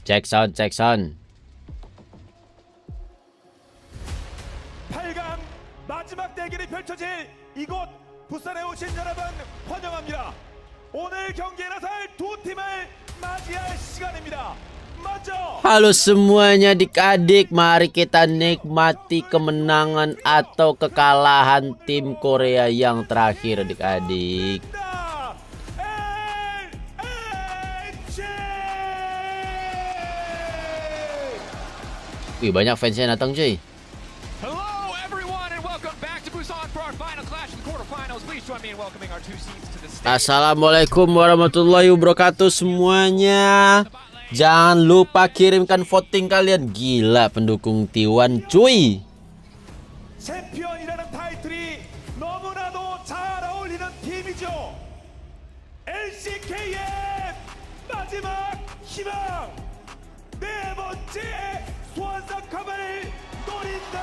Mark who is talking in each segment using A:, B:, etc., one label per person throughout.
A: Check sound.
B: 8강 마지막 대결이 펼쳐질 이곳 부산에 오신 여러분 환영합니다. 오늘 경기에 나설 두 팀을 맞이할 시간입니다. 먼저
A: Halo semuanya adik-adik, mari kita nikmati kemenangan atau kekalahan tim Korea yang terakhir adik-adik. Wih, banyak fansnya datang cuy.
B: Hello everyone and welcome back to Busan for our final clash in the quarterfinals. Please join me in welcoming our two seeds to the stage.
A: Assalamualaikum warahmatullahi wabarakatuh semuanya. Jangan lupa kirimkan voting kalian. Gila pendukung T1 cuy.
B: 챔피언이라는 타이틀이 너무나도 잘 어울리는 팀이죠. LCK의 마지막 희망. 네 번째 소환사컵을 노린다.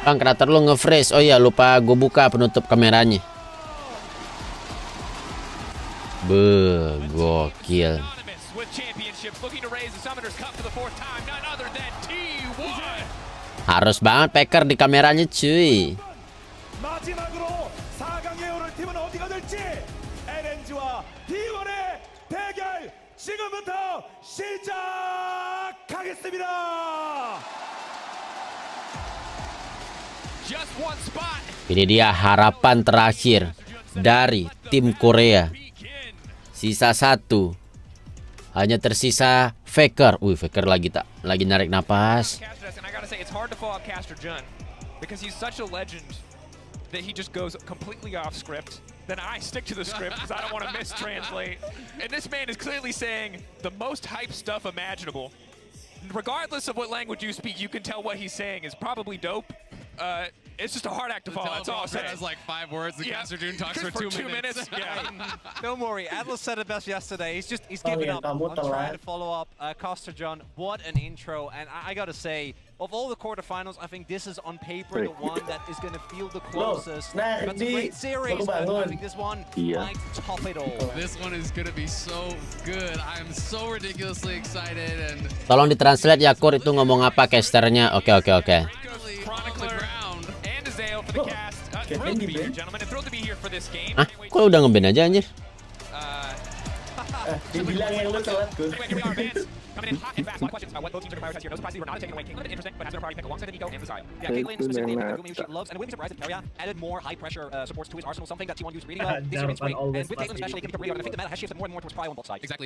A: Bang, kreator lu nge-freeze. Oh iya, lupa gue buka penutup kameranya. Gokil. Harus banget Packer di kameranya cuy.
B: 마지막으로 4강에 오를 팀은 어디가 될지 LNG와 D1의 대결 지금부터 시작하겠습니다.
A: Ini dia harapan terakhir dari tim Korea. Sisa satu. Hanya tersisa Faker. Faker lagi narik napas.
B: That he just goes completely off script, then I stick to the script because I don't want to mistranslate. And this man is clearly saying the most hype stuff imaginable. Regardless of what language you speak, you can tell what he's saying is probably dope. It's just a hard act to follow. That's all I'm saying.
C: Has like 5 words. The caster June talks for 2 minutes.
B: Yeah.
D: Don't worry, Atlas said it best yesterday. He's giving up on trying to follow up Caster John. What an intro! And I gotta say, of all the quarterfinals, I think this is on paper the one that is gonna feel the closest. But it's a great series, but I think this one might top it all.
C: This one is gonna be so good. I am so ridiculously excited and.
A: Tolong ditranslate ya Kur, itu ngomong apa casternya. Oke. Hah? Kok udah nge-ban aja anjir?
E: Dibilang yang lu telat Gus.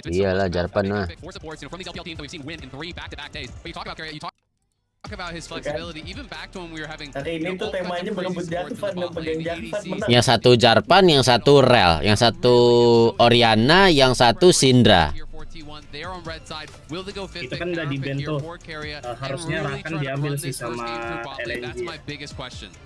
A: Iyalah Jarpan mah.
C: About his flexibility, even back to when we were having.
E: Ini tuh temanya berebut jatuh pada pegang Jarpan menang.
A: Yang satu Jarpan, yang satu Rel, yang satu Oriana, yang satu Syndra.
F: Itu kan udah di ban tuh. Harusnya Rakan diambil sih sama LNG.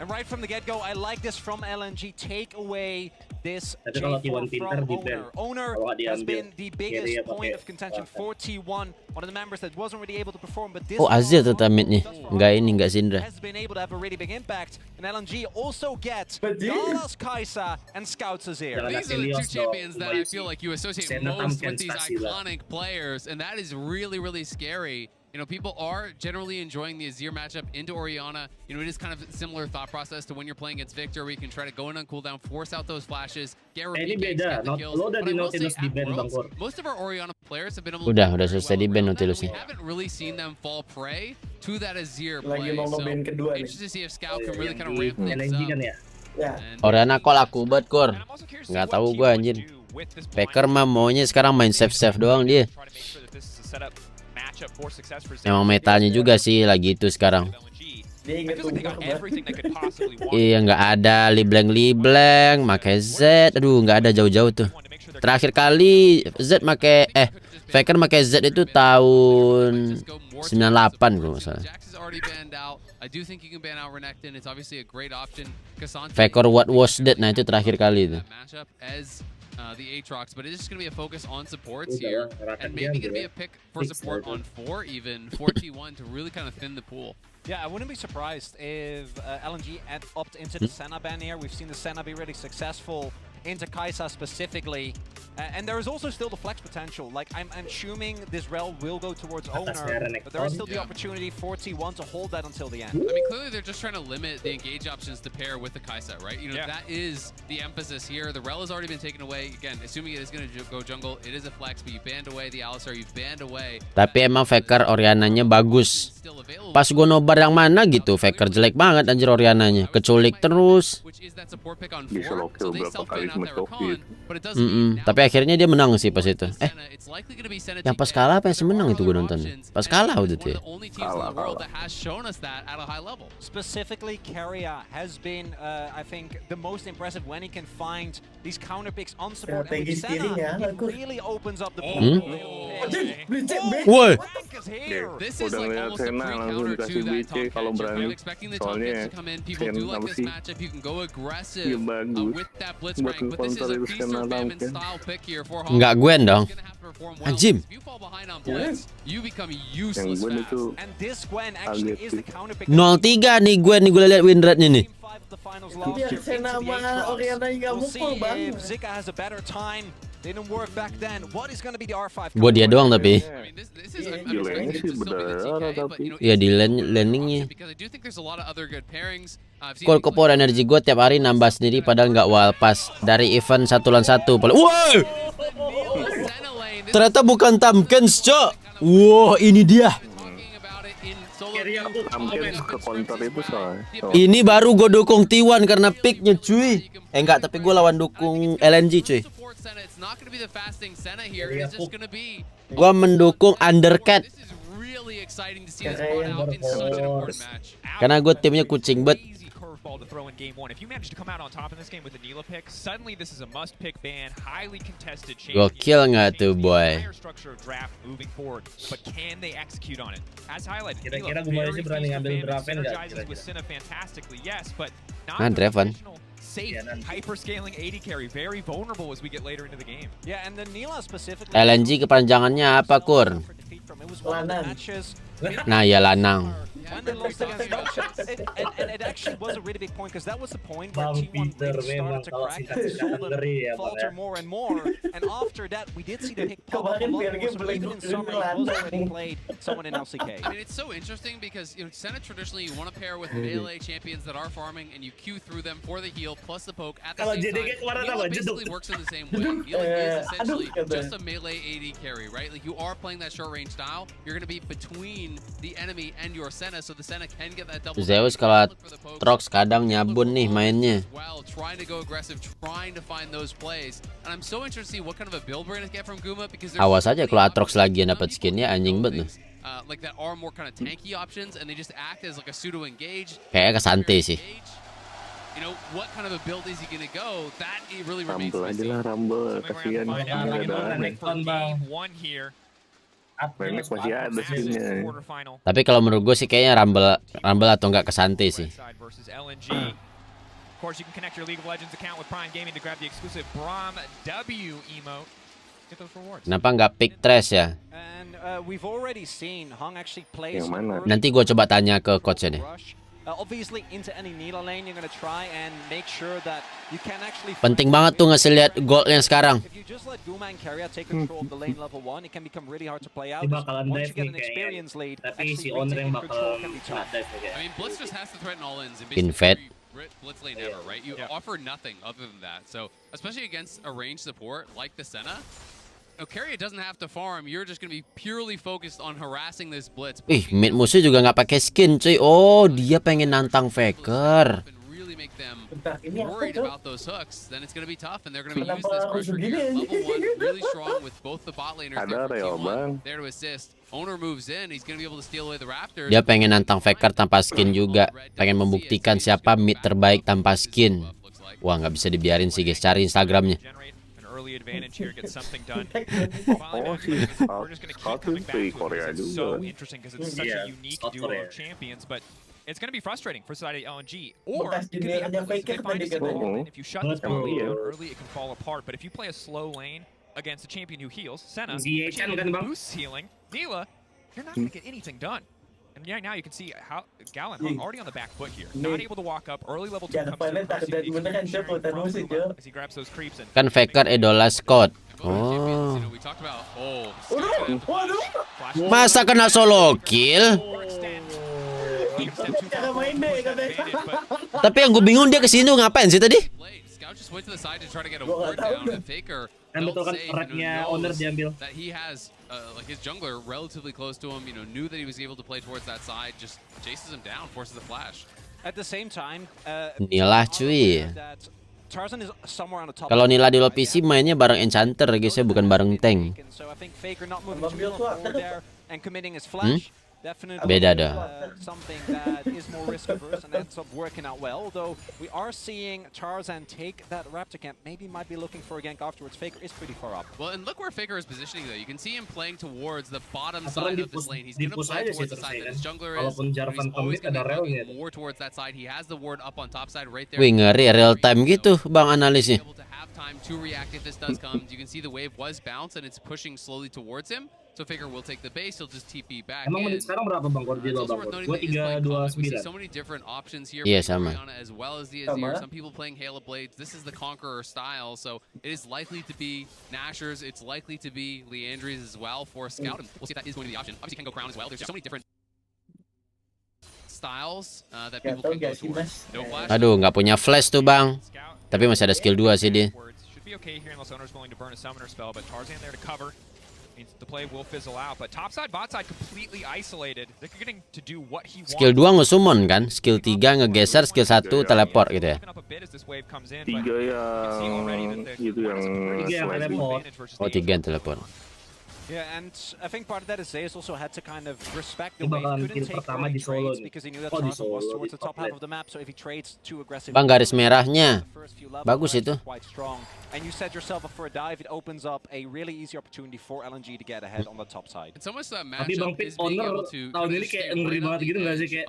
D: And right from the get-go, I like this from LNG. Take away this
F: Tapi kalau T1 pinter di ban.
D: Owner has been the biggest point of contention for T1. One of the members that wasn't really able to perform, but this
A: Azir tetap midnya. Enggak Syndra.
D: has been able to have a really big impact. And LNG also gets Dallas, Kaisa, and Scouts Azir.
C: These are the two champions that I feel like you associate most with these iconic players, and that is really, really scary. You know, people are generally enjoying the Azir matchup into Oriana. You know, it is kind of similar thought process to when you're playing against Victor, where you can try to go in on cooldown, force out those flashes, get repeat ganks, get the kills.
F: Lo udah
C: But
F: di
C: I will say
F: Nautilus di
C: at
F: ban Bang
C: Worlds,
F: Kur.
C: most of our Oriana players have been able to
A: Udah
C: do
A: selesai
C: well
A: di ban
C: around that,
A: Nautilusnya.
C: but we haven't really seen them fall prey to that Azir
E: Lagi
C: play.
E: mau
C: So
E: nge-ban kedua nih.
C: interested to see if Scout can really kind of ramp things
F: LNG kan
C: up.
F: ya.
E: Ya.
C: And
A: Oriana kok laku banget Kur. Nggak tahu gua anjir. Packer mah maunya sekarang main safe doang dia. Emang metanya juga sih lagi itu sekarang.
E: Dia inget umur banget.
A: Iya nggak ada libleng, pakai Z. Aduh nggak ada jauh-jauh tuh. Terakhir kali Z pakai Faker pakai Z itu tahun 98 kalau nggak salah. Faker what was that? Nah itu terakhir kali itu.
C: The Aatrox, but it's just going to be a focus on supports here, and maybe going to be a pick for support on 4 even, 4T1 to really kind of thin the pool.
D: Yeah, I wouldn't be surprised if LNG opt into the Senna ban here. We've seen the Senna be really successful into Kaisa specifically. And there is also still the flex potential. Like, I'm assuming this rel will go towards owner, but there is still the opportunity for T1 to hold that until the end.
C: I mean, clearly they're just trying to limit the engage options to pair with the Kaisa, right? You know, that is the emphasis here. The rel has already been taken away. Again, assuming it is going to go jungle, it is a flex, but you banned away the Alistar, you've banned away.
A: Tapi emang Faker Oriananya bagus. Pas gue nobar yang mana gitu, Faker jelek banget anjir Oriananya. Keculik terus.
G: Bisa lokil berapa kali Smith.
A: Tapi akhirnya dia menang sih pas itu. Yang pas kalah apa yang menang itu gue nonton. Pas kalah udah tuh.
D: Specifically, Keria has been, I think, the most impressive when he can find these counter picks on support. And with Senna, it really opens up the
A: Woi.
C: This is like almost a pre-counter to that top catch. I'm expecting the top catch to come in. People do like this matchup. You can go aggressive with that blitz rank, but this is a feast or famine style pick here for Hong.
A: Nggak Gwen dong. Anjim.
C: If you fall behind on blitz, you become useless fast.
D: And this Gwen actually is the counter pick.
A: 0-3 nih Gwen nih gue lihat win rate-nya nih.
D: Zika has a better time. Didn't work back then. What is going to be the R5?
A: Buat dia doang tapi. Iya di landingnya. Cool kepor energi gue tiap hari nambah sendiri padahal nggak wal pas dari event 1 lawan 1. Wow! Ternyata bukan Tamkens, cok. Wow, ini dia. Ini baru gue dukung T1 karena picknya cuy. Enggak, tapi gue lawan dukung LNG cuy. Gua mendukung Undercat. Karena gue timnya kucing bet.
B: To throw in game one. If you manage to come out on top in this game with a Neela pick, suddenly this is a must-pick ban, highly contested champion.
A: Gokil nggak tuh boy?
B: Structure of draft moving forward, but can they execute on it? As highlighted,
F: kira-kira gue sih berani ngambil Riven nggak?
B: with Senna fantastically, yes, but not
A: Riven.
B: safe, hyper-scaling AD carry, very vulnerable as we get later into the game.
D: Yeah, and the Neela specifically.
A: LNG kepanjangannya apa Kur?
D: Lanang.
A: Nah ya lanang.
D: When they lost against Russia, and it actually was a really big point because that was the point where T1 really started to crack and saw them falter more and more. And after that, we did see the pick pop up a lot more. So even in summer, it was already played someone in LCK.
C: I mean, it's so interesting because you know, Senna traditionally you want to pair with melee champions that are farming and you queue through them for the heal plus the poke at the same time. Neela basically works in the same way. Neela is essentially just a melee AD carry, right? Like you are playing that short range style. You're going to be between the enemy and your Senna. So the Senna can get that double.
A: Zeus kalau Trox kadang nyabun nih mainnya.
C: Well, trying to go aggressive, trying to find those plays. And I'm so interested to see what kind of a build we're going to get from Guma because
A: awas aja kalau Atrox lagi yang dapat skinnya anjing banget.
C: Like that are more kind of tanky options and they just act as like a pseudo engage.
A: Kayak kesante sih.
C: You know, what kind of a build is he going to go? That it really remains
G: to be seen. Rumble, kasihan.
B: One here.
G: Masih ada skinnya.
A: Tapi kalau menurut gue sih kayaknya Rumble atau enggak kesante sih.
B: Of course, you can connect your League of Legends account with Prime Gaming to grab the exclusive Braum W emote. Get those rewards.
A: Kenapa nggak pick trash ya?
D: And we've already seen Hong actually plays.
A: Nanti gue coba tanya ke coachnya deh.
D: Obviously into any Neela lane you're gonna try and make sure that you can actually.
A: Penting banget tuh ngasih lihat goldnya sekarang.
D: If you just let Guma and Keria take control of the lane level 1, it can become really hard to play out. Once you get an experience lead,
F: tapi si owner yang bakal kena dive aja.
C: I mean, Blitz just has to threaten all ins.
A: Invade.
C: Blitz lane ever, right? You offer nothing other than that. So, especially against a ranged support like the Senna, Keria doesn't have to farm. You're just going to be purely focused on harassing this blitz.
A: Mid musuh juga nggak pakai skin, cuy. Oh, dia pengen nantang Faker.
C: Really make them worried about those hooks. Then it's going to be tough, and they're going to use this pressure here. Level 1 really strong with both the bot laners there to assist. Owner moves in. He's going to be able to steal away the Raptors.
A: Dia pengen nantang Faker tanpa skin juga. Pengen membuktikan siapa mid terbaik tanpa skin. Wah, nggak bisa dibiarin sih guys. Cari Instagramnya.
B: Advantage here, get something done.
G: Oh, sih,
B: We're just going to keep coming back to it. It's so interesting because it's such a unique duo of champions, but it's going to be frustrating for side of LNG. Or it could be effortless if they find a simple. If you shut this ball down early, it can fall apart. But if you play a slow lane against a champion who heals, Senna, a champion who boosts healing, Neela, you're not going to get anything done. And yeah, now you can see how Gallon already on the back foot here. Not able to walk up. Early level 2 comes through. As he grabs those creeps and
A: Kan Faker idola Scott. Oh.
C: We talked about
A: Masa kena solo kill? Tapi yang gue bingung dia kesini ngapain sih tadi?
C: just went to the side to try to get a ward down, and Faker
F: betul kan raknya owner diambil.
C: that he has like his jungler relatively close to him, knew that he was able to play towards that side, just chases him down, forces the flash.
D: At the same time,
A: Inilah cuy.
D: Tarzan is somewhere on the top.
A: Kalau Nila di low PC mainnya bareng Enchanter guys ya, bukan bareng tank.
D: So I think Faker not moving too forward there and committing his flash. Definitely
A: Beda dah.
D: Something that is more risk averse and ends up working out well. Although we are seeing Tarzan take that Raptor camp, maybe might be looking for a gank afterwards. Faker is pretty far up.
C: Well, and look where Faker is positioning though. You can see him playing towards the bottom side of this lane. He's going to play towards the side that his jungler is. He's always going to be playing more towards that side. He has the ward up on top side right there.
A: Wih ngeri real time gitu bang analisnya.
C: Able to have time to react if this does come. You can see the wave was bounced and it's pushing slowly towards him. So Faker will take the base, he'll just TP back.
F: Emang menit sekarang berapa bang Cordilo bang? 2329.
C: We see so many different options here.
A: Iya sama.
C: As well as the Azir. Some people playing Halo Blades. This is the Conqueror style, so it is likely to be Nashers. It's likely to be Leandries as well for Scout. And we'll see if that is going to be the option. Obviously, can go Crown as well. There's so many different styles that people can go towards. No flash.
A: Aduh nggak punya flash tuh bang. Tapi masih ada skill 2 sih dia.
B: Should be okay here unless owner's willing to burn a summoner spell, but Tarzan there to cover. Means the play will fizzle out, but top side, bot side completely isolated. They're getting to do what he wants.
A: Skill 2 nge-summon kan, skill 3 ngegeser, skill 1 teleport gitu ya.
G: 3 yang itu yang
F: teleport.
A: Oh 3 yang teleport.
D: Yeah, and I think part of that is Zeus also had to kind of respect
F: Ini
D: the wave.
F: bakalan
D: Couldn't
F: kill
D: take
F: pertama
D: early
F: di solo
D: trades
F: nih.
D: because he knew that
F: Oh, di
D: Tarzan was
F: solo,
D: towards
F: di
D: the top
F: top
D: half
F: lane.
D: of the map. So if he trades too aggressive,
A: Bang garis merahnya.
D: the first few levels
A: Bagus
D: are
A: itu.
D: quite strong. And you set yourself up for a dive. It opens up a really easy opportunity for LNG to get ahead on the top side.
C: It's almost that
F: Tapi bang
C: matchup
F: Pit
C: is being
F: owner
C: able to
F: tahun ini kayak ngeri banget gitu nggak sih kayak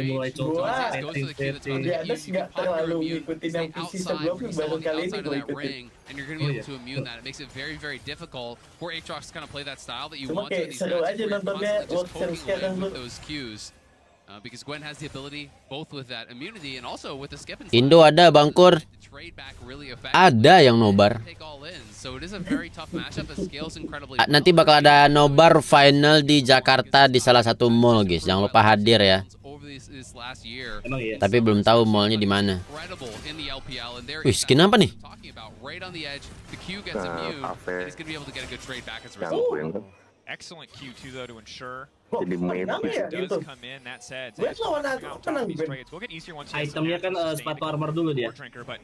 F: mulai coba
C: goes to the queue that's about to hit you. You can pop your immune, stay outside, resell on the outside of that ring, and you're going to be able to immune that. It makes it very, very difficult for Aatrox to kind of play that style that you want to in these matches where you're constantly just poking away with those Qs. Because Gwen has the ability both with that immunity and also with the skip and
A: Indo ada Bangkur. Ada yang nobar.
C: So it is a very tough matchup that scales incredibly.
A: Nanti bakal ada nobar final di Jakarta di salah satu mall guys. Jangan lupa hadir ya.
F: Emang iya.
A: Tapi belum tahu mallnya di mana. Wih, skin apa nih?
B: Excellent Q2 though to ensure.
G: jadi main
B: Does come in. That said, we'll get easier once he has some
F: Itemnya kan
B: access to
F: sepatu
B: sustain
F: armor dulu dia.
B: drinker, but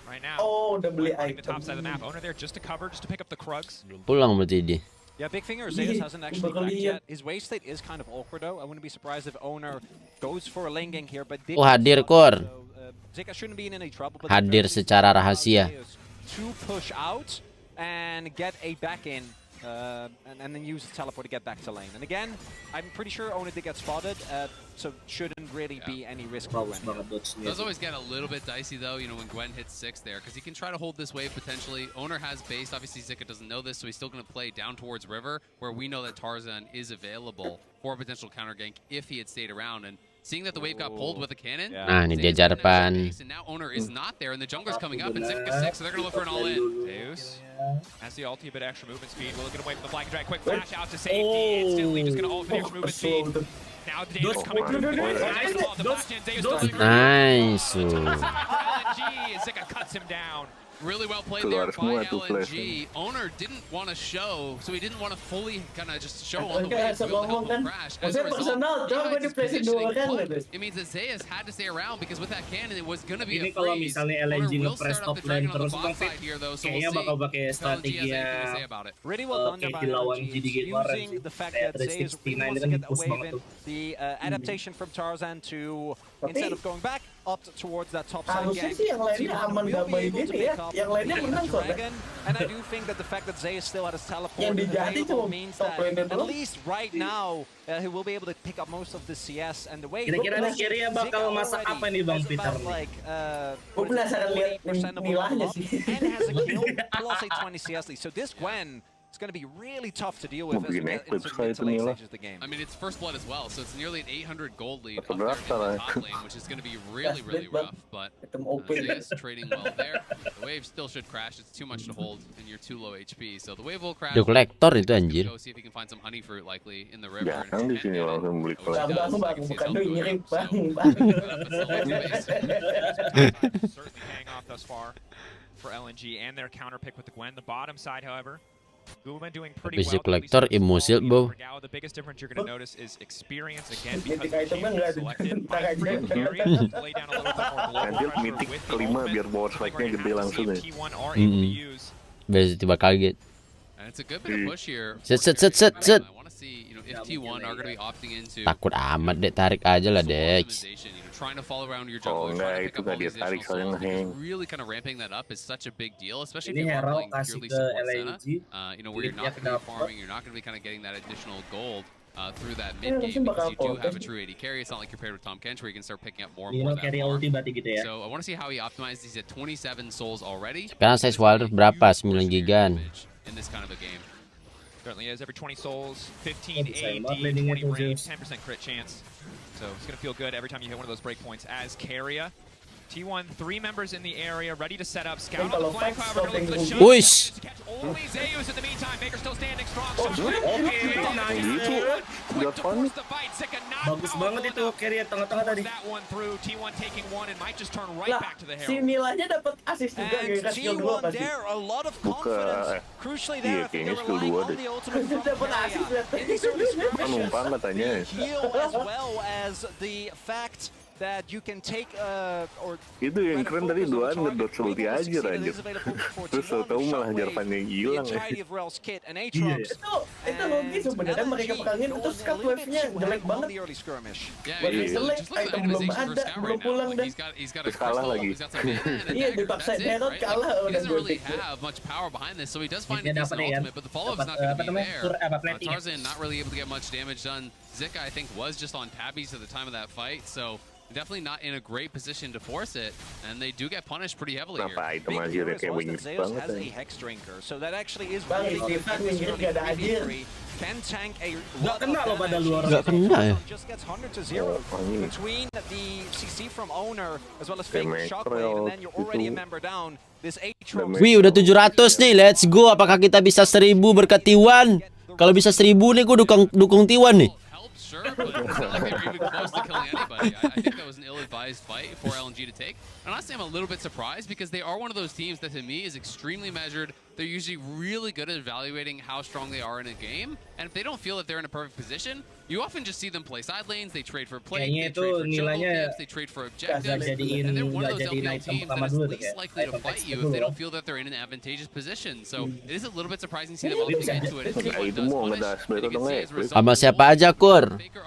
B: right now,
E: udah beli
B: running the top
E: item.
B: side of the map. Owner there just to cover, just to pick up the Krugs.
A: Pulang berarti dia.
D: Yeah, Big Finger Zeus hasn't actually backed yet. His wave state is kind of awkward though. I wouldn't be surprised if Owner goes for a lane gank here, but
A: Oh hadir Kor.
D: Zika shouldn't be in any trouble. But
A: Hadir secara rahasia.
D: To push out and get a back in. And then use the teleport to get back to lane. And again, I'm pretty sure Owner did get spotted, so shouldn't really be any risk for Gwen.
C: Does always get a little bit dicey though, when Gwen hits 6 there, because he can try to hold this wave potentially. Owner has base, obviously Zika doesn't know this, so he's still going to play down towards River, where we know that Tarzan is available for a potential counter gank if he had stayed around. And seeing that the wave got pulled with a cannon,
A: Nah, ini dia Jarpan.
C: and now Owner is not there, and the jungler's coming up, and Zika 6, so they're going to look for an all-in.
B: Zeus has the ulti, but extra movement speed. Will get away from the flank drag. Quick flash out to safety. Instantly just going to ult for the extra movement speed. Now the data's coming through.
A: Nice.
B: LNG, Zika cuts him down.
C: Really well played there by LNG. Owner didn't want to show, so he didn't want to fully kind of just show on the wave to be able to help him crash. As a result, his positioning, but it means that Zeus had to stay around because with that cannon, it was going to be
F: Ini
C: a
F: kalau
C: freeze.
F: misalnya
C: Owner
F: LNG
C: will
F: nge-press
C: start up
F: top
C: the
F: lane
C: dragon on the
F: terus
C: bot
F: bang Pit,
C: side here, though, so
F: kayaknya
C: we'll
F: bakal
C: see
F: pakai
C: if LNG has anything to
F: strateginya
C: say about it.
D: Really well done there by
F: lawan
D: LNG,
F: GDG kemarin
D: using
F: sih.
D: the fact
F: Kayak
D: that Zeus
F: 369
D: really wants
F: itu
D: to
F: kan
D: get a
F: push
D: wave
F: banget
D: in.
F: tuh.
D: The adaptation from Tarzan to, instead of going back, up towards that top side
E: Harusnya
D: gank.
E: sih yang lainnya aman damai gini ya. Yang lainnya menang kok.
D: Dragon, and I do think that the fact that Zeus still had his teleport
E: Yang dijadi
D: available
E: cuma
D: means
E: top
D: that
E: laner
D: at
E: doang.
D: least right now he will be able to pick up most of the CS and the wave.
F: Kira-kira nih Kyria bakal masak apa nih Bang Peter nih?
D: Like,
E: Gue penasaran lihat nilainya sih.
D: and has a kill plus a 20 CS lead. So this Gwen is It's going to be really tough to deal with
G: Mau
D: as we
G: bikin
D: get
G: Eclipse
D: into
G: lah
D: the
G: itu
D: late
G: Mila.
D: stages of the game.
C: I mean, it's first blood as well, so it's nearly an 800 gold lead
G: Atau
C: up there
G: berapa
C: in
G: lah?
C: the top lane, which is going to be really, really
E: Bang.
C: rough. But
E: Ketemu OP.
C: Zeus trading well there. The wave still should crash. It's too much to hold, and you're too low HP. So the wave will crash.
A: The collector itu anjir.
C: Go see if he can find some honey fruit likely in the river.
G: Jarang di sini langsung beli
E: Bang,
G: kolektor.
E: bang, bukan duit ngirim, bang,
B: Certainly paying off thus far for LNG and their counter pick with the Gwen. The bottom side, however, Guma doing pretty
A: Tapi si
B: well.
A: collector emosil, bro.
B: The biggest difference you're going to notice is experience again
E: Jadi
B: because
E: kayak
B: the
E: temen
B: champion
E: nggak ada
B: selected
E: tak
B: by
E: aja.
B: free area to lay down a little bit more global
G: Anjir
B: pressure
G: mitik
B: with the
G: kelima
B: ultimate.
G: biar power
B: We're
G: spike-nya
B: gonna
G: gede
B: have to
G: langsung
B: see
G: ya.
B: if T1 are able to use.
A: Biar tiba kaget.
C: And it's a good bit of push here.
A: Set, set, set, set, set.
C: I want to see, you know, if T1 are going to be opting into
A: Takut amat dek, tarik aja lah dek.
C: optimization, you know, trying to follow around your
G: Oh,
C: jungler,
G: enggak,
C: trying to
G: itu
C: pick up
G: nggak
C: all these
G: dia tarik,
C: additional
G: soalnya
C: souls, because
G: ngehang.
C: really kind of ramping that up is such a big deal, especially
F: Ini
C: if you are
F: hero
C: playing
F: kasih
C: purely
F: ke
C: support
F: LNG.
C: Senna, you know, where you're
F: Linknya
C: not going to be
F: kedapet.
C: farming, you're not going to be kind of getting that additional gold through that
E: Ya,
C: mid
E: langsung
C: game,
E: bakal
C: because you do have a
E: potes.
C: true AD carry. It's not like you're paired with Tom Kench where you can start picking up more and
F: Dino
C: more of that
F: carry
C: farm.
F: ulti berarti gitu ya.
C: So I want to see how he optimizes. He's at 27 souls already.
A: Sekarang size WildRift berapa? 9 gigan.
C: In this kind of a game.
B: Certainly is every 20 souls, 15
F: bisa
B: AD,
F: banget landingnya
B: 20
F: tuh,
B: range,
F: Zeus.
B: 10% crit chance. So it's going to feel good every time you hit one of those breakpoints as Carrier. T1, 3 members in the area, ready to set up. Scout on the
E: kalau
B: flank,
E: Fox
B: however,
E: stopping
B: gonna look for the
E: Ruby.
B: shot.
A: Wush.
B: To catch only Zeus in the meantime. Baker still standing strong.
E: Oh,
B: Shot
E: good.
B: flank.
G: Gitu,
B: Quick
G: udah
B: to
G: fun.
B: force the fight. Zika not
F: Bagus
B: powerful
F: banget itu
B: enough.
F: carry tengah-tengah tadi.
B: That one through. T1 taking one and might just turn right
E: Lah,
B: back to the
E: si
B: Herald.
E: Milanya dapat assist juga
D: And
E: gara-gara skill 2
D: T1
E: pasti.
D: there, a lot of
G: Buka,
D: confidence. Crucially there,
G: iya,
D: I think
G: kayaknya
D: they're
G: skill
D: relying
G: 2
D: on
G: deh.
D: the ultimate from
E: Dapat assist
D: Carrier.
E: berarti.
D: In these early
G: Kan
D: skirmishes,
G: numpang katanya.
D: the heal as well as the fact that you can take or
G: Itu yang keren tadi duaan ngedot ulti aja anjir. Terus tau malah jarvannya hilang ya.
F: Iya.
E: Itu logis sebenarnya mereka perangin terus scout wave-nya jelek banget.
C: Yeah,
E: Buat
C: I mean,
E: select,
C: just look at the
E: item belum
C: itemization for
E: ada,
C: Scout
E: belum
C: right now.
E: pulang
C: Like,
E: dah.
C: he's got a
G: Terus kalah
C: crystal,
G: lagi.
C: he's got some mana and a
E: Iya,
C: dagger.
E: dipaksa
C: That's it,
E: Herald
C: right?
E: kalah
C: Like, he
E: udah
C: doesn't really
E: gotik.
C: have much power behind this, so he does find a
F: Dia
C: decent
F: dapat ya kan?
C: ultimate, but the follow-up's not
F: Dapat,
C: going
F: apa
C: to be
F: namanya,
C: there.
F: plating ya?
C: Tarzan not really able to get much damage done. Zika, I think, was just on tabbies at the time of that fight, so definitely not in a great position to force it, and they do get punished pretty heavily here.
G: Kenapa item aja kayak wingit banget
D: has
G: ya.
D: a hex drinker, so that actually is
E: Bang,
D: really good.
E: Riven wingit gak ada aja.
D: Can tank a
F: Nggak
D: lot
F: kena
D: of
F: loh pada
D: damage.
F: luar.
A: Nggak kena ya.
D: Just gets 100 to 0
G: Oh, ini.
D: between the CC from owner as well as
G: Kayak
D: fake shockwave,
G: Macro,
D: and then you're already a
G: gitu.
D: member down. This Aatrox.
A: Wih, udah 700 nih. Let's go. Apakah kita bisa 1000 berkat T1? Kalau bisa 1000 nih, gue dukung T1 nih.
C: Helps, sure, but it's not like they were even close to killing anybody. I think that was an ill-advised fight for LNG to take. And honestly, I'm a little bit surprised because they are one of those teams that to me is extremely measured. They're usually really good at evaluating how strong they are in a game. And if they don't feel that they're in a perfect position, you often just see them play side lanes, they trade for play,
F: Kayaknya
C: they
F: itu
C: trade for jungle
F: nilainya
C: camps, they trade for objectives.
F: nggak jadiin-
C: And they're one
F: nggak
C: of those
F: jadiin
C: LPL
F: item
C: teams
F: pertama
C: that is
F: dulu tuh,
C: least
F: kayak
C: likely to
F: item
C: fight
F: text
C: you
F: dulu
C: if they
F: loh.
C: don't feel that they're in an advantageous position. So it is a little bit surprising to see them
F: Tapi
C: opting
F: bisa
C: into it.
F: aja.
C: T1
G: Itu
C: does
G: mau
C: punish,
G: ngedas
C: but you
G: atau
C: can see
G: nggak
C: as a
G: ya?
C: result,
A: Sama siapa aja, Kur?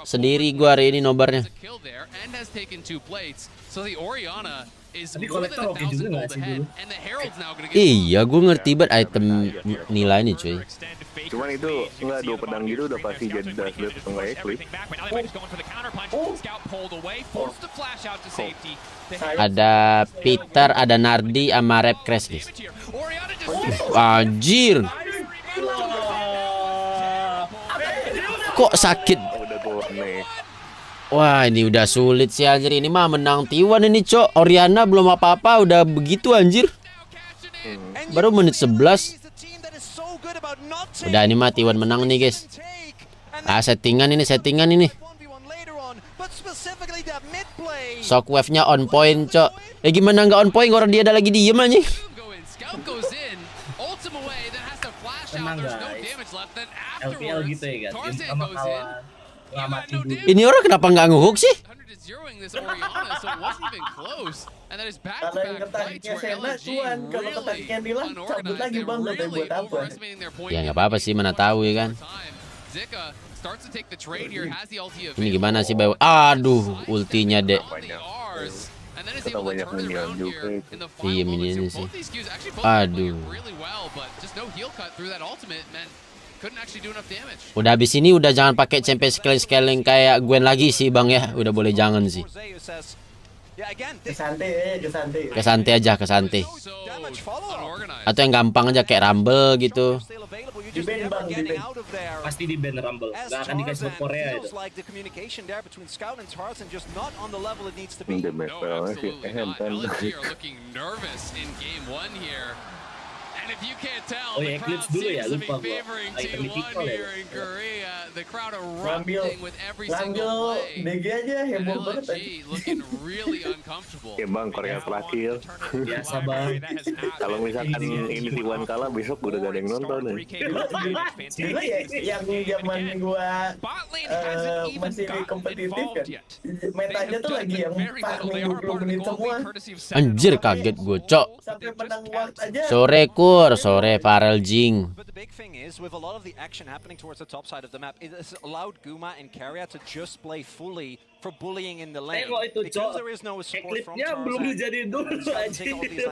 A: Sendiri gua hari ini nobarnya.
C: a kill there and has taken 2 plates. So the Oriana is
F: Tapi
C: more than
F: kolektor oke
C: 1,000
F: juga nggak
C: gold
F: sih
C: ahead,
F: dulu?
C: and the Herald's now going to get.
A: Iya, gue ngerti banget item nilai nih, cuy.
G: Cuman itu enggak 2 pedang gitu udah pasti jadi dash lift atau enggak eclipse.
A: Ada Peter, ada Nardi, sama Rap Crash, guys. Anjir. Kok sakit?
G: Udah gua nih.
A: Wah, ini udah sulit sih anjir. Ini mah menang T1 ini, Cok. Oriana belum apa-apa udah begitu anjir. Baru menit 11. Udah ini mah T1 menang nih, guys. Ah, settingan ini. Shockwave-nya on point, Cok. Gimana nggak on point orang dia ada lagi diem anjing.
F: Tenang guys, LPL gitu ya kan, game pertama kalah nggak mati dulu.
A: Ini orang kenapa nggak ngehook sih?
E: Kalau yang ketaktiknya Sena cuan, kalau ketaktiknya Dilan cabut lagi bang, nggak tahu buat apa.
A: Ya nggak apa-apa sih, mana tahu ya kan. Ini gimana sih, Bay? Aduh, ultinya dek.
G: Kita banyak minion juga itu.
A: Iya, minionnya sih. Aduh. Udah habis ini udah jangan pakai CP scaling kayak Gwen lagi sih, Bang ya. Udah boleh jangan sih.
E: Kesante aja.
A: Atau yang gampang aja kayak Rumble gitu.
D: You're just
E: Di-ban,
D: never
E: Bang,
D: getting
E: di-ban.
D: out of there.
F: Pasti di ban Rumble.
D: As
F: Gak akan dikasih buat
D: Tarzan
F: Korea itu.
D: feels like the communication there between Scout and Tarzan just not on the level it needs to be.
G: Udah
C: No,
G: mepel sih.
C: absolutely not.
G: Kan.
C: LNG are looking nervous in game 1 here. And if you can't tell,
F: Oh
C: the
F: ya,
C: crowd
F: Eclipse dulu ya,
C: seems to be
F: lupa gua.
C: favoring
F: Item
C: T1
F: mythical ya.
C: here in Korea. The crowd
E: Ngambil
C: erupting with every single play.
E: DG aja
C: And
E: heboh banget
C: LNG
E: aja.
C: looking really uncomfortable.
G: Ya bang, Korea terakhir.
F: Biasa, Bang.
G: Kalau misalkan ini T1 kalah, besok udah gak ada yang nonton nih.
E: Dulu ya yang zaman gua masih kompetitif kan, metanya tuh lagi yang farming 20 menit semua.
A: Anjir kaget gue, Cok.
E: Sampai menang ward aja.
A: Sore kur, sore Parel Jing.
D: But the big thing is, with a lot of the action happening towards the top side of the map, it has allowed Guma and Carrier to just play fully for bullying in the lane.
F: Kok itu,
D: Because
F: Cok?
D: there is no support from
F: Eclipse-nya belum
D: Tarzan.
F: dijadiin dulu aja.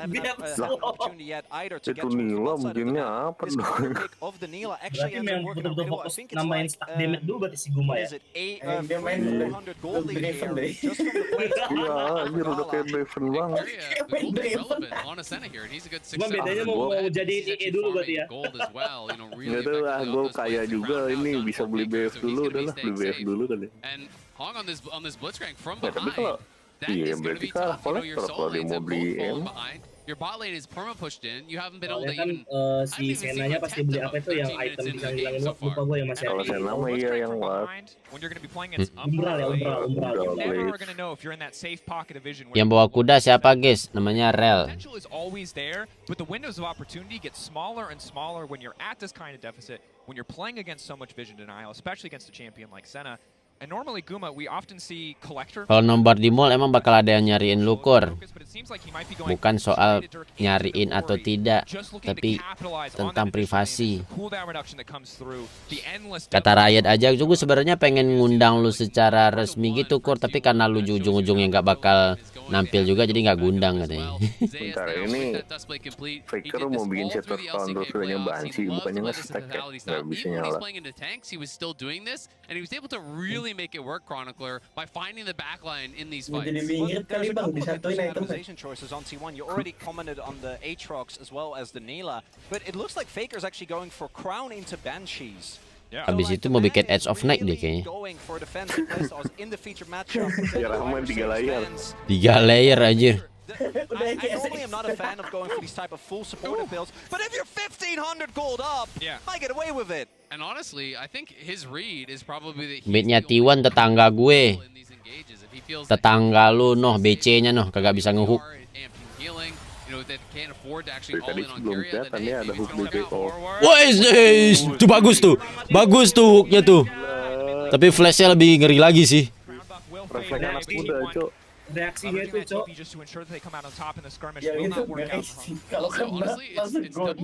F: Biar
D: An opportunity yet either to get
G: Itu
D: towards the
G: Nila
D: top side of the
G: mungkinnya
D: map.
G: apa
D: This
G: dong?
D: counter pick of the Nila actually
F: Berarti
D: ends up
F: yang
D: working out
F: betul-betul
D: pretty well. I
F: fokus
D: think it's
F: namain
D: like,
F: stack damage dulu berarti si Guma
D: what
F: ya.
D: is it?
E: Dia main
D: 400 gold lead
E: Driven deh.
D: here just from the players.
G: Iya, anjir udah kayak Driven banget.
C: Korea, the gold is relevant on a center here, and he's a good
F: Cuma
C: 6-7.
F: bedanya mau jadiin EE dulu berarti ya.
C: Gold as well, you know, really
G: Nggak tahu lah,
C: effectively
G: gue
C: on those
G: kaya
C: plays and
G: juga
C: round out
G: ini
C: Gun
G: bisa
C: for
G: beli
C: Baker,
G: BF
C: so he's
G: dulu,
C: gonna
G: udah
C: be
G: lah beli
C: staying
G: BF
C: safe.
G: dulu kali.
C: And Hong on this blitzcrank from
G: Ya, tapi kalau
C: behind. That
G: iya
C: is gonna
G: berarti
C: be
G: kalah
C: tough. You know, your
G: kolektor
C: soul
G: kalau dia
C: lanes
G: mau
C: have
G: beli
C: both fallen
G: M.
C: behind. Your bot lane is perma pushed in. You haven't been able
F: Soalnya
C: to
F: kan
C: even
F: si Senanya pasti beli apa itu yang item bisa ngilangin ward, lupa gue yang masih
G: Kalau
F: ada.
G: Sena mah iya yang what?
B: When you're going to be playing against Up
F: Umbral ya,
B: Murah,
F: umbral.
B: you
G: Umbral,
B: never
G: please.
B: are going to know if you're in that safe pocket of vision.
A: Yang bawa kuda siapa guys? Namanya Rel.
B: Potential is always there, but the windows of opportunity get smaller and smaller when you're at this kind of deficit, when you're playing against so much vision denial, especially against a champion like Senna. And normally Guma, we often see Collector.
A: Kalau nomor di mall emang bakal ada yang nyariin lu Kur.
B: But it seems like he might be going
A: Bukan soal
B: straight at Dirk
A: nyariin
B: into the
A: atau
B: glory,
A: tidak,
B: just looking to
A: tapi
B: capitalize on
A: tentang
B: that additional
A: privasi.
B: damage, the cooldown reduction that comes through, the endless
A: Kata Riot aja juga sebenarnya pengen ngundang lu secara resmi gitu Kur, tapi karena lu ujung-ujungnya nggak bakal nampil juga jadi nggak gundang katanya.
G: Bentar, ini Faker mau bikin chapter tahun terusnya Bansi, bukannya nge-stack ya? Nggak bisa nyala.
E: Jadi bingit kali bang disatuin item.
D: Choices on T1. You already commented on the Aatrox as well as the Nila, but it looks like Faker's actually going for Crown into Banshees.
A: Habis itu mau bikin Edge of Night deh kayaknya.
G: Ya Rahman 3 layar.
A: 3 layer anjir.
D: I normally am not a fan of going for these type of full supportive builds, but if you're 1,500 gold up, I get away with it.
C: And honestly, I think his read is probably that
A: Midnya T1 tetangga gue. Tetangga lu noh BC-nya noh kagak bisa ngehook.
G: Tadi sebelum kelihatan ya ada hook DPO.
A: Wah, itu bagus tuh. Bagus tuh hooknya tuh. Tapi flashnya lebih ngeri lagi sih.
G: Refleks anak muda, Cok.
F: Reaksinya itu, Cok.
E: Ya itu ngeri sih. Kalau kena langsung gold.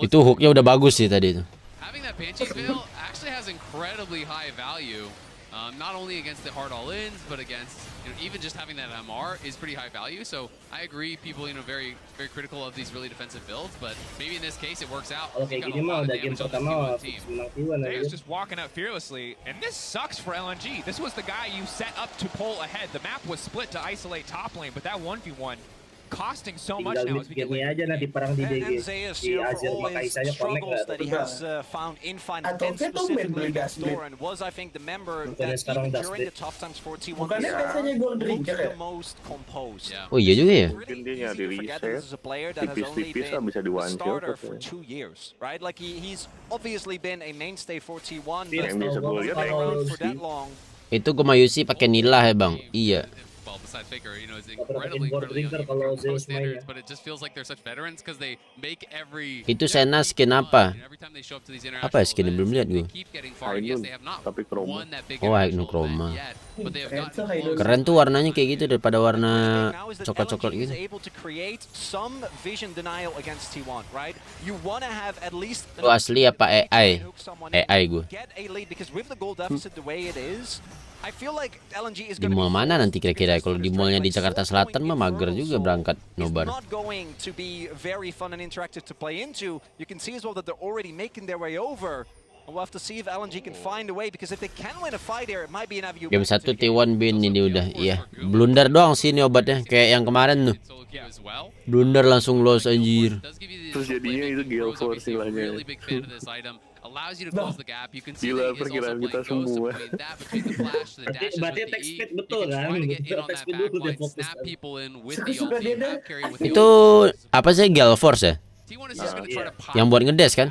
A: Itu hooknya udah bagus sih tadi itu.
C: Having that Banshee's Veil actually has incredibly high value. Not only against the hard all-ins, but against even just having that MR is pretty high value. So I agree, people very critical of these really defensive builds, but maybe in this case it works out.
F: Kalau kayak gini mah udah game pertama menang T1 aja.
B: He's just walking out fearlessly, and this sucks for LNG. This was the guy you set up to pull ahead. The map was split to isolate top lane, but that 1v1 costing so much now.
F: Tinggal mid-game-nya aja nanti perang di DG. Di Azir pakai Isaiah connect nggak tuh? Bukannya sekarang Dust deh.
E: Bukannya biasanya gold drinker ya?
A: Oh iya juga ya.
G: Mungkin dia nyari reset, tipis-tipis lah bisa di one shot. Yang bisa gue lihat
A: Itu Gomayusi pakai Nila ya bang. Iya.
C: Well, besides Faker, is
F: incredibly
C: board drinker kalau Zeus mainnya. but it just feels like they're such veterans because they make every.
A: Itu Sena skin apa?
C: Every time they show up to these
A: Apa ya skinnya belum lihat gue.
C: keep getting far. Yes, they have not
G: tapi chroma.
C: won that big
A: Oh,
C: international
A: chroma.
C: event yet, but they have
E: Keren tuh,
C: gotten close.
A: Keren tuh warnanya kayak gitu daripada warna coklat-coklat gitu. Itu asli apa AI? AI gue. Di mall mana nanti kira-kira? Kalau di mallnya di Jakarta Selatan mah mager juga berangkat nobar.
D: We'll have to see if LNG can find a way, because if they can win a fight here, it might be enough.
A: Game 1 T1 bin ini udah. Iya. Blunder doang sini obatnya kayak yang kemarin tuh. Blunder langsung loss anjir.
G: Terus jadinya itu gale force istilahnya. Gila perkiraan kita semua.
F: Berarti attack speed betul kan? Attack speed dulu dia fokus.
A: Itu apa sih gale force ya? Yang buat ngedes kan?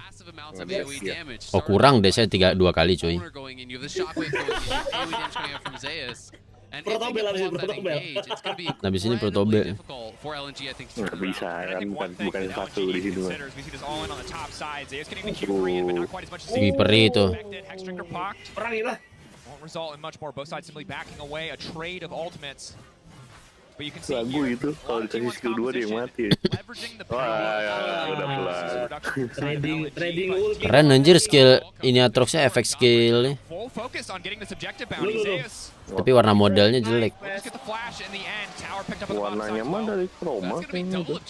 A: Oh kurang deh saya 2 kali cuy.
F: Protobel habis itu, protobel.
A: Habis ini protobel.
G: Nggak bisa kan, bukan satu di situ.
A: Giperi itu.
F: Perang gila.
G: Lagu itu kalau dikasih skill 2 dia yang mati. Wah, udah pelan.
F: Trading ulti.
A: Keren anjir skill ini Atroxnya efek skill. Tapi warna modelnya jelek.
G: Warnanya mah dari chroma kayaknya tuh.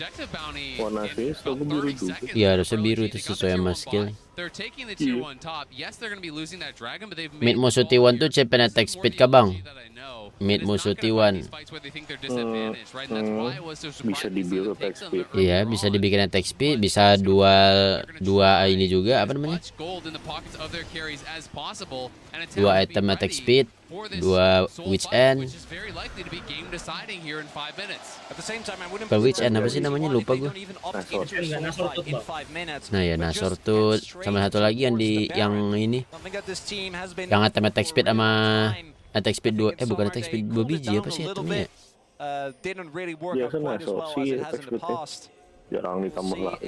G: Warna sih selalu biru juga.
A: Iya harusnya biru itu sesuai sama skill. Mid musuh T1 tuh champion attack speed kah bang? Mid musuh T1.
G: Bisa dibuild attack speed.
A: Iya bisa dibikin attack speed, bisa dua ini juga apa namanya? 2 item attack speed, 2 witch end. Bukan witch end apa sih namanya lupa gue. Nah ya Nasor tuh sama satu lagi yang ini yang item attack speed sama attack speed 2 bukan attack speed 2 biji apa sih itemnya?
G: Biasa Nasor sih attack speednya jarang ditambah lagi.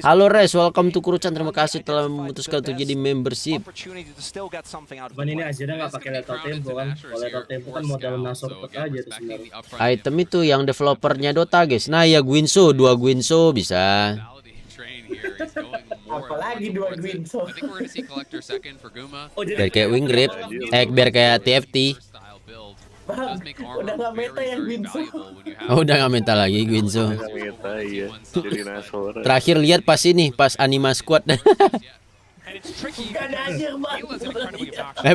A: Halo Res, welcome to Kurohichan. Terima kasih telah memutuskan untuk jadi membership.
F: Cuman ini akhirnya nggak pakai lethal tempo kan? Kalau lethal tempo kan modal Nasor aja tuh sebenarnya.
A: Item itu yang developernya Dota guys. Nah ya Guinso, 2 Guinso bisa.
E: Apalagi 2 Guinso.
A: Biar kayak WildRift, biar kayak TFT.
E: Bang, udah gak meta ya Guinso.
A: Oh udah gak meta lagi Guinso.
G: Meta iya, jadi Nasor.
A: Terakhir lihat pas Anima Squad.
E: Gak ada Azir bang.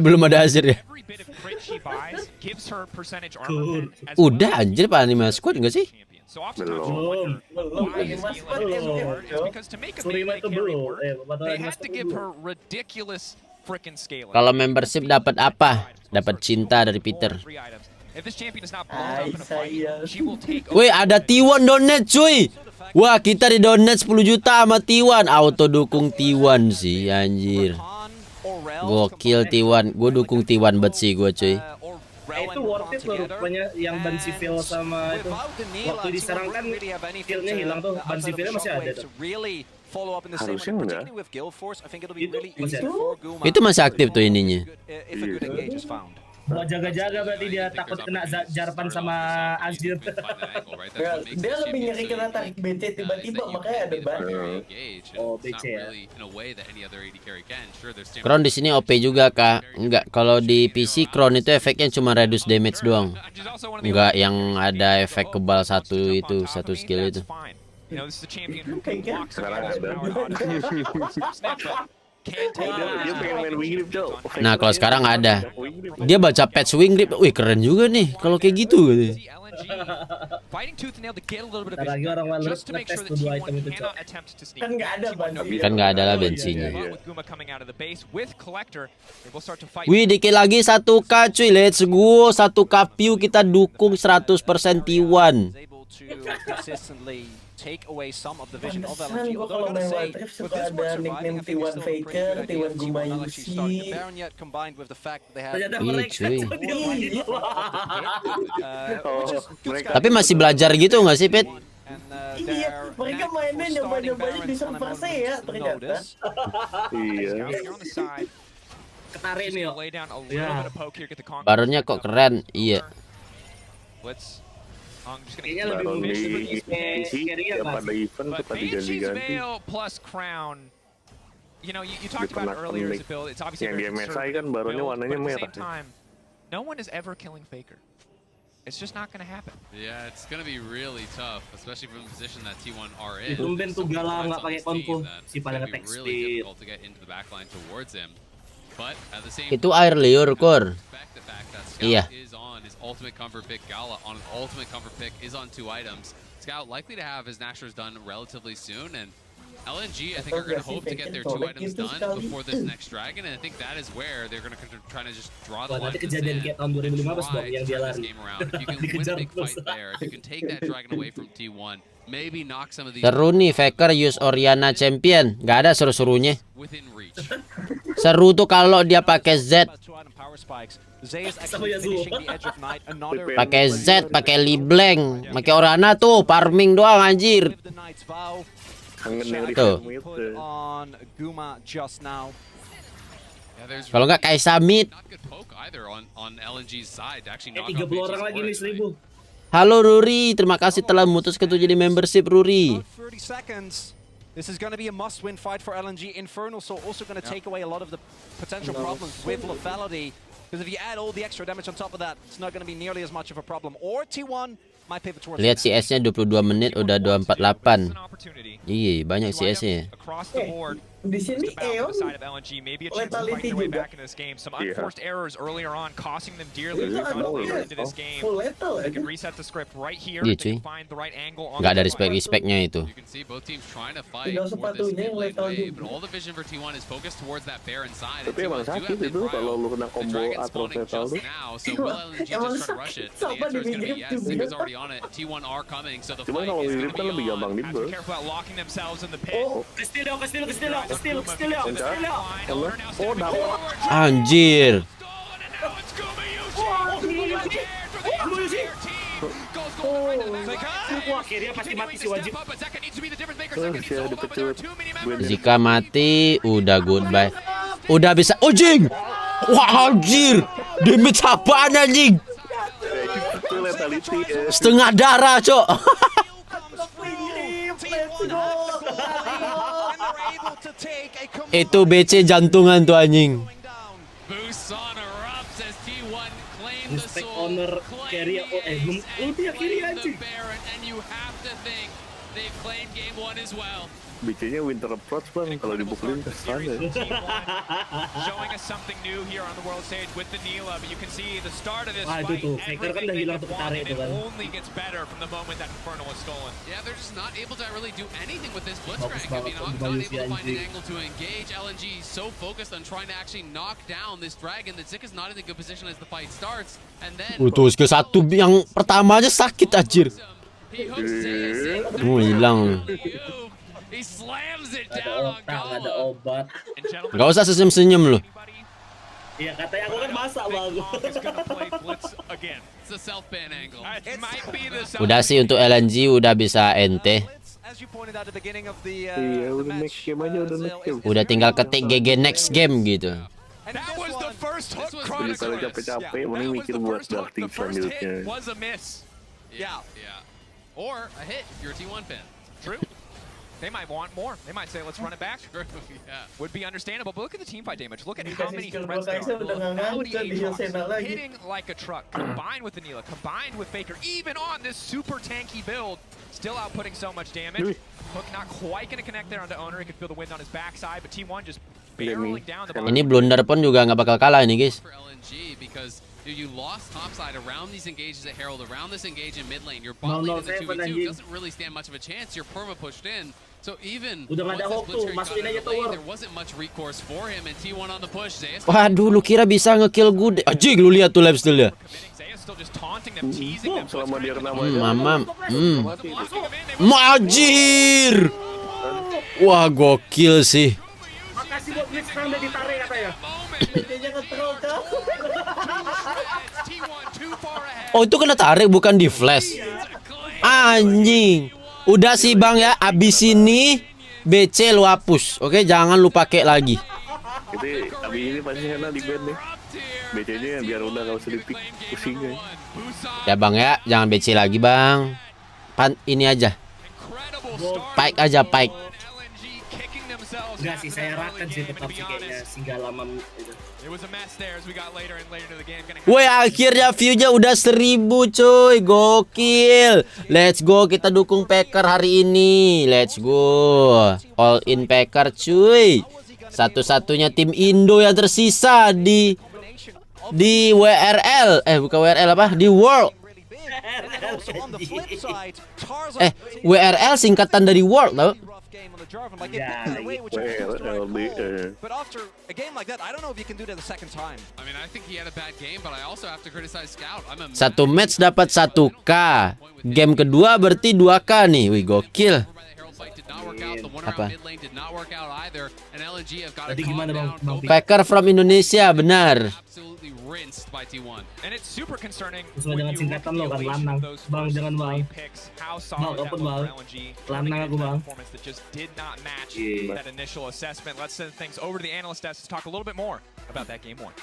A: Belum ada Azir ya. Udah anjir Pak Anima Squad enggak sih?
G: Belum.
E: Anima Squad
F: Surima itu belum. Anima Squad belum.
A: Kalau membership dapat apa? Dapat cinta dari Peter. Wih, ada T1 donate cuy. Wah, kita di donate 10 juta sama T1. Auto dukung T1 sih anjir. Gokil T1. Gue dukung T1 bet sih gue cuy.
F: Itu worth it loh rupanya yang ban sivil sama itu. Waktu diserang kan skillnya hilang tuh, ban sivilnya masih ada tuh.
G: Harusnya enggak.
A: Itu masih aktif tuh ininya.
F: Mau jaga-jaga berarti dia takut kena jarpan sama Azir.
E: Dia lebih ngeri kena tarik BC tiba-tiba, makanya ada ban.
F: Oh BC ya.
A: Crown di sini OP juga kak. Enggak, kalau di PC Crown itu efeknya cuma reduce damage doang. Enggak yang ada efek kebal satu skill itu.
G: Sekarang ada. Dia pengen main WildRift Joe.
A: Nah kalau sekarang ada. Dia baca patch WildRift. Wih keren juga nih kalau kayak gitu.
F: Ntar lagi orang WildRift ngetes tuh 2 item itu cok.
E: Kan nggak ada
A: lah bensinnya. Wih dikit lagi 1k cuy. Let's go 1k view, kita dukung 100% T1.
E: Pantesan gua kalau main WildRift suka ada nickname T1 Faker, T1 Gumayusi.
F: Ternyata
A: Iya
F: mereka
A: cuy.
G: Tapi
A: Tapi masih belajar gitu nggak sih Pet?
E: Iya, mereka mainnya nyoba-nyobanya di server saya ternyata.
G: iya.
F: ketarik nih yuk. Ya.
A: Barunya kok keren. Iya.
F: Kayaknya lebih
G: Baru
F: mungkin
G: di
F: carry-nya
G: pada
F: pasti.
G: event tuh pada ganti-ganti.
B: You know, you talked about it earlier as a build. It's obviously
G: Yang
B: very
G: di MSI
B: conservative
G: kan barunya
B: build,
G: warnanya
B: but at the
G: merah.
B: same time, no one is ever killing Faker. It's just not gonna happen.
C: Yeah, it's gonna be really tough, especially from the position that T1 are in.
F: Tumben tuh Galang nggak pakai konvo, si paling
C: It's
F: attack
C: really
F: speed.
C: difficult to get into the backline towards him. But at the same
A: Itu air liur, Kur.
C: respect the fact that
A: Iya.
C: Scout is on his ultimate comfort pick. Gala on his ultimate comfort pick is on 2 items. Scout likely to have his Nashers done relatively soon, and LNG I think are going to hope to get their 2 items done before this next dragon, and I think that is where they're going to try to just draw the line
F: Nanti
C: in the
F: kejadian
C: sand.
F: kayak tahun 2015 dong
C: Try
F: yang
C: to
F: dia
C: turn this
F: lari.
C: game around. If you can win a
F: Dikejar
C: big
F: terus.
C: fight there, if you can take that dragon away from T1, maybe knock some of these
A: Seru nih Faker use Oriana champion. Gak ada seru-serunya.
C: within reach.
A: Seru tuh kalau dia pakai Z, pakai Z, pakai Libleng, pakai Oriana tuh farming doang anjir.
G: Kangen yang
A: Tuh.
G: riven itu.
C: Yeah, there's
A: Kalau nggak kayak Samit.
C: not good poke either on LNG's side to actually knock
F: 30
C: off
F: orang lagi nih 1000.
A: Halo Ruri, terima kasih telah memutuskan untuk jadi membership Ruri.
D: 30 seconds. This is going to be a must-win fight for LNG. Infernal Soul also going to take away a lot of the potential problems with lethality. Because if you add all the extra damage on top of that, it's not going to be nearly as much of a problem. Or T1 might pivot towards
A: Lihat CS-nya 22 menit udah 248. Iya, banyak CS-nya.
B: Across the board.
E: Di sini Eon
B: Side of LNG, maybe a chance to fight
E: letality
B: their way
E: juga.
B: back into this game. Some unforced errors earlier on, costing them dearly.
E: Itu
B: They're
E: ada
B: later into this game.
E: full lethal
B: They
E: aja.
B: can reset the script right here.
A: Iya,
B: They
A: cuy.
B: can find the right angle on
A: Nggak ada
B: the
A: respect-respectnya itu.
C: You can see both teams trying to fight
E: Tinggal
C: for this
E: sepatunya yang
C: mid lane
E: lethal
C: wave,
E: juga.
C: but all the vision for T1 is focused towards that bear inside.
G: Tapi emang sakit itu kalau lu kena combo atau lethal tuh.
C: Now, so will LNG
E: Emang
C: just try to rush it?
E: sakit.
C: And the answer is going to be
E: Sama
C: yes.
E: di
C: Zigga's
E: Widrip
C: already on it. T1 are coming, so the
G: Cuman
C: fight
G: kalau
C: is
G: Widrip
C: going to
G: kan
C: be
G: lebih gampang
C: on.
B: Have to be
G: dibel.
B: careful about locking themselves in the pit.
E: Oh,
F: Kestil yo.
G: Oh, dapat.
A: Anjir.
F: Wah, akhirnya pasti mati si wajib.
A: Jika mati, udah goodbye. Udah bisa. Anjing. Wah anjir. Damage apaan anjing?
G: Itu lethality.
A: Setengah darah, Cok. Itu BC jantungan tuh anjing.
C: Busan erupts as T1 claim the
F: Respect
C: soul,
F: honor carry belum ulti ya kiri
C: claim the
F: anjing.
C: Baron, and you have to think they've claimed game 1 as well.
G: BC-nya winter approach bang, kalau dibukulin kesan ya.
B: Showing us something new here on the world stage with the Neela, but you can see the start of this
F: Ah, itu
B: fight,
F: tuh, Faker kan udah
B: everything
F: hilang
B: they've
F: tuh
B: wanted,
F: ketarik
B: it
F: itu kan.
B: only gets better from the moment that Infernal is stolen.
C: Yeah, they're just not able to really do anything with this Blitzcrank. I
F: banget
C: mean,
F: tuh
C: not
F: Bayu
C: able
F: si
C: to find an
F: anjing.
C: angle to engage. LNG so focused on trying to actually knock down this dragon that Zigga's not in a good position as the fight starts. And then
A: Terus ke satu yang pertama aja sakit anjir.
C: he hooks Zayas in.
A: Oh, hilang.
C: He slams it
F: Ada
C: down on
F: otak, ada
C: Gala.
F: obat.
B: And gentlemen,
A: Gak usah senyum-senyum lu.
F: Iya katanya aku kan masak bang.
B: is gonna play Blitz again.
C: It's a self-ban angle.
B: It might be the
A: Udah sih untuk LNG udah bisa ente.
D: As you pointed out at the beginning of the
G: Iya, udah
D: match,
G: next game aja, udah next game.
A: Udah tinggal ketik GG next game gitu.
D: And
B: That
D: this
B: was the
D: one-
B: first hook
C: This was
B: Chronicles.
G: Daripada capek-capek, mending mikir buat darting
B: The first hit
G: selanjutnya.
B: was a miss.
C: Yeah. Or a hit if you're a T1 fan.
B: True. They might want more. They might say, let's run it back.
C: Yeah.
B: Would be understandable, but look at the team fight damage. Look at
E: Dikasih
B: how many
E: skill
B: threats
E: dua
B: there
E: kali,
B: are.
E: udah nggak
B: Lethality
E: ngangkat, di
B: Aatrox,
E: Yosena lagi.
B: hitting like a truck, combined with the Neela, combined with Faker, even on this super tanky build, still outputting so much damage. Hook not quite going to connect there onto Owner. He could feel the wind on his backside, but T1 just barreling down the bottom.
A: Ini blunder pun juga nggak bakal kalah ini guys.
C: For LNG because you lost topside around these engages at Herald, around this engage in mid lane. Your bot lane in the 2v2 doesn't really stand much of a chance. Your perma pushed in. So even
F: Udah nggak ada
C: once
F: hook
C: this
F: tuh,
C: Blitzcrank
F: masukin
C: got
F: aja
C: out of the lane,
F: tower.
C: there wasn't much recourse for him, and T1 on the push. Zayas
A: Waduh, lu kira bisa ngekill gue? Anjing, lu lihat tuh lifesteal-nya.
B: Committing, Zaya's still just taunting them, teasing them.
G: Selama dia kena
A: Mamam.
G: mati itu.
B: Locking them in. They
A: Majir. Wah, gokil sih.
F: Makasih buat Blitzcrank udah ditarik katanya.
E: BC-nya nge-troll kah?
B: T1 too far ahead.
A: Oh, itu kena tarik bukan di flash. Anjing. Udah sih Bang ya, abis ini BC lu hapus. Oke, jangan lu pakai lagi.
G: Itu abis ini pasti kena di band nih. BC-nya biar udah gak usah dipik pusing guys.
A: Ya Bang ya, jangan BC lagi Bang. Ini aja. Pike aja, Pike.
F: Enggak sih, saya rakan sih tetap sih kayaknya Singgala itu.
A: Woi, akhirnya view-nya udah 1000 cuy. Gokil. Let's go, kita dukung Packer hari ini. Let's go. All in Packer cuy. Satu-satunya tim Indo yang tersisa di WRL. Bukan WRL apa? Di World. WRL singkatan dari World tau?
D: But after a game like that, I don't know if you can do that the second time.
C: I mean, I think he had a bad game, but I also have to criticize Scout.
A: Satu match dapat 1K. Game kedua berarti 2K nih. Wih, gokil. Apa?
F: Tadi gimana Bang?
A: Packer from Indonesia, benar.
B: And it's super concerning
F: Sesuai dengan singkatan lo kan, Lanang. Bang, jangan Bang. Bang, open Bang. Lanang aku Bang.
B: that just did not match that initial assessment. Let's send things over to the analyst desk to talk a little bit more about that game one.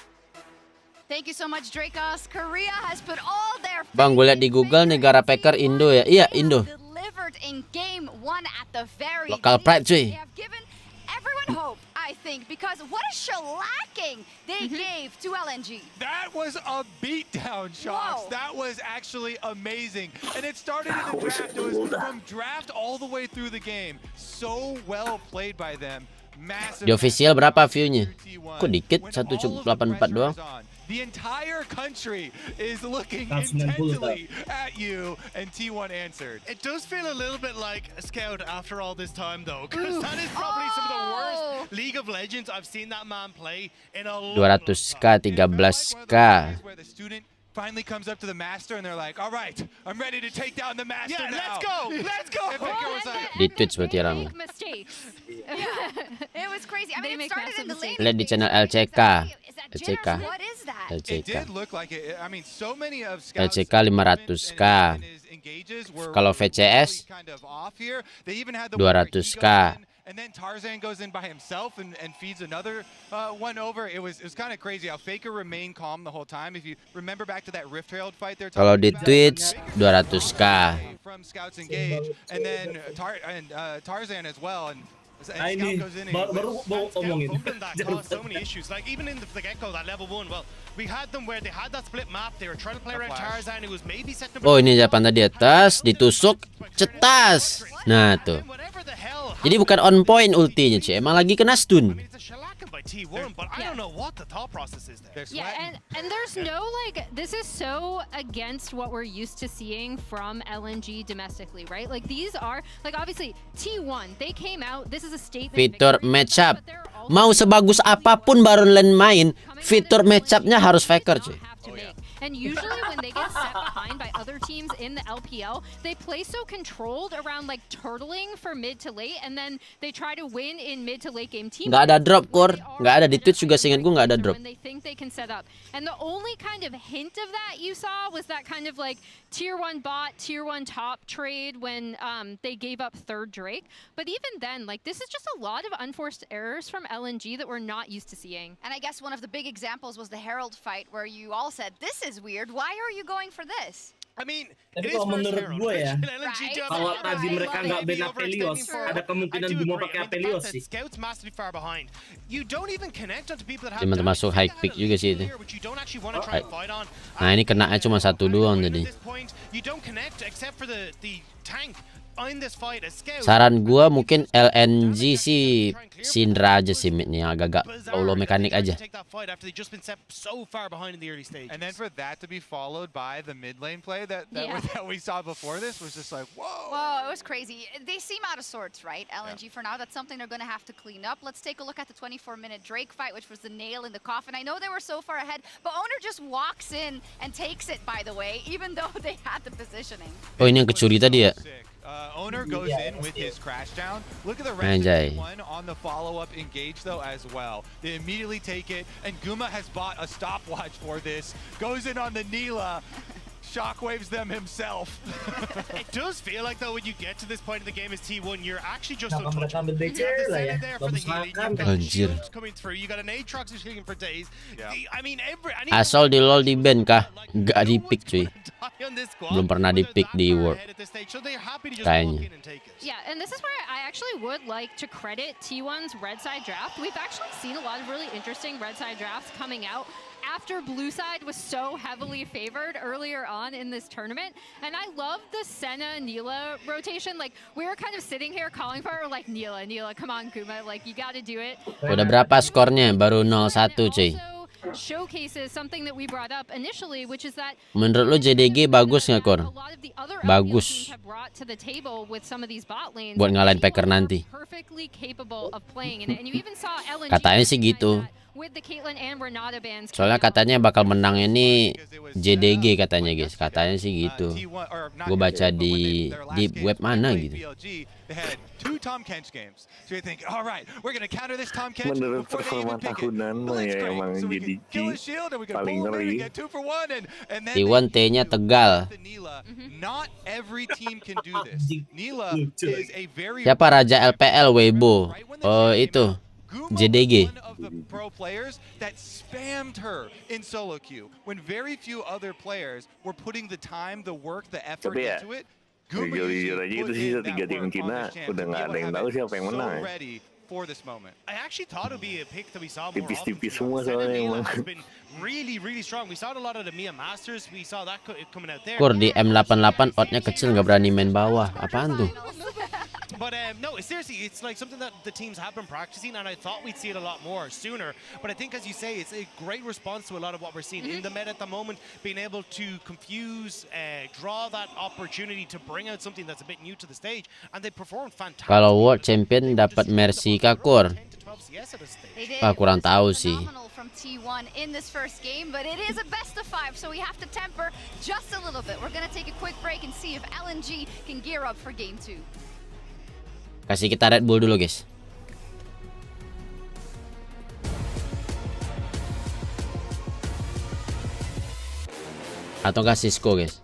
H: Thank you so much, Dracos. Korea has put all their
A: Bang, gue liat di Google negara Packer Indo ya. Iya, Indo.
H: delivered in game one at the very
A: Local
H: least.
A: pride, cuy.
H: They have given everyone hope, I think, because what a shellacking they gave to LNG.
I: That was a beatdown, Shox.
H: Whoa.
I: That was actually amazing. And it started in the draft. It was from draft all the way through the game. So well played by them. Massive.
A: Di official berapa view-nya? Kok dikit? 1,84 doang.
I: The entire country is looking
F: 90
I: intently at you, and T1 answered.
J: It does feel a little bit like a Scout after all this time, though, because that is probably some of the worst League of Legends I've seen that man play in a long
A: 200k, 13k.
I: Where the student finally comes up to the master and they're like, all right, I'm ready to take down the master
J: Yeah,
I: now.
J: let's go.
I: And Baker was like,
A: Di Twitch berarti rame.
H: Make mistakes. It was crazy. I mean, it started in the lane.
A: Lihat di channel LCK.
H: Is that
A: LCK.
H: jitters? What is that?
I: it
A: LCK.
I: did look like it. I mean, so many of Scout's
A: LCK 500k.
I: engages were
A: Kalau VCS
I: kind of off here. They even had the
A: 200k.
I: And then Tarzan goes in by himself and feeds another one over. It was kind of crazy how Faker remained calm the whole time. If you remember back to that Rift Herald fight there.
A: Kalau di Twitch 200k.
I: From Scouts Engage, and then Tarzan as well. And
F: ini
I: Scout goes in and
F: baru mau omongin.
J: Bumping that caused so many issues. Like even in the get-go, that level 1, well, we had them where they had that split map. They were trying to play around Tarzan, who was maybe setting up.
A: Oh, ini Japan tadi atas, ditusuk, cetas. Nah, tuh.
J: Whatever the hell.
A: Jadi bukan on point ultinya, cuy. Emang lagi kena stun.
J: It's a shellacking by T1, but I don't know what the thought process is there.
K: Yeah, and there's no like, this is so against what we're used to seeing from LNG domestically, right? Like these are like obviously T1, they came out, this is a statement
A: Fitur
K: victory,
A: matchup.
K: but they're also
A: Mau sebagus apapun Baron Lane main, fitur matchupnya harus Faker, cuy.
K: have to make. And usually when they get set behind by other teams in the LPL, they play so controlled around like turtling for mid to late, and then they try to win in mid to late game team.
A: Nggak ada drop, Kor. Nggak ada. Di Twitch juga seingat gue nggak ada drop.
K: When they think they can set up. And the only kind of hint of that you saw was that kind of like tier 1 bot, tier 1 top trade when they gave up third Drake. But even then, like this is just a lot of unforced errors from LNG that we're not used to seeing.
H: And I guess one of the big examples was the Herald fight where you all said, this is weird. Why are you going for this?
J: I mean,
F: Tapi kalau menurut gue ya,
H: Right.
F: kalau tadi mereka nggak ban Apelios, ada kemungkinan gue mau pakai Apelios sih.
J: Scouts massively far behind. You don't even connect onto people that have
A: Dia termasuk high pick juga sih itu.
J: which you don't actually want to try and fight on.
A: Nah, ini kenanya cuma satu doang tadi.
J: At this point, you don't connect except for the tank in this fight as Scout.
A: Saran gua mungkin LNG sih Syndra aja sih midnya, agak-agak low mekanik aja.
J: Take that fight after they just been set so far behind in the early stages.
I: And then for that to be followed by the mid lane play that we saw before this was just like, whoa.
H: Whoa, it was crazy. They seem out of sorts, right? LNG for now. That's something they're going to have to clean up. Let's take a look at the 24-minute Drake fight, which was the nail in the coffin. I know they were so far ahead, but Owner just walks in and takes it, by the way, even though they had the positioning.
A: Oh, ini yang kecuri tadi ya.
I: Owner goes in with his crash down. Look at the rest
A: Anjay.
I: of T1 on the follow-up engage though as well. They immediately take it, and Guma has bought a stopwatch for this. Goes in on the Neela. shockwaves them himself.
J: It does feel like though when you get to this point of the game as T1, you're actually just
F: Nah,
J: untouchable.
F: mereka
J: You have the
F: lah ya.
J: Senna there for the healing, you've got the
A: Anjir.
J: shields coming through, you got an Aatrox who's healing for days. I mean,
A: Asal di LoL di ban kah? Gak di pick cuy. Belum pernah di pick di World. Kayaknya.
K: Yeah, and this is where I actually would like to credit T1's red side draft. We've actually seen a lot of really interesting red side drafts coming out after blue side was so heavily favored earlier on in this tournament. And I love the Senna Nila rotation. Like, we were kind of sitting here calling for it, like, Nila, come on, Kuma, like, you gotta do it.
A: Udah berapa skornya? Baru 0-1 cuy.
K: Showcases something that we brought up initially, which is that
A: Menurut lo JDG bagus nggak, Kor? Bagus. Buat ngalahin Faker nanti. Katanya sih gitu. Soalnya katanya bakal menang ini JDG katanya guys. Katanya sih gitu. Gue baca di web mana gitu.
G: Menurut performa tahunan ya emang JDG paling ngeri.
A: T1 T-nya Tegal. Siapa Raja LPL Weibo? Oh itu JDG.
I: Pro players that spammed her in solo queue when very few other players were putting the time, the work, the effort into it.
G: Jujur aja itu sih 3 tim Cina udah nggak ada yang tahu siapa yang menang.
J: For this moment, I actually thought it would be a pick that we saw more
G: Tipis-tipis
J: often.
G: semua soalnya emang.
J: Has been really strong. We saw it a lot of the Mia Masters. We saw that coming out there.
A: Kor di M88 outnya kecil nggak berani main bawah. Apaan tuh?
J: But no, seriously, it's like something that the teams have been practicing, and I thought we'd see it a lot more sooner. But I think, as you say, it's a great response to a lot of what we're seeing in the meta at the moment, being able to confuse, draw that opportunity to bring out something that's a bit new to the stage, and they perform fantastic.
A: Kalau World Champion dapat Mercy kah, Kor? Kurang tahu sih.
H: From T1 in this first game, but it is a best of 5, so we have to temper just a little bit. We're gonna take a quick break and see if LNG can gear up for game 2.
A: Kasih kita Red Bull dulu guys. Atau kasih Cisco guys.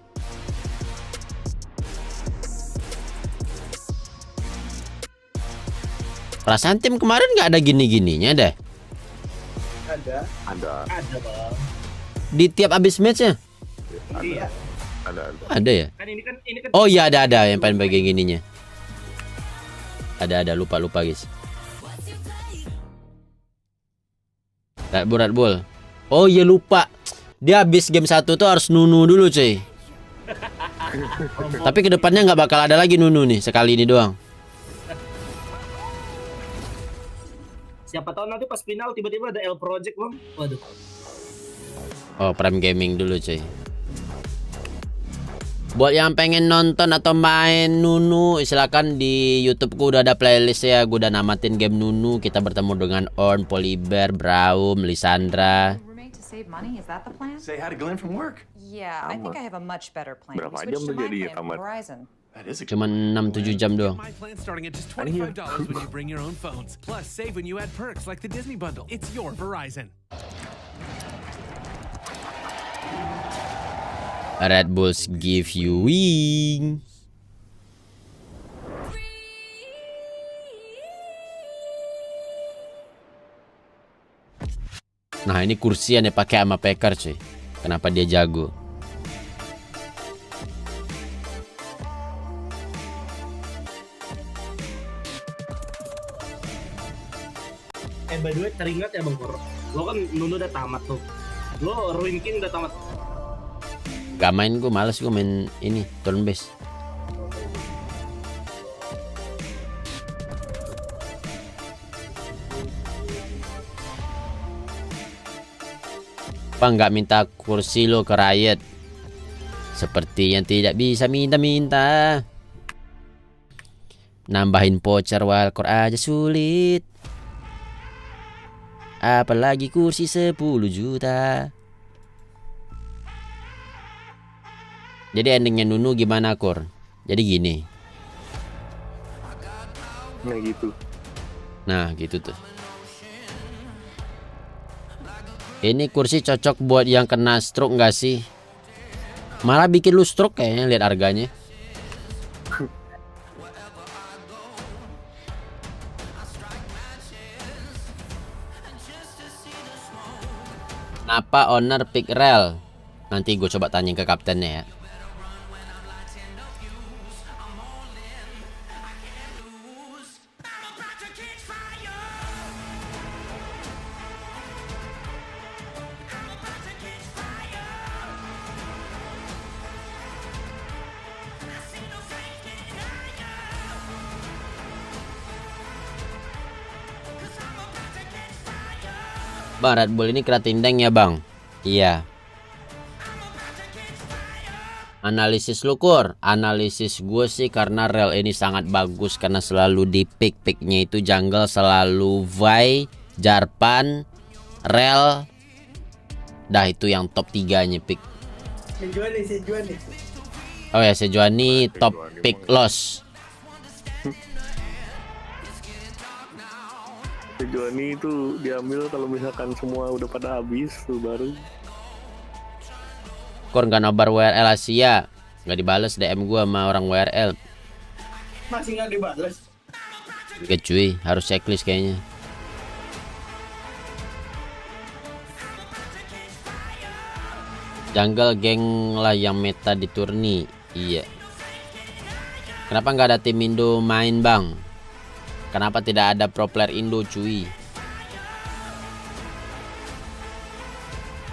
A: Perasaan tim kemarin nggak ada gini-gininya deh.
E: Ada bang.
A: Di tiap abis matchnya.
E: Iya.
A: Ada ya.
F: Kan ini kan
A: Oh iya ada yang paling bagian gininya. Ada lupa guys. Red Bull. Oh iya lupa. Dia habis game 1 tuh harus nunu dulu cuy. Tapi kedepannya nggak bakal ada lagi nunu nih, sekali ini doang.
F: Siapa tahu nanti pas final tiba-tiba ada L Project bang. Waduh.
A: Oh Prime Gaming dulu cuy. Buat yang pengen nonton atau main Nunu, silakan di YouTube-ku udah ada playlist ya. Gue udah namatin game Nunu. Kita bertemu dengan Orn, Polybear, Braum, Lisandra.
L: Say hi to Glenn from work.
M: Yeah, I think I have a much better plan.
G: Berapa jam tuh jadi kamar?
A: Cuma 6-7 jam doang.
L: My plan starting at just $25 when you bring your own phones. Plus, save when you add perks like the Disney bundle. It's your Verizon.
A: Red Bulls give you wing. Nah ini kursi yang dipakai sama Faker cuy. Kenapa dia jago?
F: By the way, teringat ya Bang Kor, lo kan Nunu udah tamat tuh. Lo Ruin King udah tamat.
A: Gak main gue, males gue main ini turn base. Apa nggak minta kursi lo ke Riot? Seperti yang tidak bisa minta-minta. Nambahin voucher wildcard aja sulit. Apalagi kursi 10 juta. Jadi endingnya Nunu gimana, Kor? Jadi gini.
G: Nah gitu.
A: Nah gitu tuh. Ini kursi cocok buat yang kena stroke nggak sih? Malah bikin lu stroke kayaknya lihat harganya. Kenapa owner pick rel? Nanti gue coba tanya ke kaptennya ya. Bang, Red Bull ini kena tindeng ya bang? Iya. Analisis lu Kur. Analisis gue sih karena rel ini sangat bagus. Karena selalu di pick-picknya itu jungle selalu Vi, Jarpan, rel. Dah itu yang top 3-nya pick.
E: Sejuani.
A: Oh ya, Sejuani top pick loss.
G: Sejuani itu diambil kalau misalkan semua udah pada habis tuh baru.
A: Kur nggak nobar WRL Asia, nggak dibales DM gua sama orang WRL.
E: Masih nggak dibales?
A: Gak cuy, harus checklist kayaknya. Jungle geng lah yang meta di turni. Iya. Kenapa nggak ada tim Indo main bang? Kenapa tidak ada pro player Indo cuy?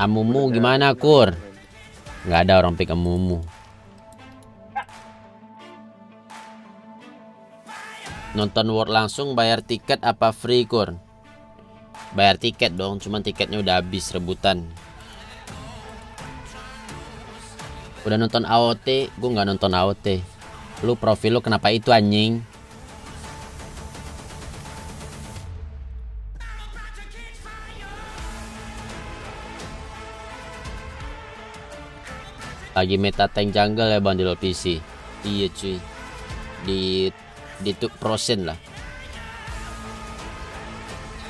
A: Amumu gimana Kur? Nggak ada orang pick Amumu. Nonton World langsung bayar tiket apa free Kur? Bayar tiket dong, cuman tiketnya udah habis rebutan. Udah nonton AOT? Gue nggak nonton AOT. Lu profil lu kenapa itu anjing? Lagi meta tank jungle ya bang di LoL PC. Iya cuy. Di prosen lah.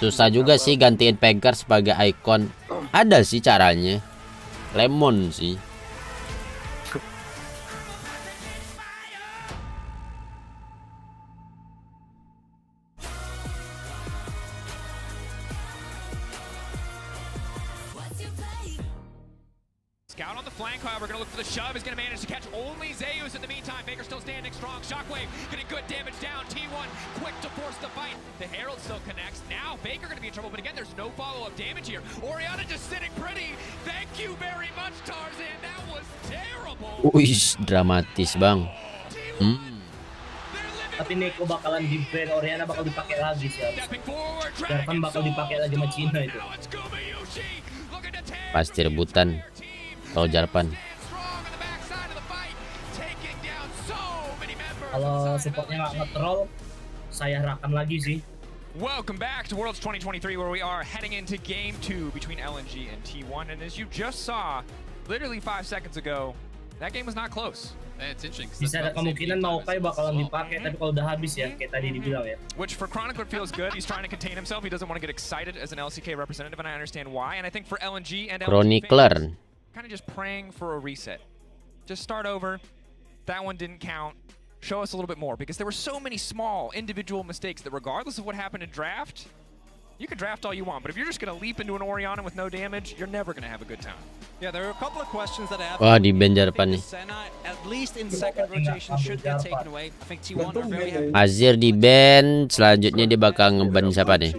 A: Susah juga sih gantiin Peggar sebagai icon. Ada sih caranya. Lemon sih.
B: Scout on the flank, however, going to look for the shove. Is going to manage to catch only Zeus in the meantime. Baker still standing strong. Shockwave getting good damage down. T1 quick to force the fight. The Herald still connects. Now Baker going to be in trouble, but again, there's no follow-up damage here. Orianna just sitting pretty. Thank you very much, Tarzan. That was terrible.
A: Wih, dramatis bang.
F: Tapi Neko bakalan di-ban, Orianna bakal dipakai lagi sih. Jarpan bakal dipakai lagi sama Cina itu.
A: Pasti rebutan. Kalau Jarpan.
F: Kalau supportnya nggak nge-troll, saya rakam lagi sih.
B: Welcome back to Worlds 2023, where we are heading into Game 2 between LNG and T1. And as you just saw, literally 5 seconds ago, that game was not close.
C: It's interesting.
F: Bisa ada kemungkinan Maokai bakalan dipakai, tapi kalau udah habis ya, kayak tadi dibilang ya.
B: Which for Chronicler feels good. He's trying to contain himself. He doesn't want to get excited as an LCK representative, and I understand why. And I think for LNG and LNG fans, kind of just praying for a reset. Just start over. That one didn't count. Show us a little bit more, because there were so many small individual mistakes that regardless of what happened in draft, you can draft all you want, but if you're just going to leap into an Orianna with no damage, you're never going to have a good time.
D: Yeah, there are a couple of questions that I have.
A: Wah, di ban Jarpan nih.
D: At least in second rotation should get taken away. I think T1 are very happy.
A: Azir di ban, selanjutnya dia bakal ngeban siapa nih?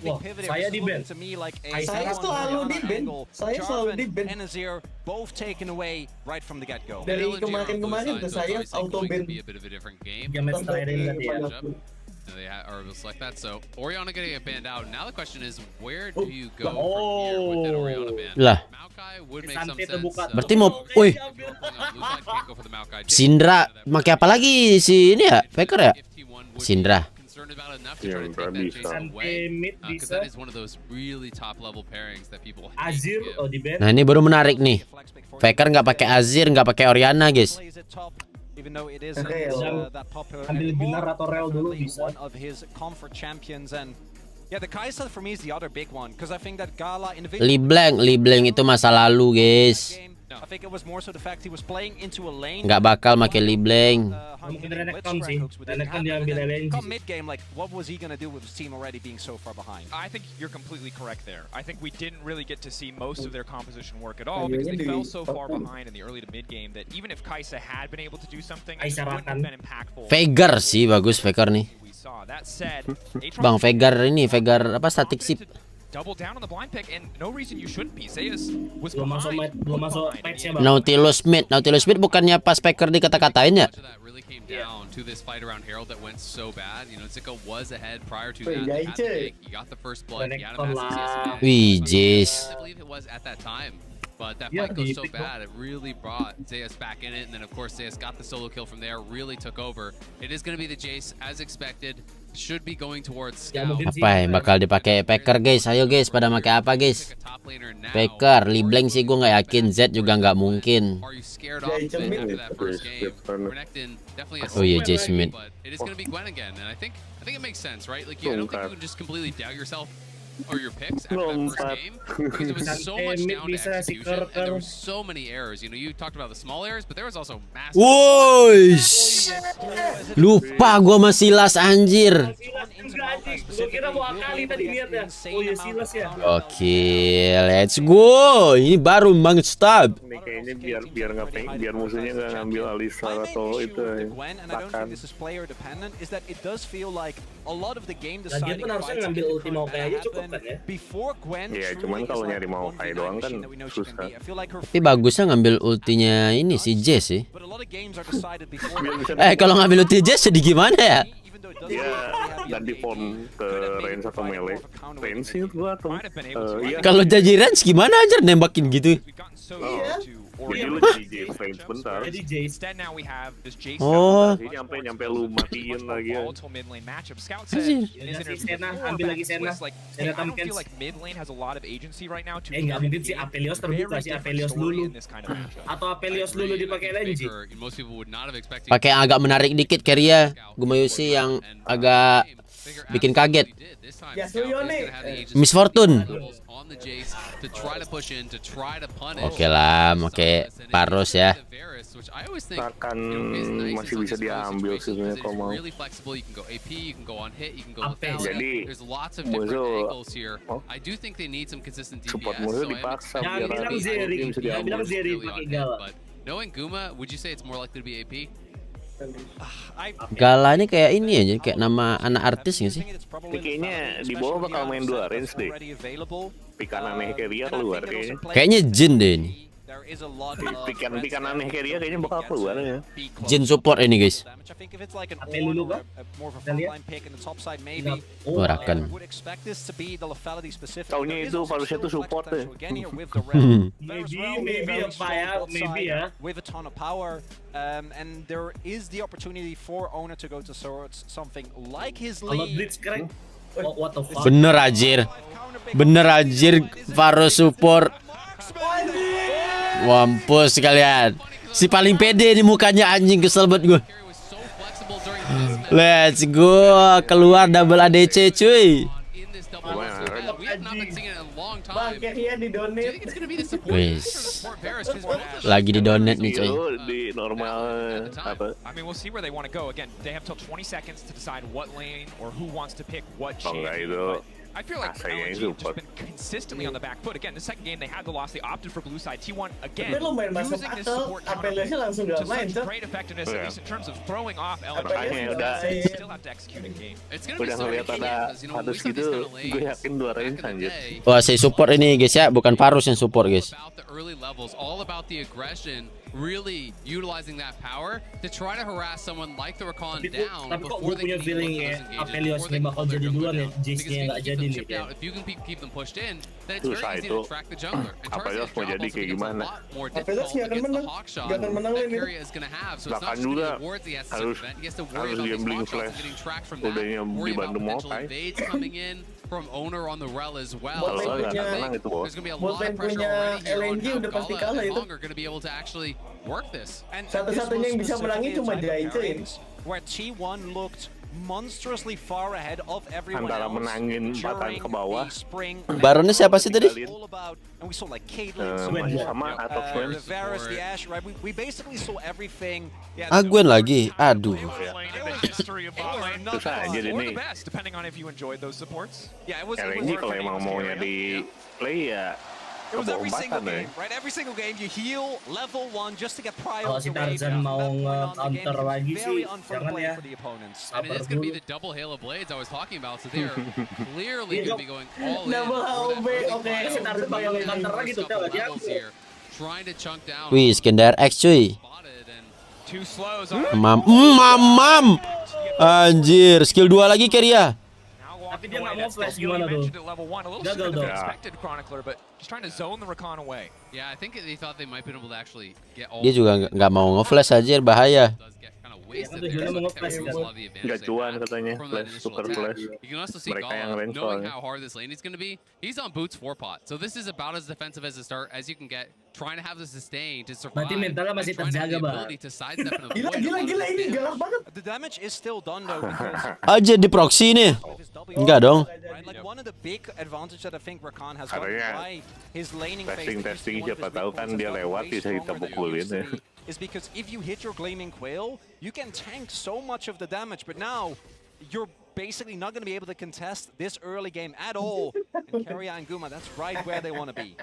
F: Wah, saya di ban.
E: Saya selalu di ban. Saya selalu di ban.
D: And Azir both taken away right from the get-go.
E: Dari kemarin-kemarin tuh saya auto ban.
C: They are able to select that, so Orianna getting a banned out. Now the question is, where do you go from here with that Orianna ban?
A: Lah.
C: Maokai would make some sense.
A: Berarti mau, wih, Syndra, pakai apa lagi si ini ya, Faker ya? Syndra.
F: Azir di ban.
A: Nah ini baru menarik nih. Faker nggak pakai Azir, nggak pakai Orianna guys.
D: Even though it isn't that popular anymore, one of his comfort champions, and yeah, the Kai'Sa for me is the other big one, because I think that Gala individually.
A: Li Blank itu masa lalu guys.
D: I think it was more so the fact he was playing into a lane.
A: Nggak bakal pakai Libleng.
F: Mungkin Renekton sih. Renekton diambil LNG.
D: Come mid game, like what was he gonna do with his team already being so far behind?
B: I think you're completely correct there. I think we didn't really get to see most of their composition work at all because they fell so far behind in the early to mid game that even if Kaisa had been able to do something, it wouldn't have been impactful.
A: Veigar sih bagus Veigar nih.
B: That said,
A: Bang Veigar ini Veigar apa static sip.
B: Double down on the blind pick and no reason you shouldn't be. Zeus was
F: belum masuk patch-nya, Bang.
A: Nautilus mid bukannya pas Faker dikata-katain ya?
C: Down to this fight around Herald that went so bad. You know, Zico was ahead prior to that. He got the first blood. He had a massive CS.
A: Wih, Jace.
C: I believe it was at that time. But that fight goes so bad, it really brought Zeus back in it. And then, of course, Zeus got the solo kill from there, really took over. It is going to be the Jace, as expected. Should be going towards Scout.
A: Apa yang bakal dipakai Faker, guys? Ayo, guys. Pada pakai apa, guys? Faker, Libleng sih gue nggak yakin. Z juga nggak mungkin. Oh iya, Jace mid.
C: It is going to be Gwen again. And I think it makes sense, right? Like, I don't think you can just completely doubt yourself or your picks after that first game because it was so much down to execution and there were so many errors. You know, you talked about the small errors, but there was also massive.
A: Woi, lupa gua sama Silas anjir. Oke, let's go. Ini baru Bang Stab.
G: Ini kayaknya biar musuhnya nggak ngambil Alisa atau itu makan.
F: Lagian pun harusnya ngambil ulti Maokai aja cukup kan ya?
G: Iya, cuman kalau nyari Maokai doang kan susah.
A: Tapi bagusnya ngambil ultinya ini si Jess sih. Kalau ngambil ulti Jess jadi gimana ya?
G: Dia ganti form ke range atau melee. Range sih gua atau iya.
A: Kalau jadi range gimana aja nembakin gitu?
G: Jadi lu jadi Jace range bentar.
A: Oh.
G: Nyampe lu matiin lagi ya.
F: Sena, ambil lagi Sena. Sena Tamkens. Nggak mungkin si Apelios terbuka, si Apelios dulu. Atau Apelios dulu dipakai LNG.
A: Pakai agak menarik dikit Keria. Gumayusi yang agak bikin kaget. Miss Fortune. Oke lah, pakai Paros ya.
G: Akan masih bisa diambil sih sebenarnya kalau mau. Jadi musuh support musuh dipaksa biar bisa diambil.
C: Knowing Guma, would you say it's more likely to be AP?
A: Gala ini kayak ini aja, kayak nama anak artis nggak sih?
G: Kayaknya di bawah bakal main 2 range deh. Pikan aneh Keria keluar kayaknya.
A: Kayaknya Jin deh ini.
G: Pikan aneh Keria kayaknya bakal keluar ya.
A: Jin support ini guys. Warakan.
G: Taunya itu harusnya tuh support deh.
F: Maybe ya.
D: With a ton of power, and there is the opportunity for owner to go to swords, something like his lead.
F: What the fuck?
A: Bener anjir Faro support. Wampus kalian. Si paling pede di mukanya anjing, kesel banget gue. Let's go, keluar double ADC cuy. Wis. Lagi di donate nih cuy.
G: Di normal apa?
B: I mean, we'll see where they want to go. Again, they have till 20 seconds to decide what lane or who wants to pick what champion. I feel like LNG have just been consistently on the back foot. Again, the second game they had the loss, they opted for blue side. T1 again using this support to such great effectiveness, at least in terms of throwing off LNG. They still have to execute a game. It's going to be so
G: ngeliat ada Hadus gitu, gue yakin 2 range anjir.
A: Wah, saya support ini guys ya, bukan Varus yang support guys.
C: All about the aggression, really utilizing that power to try to harass someone like the Rakan down before they can
F: feeling Apelios nih bakal jadi duluan ya, Jace-nya nggak jadi nih.
C: If you can keep them pushed in, then it's very easy to track the jungler. And
G: Apelios mau jadi kayak gimana?
C: Apelios nggak akan menang, nggak akan menang ini.
G: Bahkan juga harus gambling flash. Udahnya di Bandung Maokai.
C: From owner on the rel as well.
E: There's
C: gonna be a lot of pressure already here on how Gala and Bonk are gonna be able to actually work this.
E: Satu-satunya yang bisa menangin cuma Jaice.
D: Where T1 looked monstrously far ahead of everyone
G: Antara
D: else
G: menangin batang ke bawah.
A: Baronnya siapa sih tadi?
D: And we saw like Caitlyn,
G: sama atau Gwen.
D: the Varus, the Ashe, right? We basically saw everything. Yeah,
A: Gwen lagi. Aduh.
G: Susah aja ini.
B: Depending on if you enjoyed those supports.
D: Yeah, it was
G: LNG kalau emang maunya di play ya.
D: It was every single game, right? Every single game you heal level 1 just to get prior.
F: Kalau si Tarzan mau counter lagi sih, jangan ya.
C: I mean, it's going to be the double hail of blades I was talking about, so they're clearly going to be going all in.
F: Oke, si Tarzan bakal counter lagi tuh, dia.
C: Trying to chunk down.
A: Wih, Skandar X cuy.
B: Two slows.
A: Mamam. Anjir, skill 2 lagi Keria.
F: Tapi dia nggak mau flash gimana tuh? Gagal dong.
C: Yeah, I think they thought they might be able to actually get all.
A: Dia juga nggak mau nge-flash aja, bahaya.
G: Nggak cuan katanya, flash, super flash.
C: You can also see
G: Mereka yang
C: Gala,
G: range
C: knowing
G: soalnya.
C: how hard this lane is going to be, he's on boots 4 pot. So this is about as defensive as a start as you can get, trying to have the sustain to survive.
F: Berarti mentalnya masih terjaga, Bang.
E: Gila ini galak banget.
D: The damage is still done though because
A: Aja di proxy nih. Enggak dong.
D: like one of the big advantage that I think Rakan has got by his laning phase
G: Testing siapa tahu kan dia lewat bisa kita pukulin ya.
D: is because if you hit your Gleaming Quail, you can tank so much of the damage, but now you're basically not going to be able to contest this early game at all. And Keria and Guma, that's right where they want to be.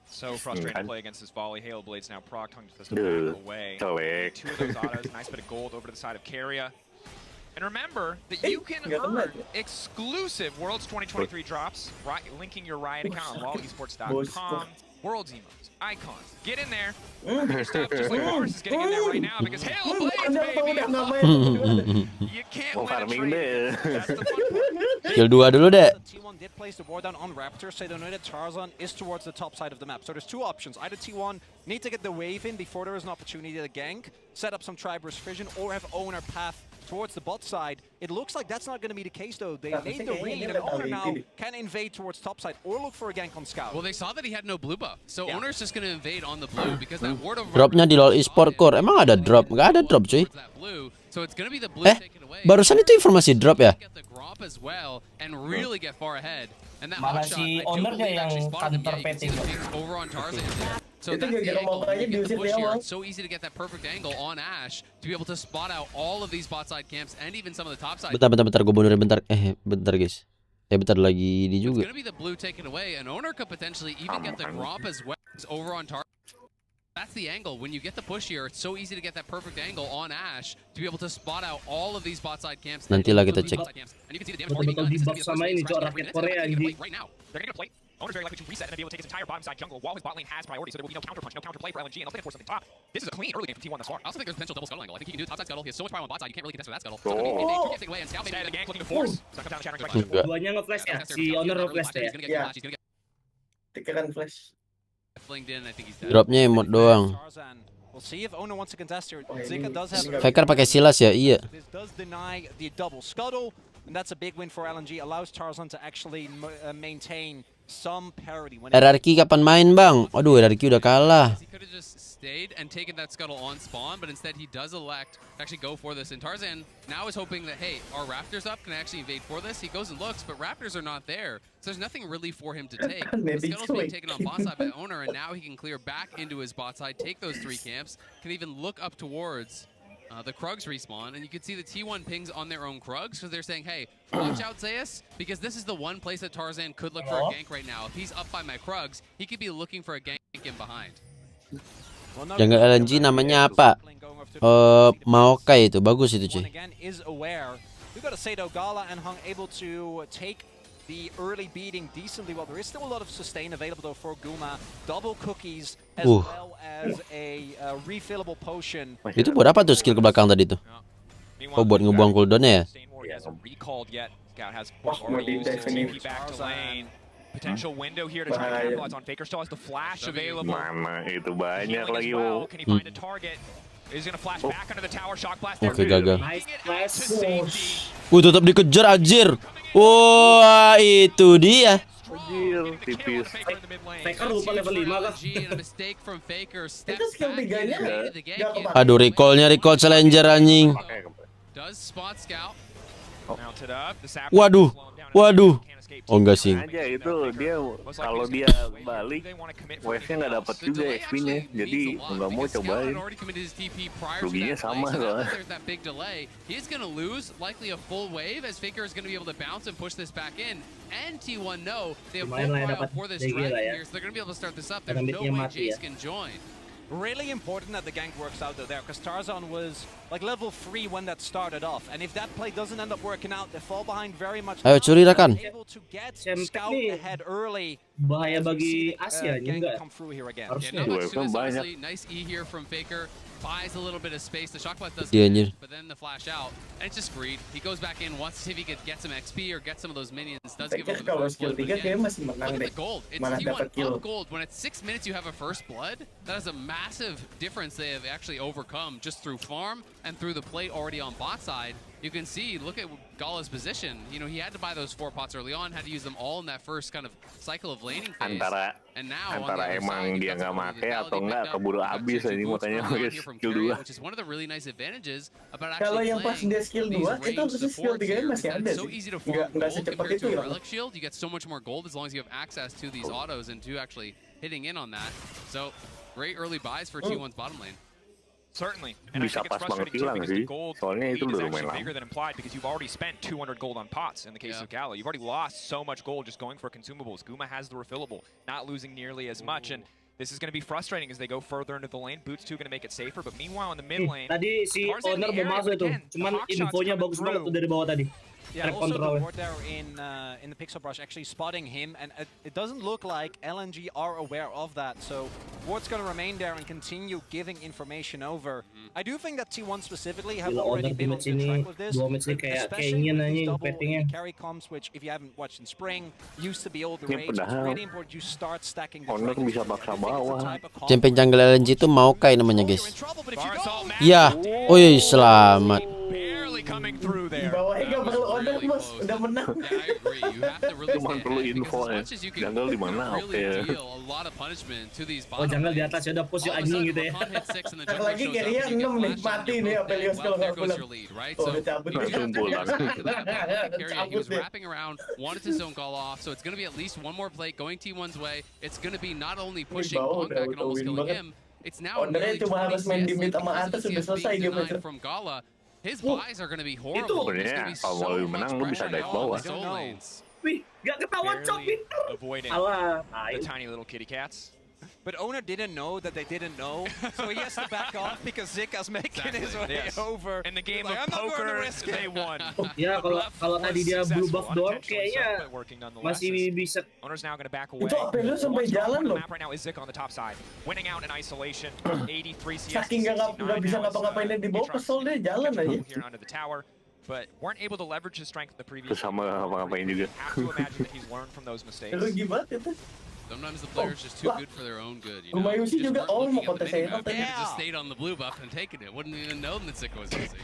B: So frustrating to play against this volley. Hail Blades now proc, tongue twister back away. Two of those autos, nice bit of gold over to the side of Keria. And remember that you can earn exclusive Worlds 2023 drops, linking your Riot account on wildesports.com. Worlds emotes, icons, get in there. Your stuff just like Bahas is getting in there right now because Hail Blades, baby! You can't win a trade. That's the fun part.
A: Skill 2 dulu deh.
D: T1 did place the war down on Raptor, so they know that Tarzan is towards the top side of the map. So there's two options. Either T1 need to get the wave in before there is an opportunity to gank, set up some Triburst Fission, or have Owner path towards the bot side. It looks like that's not going to be the case though. They made the read and Owner now can invade towards top side or look for a gank on Scout.
C: Well, they saw that he had no blue buff, so Owner's just going to invade on the blue because that ward of
A: Dropnya di LoL Esport Core. Emang ada drop? Nggak ada drop cuy.
C: So it's going to be the blue taken away.
A: Barusan itu informasi drop ya?
C: Get the gromp as well and really get far ahead. And that
F: Malah
C: hot shot,
F: si
C: I do
F: ownernya
C: believe
F: yang
C: actually spotted
F: counter
C: him. Yeah, you can see
F: petting.
C: the pings over on Tarzan. So
E: Itu
C: that's the
E: gara-gara
C: angle.
E: makanya
C: When you get the
E: diusir
C: push
E: di
C: here,
E: awal.
C: it's so easy to get that perfect angle on Ashe to be able to spot out all of these bot side camps and even some of the top side.
A: Bentar, gue bunuhin bentar. Bentar guys. Bentar lagi ini
C: It's
A: juga.
C: going to be the blue taken away, and Owner could potentially even get the gromp as well as over on Tarzan. That's the angle. When you get the push here, it's so easy to get that perfect angle on Ashe to be able to spot out all of these bot side camps.
A: Nantilah kita cek.
C: And you can see the damage already
F: Betul
C: done.
F: di
C: This is
F: box
C: gonna
F: sama
C: be
F: ini
C: the
F: cok
C: first
F: rakyat
C: minute.
F: Korea
C: They're gonna
F: jadi.
C: play right now. They're going to play. Owner's very likely to reset and be able to take his entire bottom side jungle while his bot lane has priority, so there will be no counter punch, no counter play for LNG, and they'll force something top. This is a clean early game from T1 thus far. I also think there's potential double scuttle angle. I think he can do top side scuttle. He has so much power on bot side, you can't really contest with that scuttle. So if they away and Scout maybe the gank looking to force. So come down shattering direction.
A: Enggak.
F: Duanya nge-flash ya, si owner nge-flash ya.
C: He's going to get
E: Yeah.
C: he's going to get
E: Tekan flash.
C: flinged in. I think he's dead.
A: Dropnya emot doang.
D: Tarzan. We'll see if Owner wants to contest here. Zika does have
A: Faker pakai silas ya? Iya.
D: This does deny the double scuttle, and that's a big win for LNG. Allows Tarzan to actually maintain some parity.
A: RRQ kapan main bang? Aduh RRQ udah kalah.
C: He could have just stayed and taken that scuttle on spawn, but instead he does elect to actually go for this. And Tarzan now is hoping that, hey, our Raptors up? Can I actually invade for this? He goes and looks, but Raptors are not there. So there's nothing really for him to take. The scuttle's being taken on bot side by Owner, and now he can clear back into his bot side, take those 3 camps, can even look up towards the Krugs respawn, and you can see the T1 pings on their own Krugs because they're saying, hey, watch out Zeus, because this is the one place that Tarzan could look for a gank right now. If he's up by my Krugs, he could be looking for a gank in behind.
A: Jungle LNG namanya apa? Maokai itu, bagus itu cuy.
D: We've got to say though, Gala and Hung able to take the early beating decently well. There is still a lot of sustain available though for Guma. Double cookies as well as a refillable potion.
A: Itu buat apa tuh skill ke belakang tadi tuh? Oh buat ngebuang cooldownnya ya?
B: Potential window here to try to capitalize on. Faker still has the flash available.
G: Mana itu banyak lagi.
B: Can he find a target? Is going to flash back under the tower, shock blast there.
A: Oke gagal.
B: To
A: tetap dikejar anjir. Wah itu dia.
G: Anjir, tipis.
F: Faker lupa level 5 kah?
E: Itu skill 3-nya.
A: Aduh recall challenger anjing.
C: Does spot scout.
B: Mounted up. The Sapper
A: Waduh, waduh. Oh enggak sih.
G: Aja itu dia kalau dia balik wave-nya nggak dapat juga XP-nya, jadi nggak mau cobain. Ruginya sama soalnya.
C: That big delay. He's going to lose likely a full wave as Faker is going to be able to bounce and push this back in. And T1 know they have full cryo for this dragon here, so they're going to be able to start this up. There's no way Jace can join.
D: Really important that the gank works out there, because Tarzan was like level 3 when that started off, and if that play doesn't end up working out, they fall behind very much.
A: Ayo curi rekan.
D: Able to get scout ahead early.
F: Bahaya bagi Asia juga.
C: Harusnya. Nice E here from Faker. Buys a little bit of space. The shockbot does but then the flash out, and it's just greed. He goes back in, wants to see if he could get some XP or get some of those minions. Does give him the first blood. Look at the gold. It's T1 up gold. When it's 6 minutes you have a first blood, that is a massive difference they have actually overcome just through farm and through the plate already on bot side. You can see, look at Gala's position. You know, he had to buy those 4 pots early on, had to use them all in that first kind of cycle of laning phase. And now
G: antara emang dia nggak make atau nggak keburu habis aja makanya pakai skill 2.
C: Which is one of the really nice advantages about
E: Kalau
C: actually
E: yang pas dia skill 2 itu harusnya skill 3 masih ada
C: so
E: sih.
C: easy to farm
E: Nggak
C: gold
E: secepat
C: compared
E: itu
C: to
E: ya.
C: a relic shield. You get so much more gold as long as you have access to these autos and to actually hitting in on that. So great early buys for T1's bottom lane.
B: Certainly. And I think it's frustrating too because the gold lead is actually bigger than implied because you've already spent 200 gold on pots in the case of Gala. You've already lost so much gold just going for consumables. Guma has the refillable, not losing nearly as much. And this is going to be frustrating as they go further into the lane. Boots 2 going to make it safer, but meanwhile in the mid lane,
F: tadi si owner mau masuk itu, cuman infonya bagus banget tuh dari bawah tadi.
D: Yeah, also the board there in the pixel brush actually spotting him, and it doesn't look like LNG are aware of that. So ward's going to remain there and continue giving information over. I do think that T1 specifically have already been on good track with this, especially with these double carry comps, which if you haven't watched in spring, used to be all the rage. It's really important you start stacking the
G: Owner bisa paksa bawah.
A: Champion jungle LNG itu mau kai namanya guys. Ya, oi selamat.
B: Coming through there.
E: Bawahnya nggak perlu order bos, udah menang.
G: Cuma perlu info ya. Jungle di mana? Oke.
F: Oh jungle di atas ya udah push anjing gitu ya.
E: Lagi kayaknya 6 nih mati nih Apelios kalau nggak pulang. Oh udah cabut.
G: Langsung pulang.
C: He was wrapping around, wanted to zone Gala off, so it's going to be at least one more plate going T1's way. It's going to be not only pushing bonk back and almost killing him. It's now nearly 20 CS from Gala. His buys are going to be horrible.
G: Sebenarnya kalau menang lu bisa dive bawah.
F: Wih, gak ketahuan cok pinter.
B: Avoiding the tiny little kitty cats.
D: But Owner didn't know that they didn't know, so he has to back off because Zika's making his way over.
B: In the game of poker, they won.
F: Ya kalau tadi dia blue buff doang kayaknya masih bisa.
B: Owner's now going to back away.
E: Itu Apelios sampai jalan loh.
B: The map right now is Zik on the top side, winning out in isolation. 83 CS.
E: Saking nggak bisa ngapa-ngapainnya di bawah, kesel deh jalan aja.
B: Here under the tower, but weren't able to leverage his strength in the previous.
G: Terus sama ngapa-ngapain juga.
B: Have to imagine that he's learned from those mistakes.
E: Lu gimana itu?
C: Sometimes the player's just too good for their own good. You know?
E: Gumayusi juga mau kontes saya.
C: They could have just stayed on the blue buff and taken it. Wouldn't even know that Zika was using.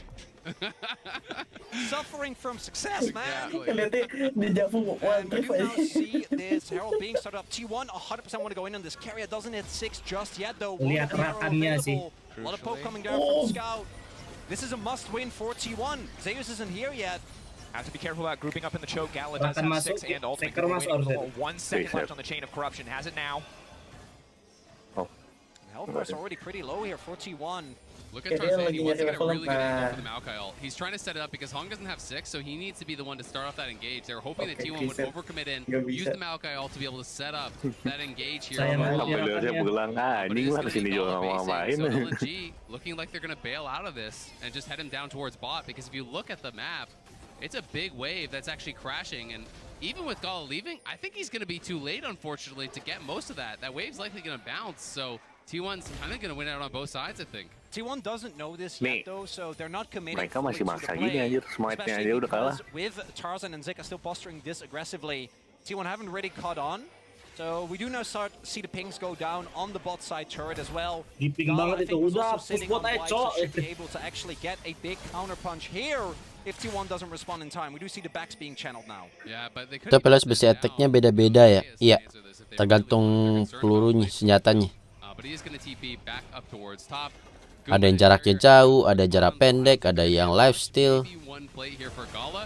D: Suffering from success, man.
E: Kelihatannya di Javu WildRift
D: now see this Herald being started up. T1 100% want to go in on this. Carrier doesn't hit 6 just yet, though.
F: Lihat rakannya sih.
D: A lot of poke coming down from Scout. This is a must-win for T1. Zeus isn't here yet.
B: Have to be careful about grouping up in the choke. Gala does have 6 and ultimately 1 second left on the chain of corruption. Has it now.
D: Health bars already pretty low here for T1.
C: Look at Tarzan, he wants to get a really good angle for the Maokai ult. He's trying to set it up because Hong doesn't have 6, so he needs to be the one to start off that engage. They were hoping that T1 would overcommit in, use the Maokai ult to be able to set up that engage here. LNG looking like they're going to bail out of this and just head him down towards bot, because if you look at the map, it's a big wave that's actually crashing, and even with Gala leaving, I think he's going to be too late, unfortunately, to get most of that. That wave's likely going to bounce, so T1's kind of going to win out on both sides, I think.
D: T1 doesn't know this yet, though, so they're not committing
G: mereka masih
D: fully
G: maksa
D: to the
G: gini
D: play.
G: anjir, smite-nya aja udah kalah.
D: With Tarzan and Zika still posturing this aggressively, T1 haven't really caught on. So we do now start see the pings go down on the bot side turret as well.
F: Diping banget itu udah push bot aja cok.
D: Should be able to actually get a big counter punch here if T1 doesn't respond in time. We do see the backs being channeled now.
C: Yeah, but they could.
A: Tapi Apelios besi attack-nya beda-beda ya. Iya. Tergantung pelurunya, senjatanya.
C: But he is going to TP back up towards top.
A: Ada yang jaraknya jauh, ada jarak pendek, ada yang lifesteal.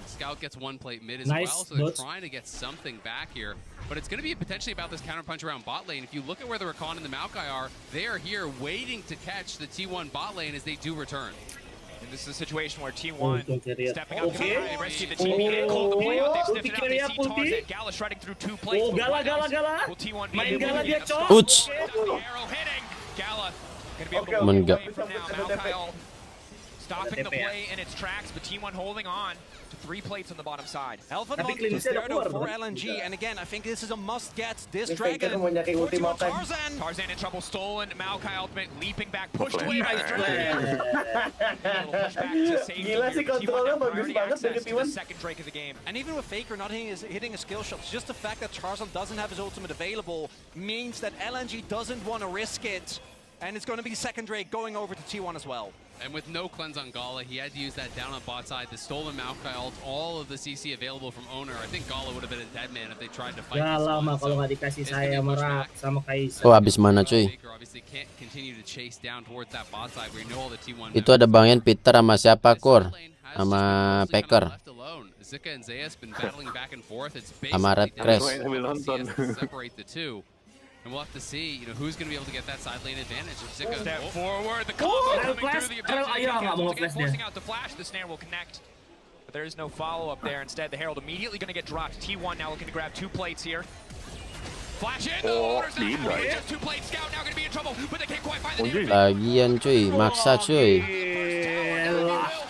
C: Scout gets one plate mid as well, so they're trying to get something back here. But it's going to be potentially about this counter punch around bot lane. If you look at where the Rakan and the Maokai are, they are here waiting to catch the T1 bot lane as they do return.
B: And this is a situation where T1 stepping up, they rescue the TP, they call the play out, they've sniffed it out, they see Tarzan, Gala shredding through 2 plates. Will T1 be able to get a
A: Ouch.
B: arrow hitting? Gala going to be able to walk away from now. Maokai stopping the play in its tracks, but T1 holding on to 3 plates on the bottom side.
F: Tapi
D: for LNG, and again, I think this is a must-get. This Dragon
B: Tarzan in trouble, stolen. Maokai ultimate, leaping back, pushed away by the Dragon.
E: Gila sih kontrolnya bagus banget dari T1.
B: Second Drake of the game.
D: And even with Faker not hitting his skill shots, just the fact that Tarzan doesn't have his ultimate available means that LNG doesn't want to risk it. And it's going to be second Drake going over to T1 as well.
C: And with no cleanse on Gala, he had to use that down on bot side, the stolen Maokai ult, all of the CC available from Owner. I think Gala would have been a dead man if they tried to fight.
F: Ya lama kalau nggak dikasih saya merak sama Kaiser.
A: Oh, habis mana cuy?
C: Obviously can't continue to chase down towards that bot side where you know all the T1.
A: Itu ada Bang Yan, Peter sama siapa Kur? Sama Packer.
C: Zika and Zayas been battling back and forth. It's
A: sama Red
C: Crest. Separate the two. And we'll have to see, who's going to be able to get that side lane advantage. If Zika
B: step forward, the combo coming through the objective, forcing out the flash, the snare will connect. But there is no follow-up there. Instead, the Herald immediately going to get dropped. T1 now looking to grab 2 plates here. Flash in, just 2 plates. Scout now going to be in trouble, but they can't quite find the
A: Lagian cuy, maksa cuy.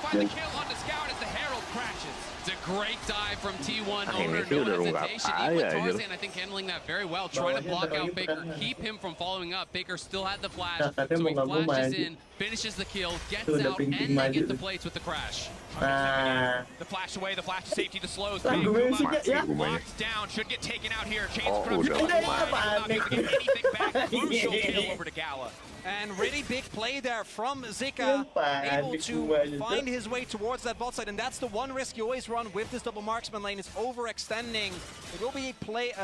B: Find the kill onto Scout as the Herald crashes.
C: It's a great dive from T1. Owner, no hesitation. Even Tarzan, I think, handling that very well. Trying to block out Faker, keep him from following up. Faker still had the flash, so he flashes in, finishes the kill, gets out, and they get the plates with the crash.
B: The flash away, the flash to safety, the slows. Locked down, should get taken out here. Chance of corruption, not able to get anything back. Crucial kill over to Gala.
D: And really big play there from Zika, able to find his way towards that bot side, and that's the one risk you always run with this double marksman lane, is overextending. It will be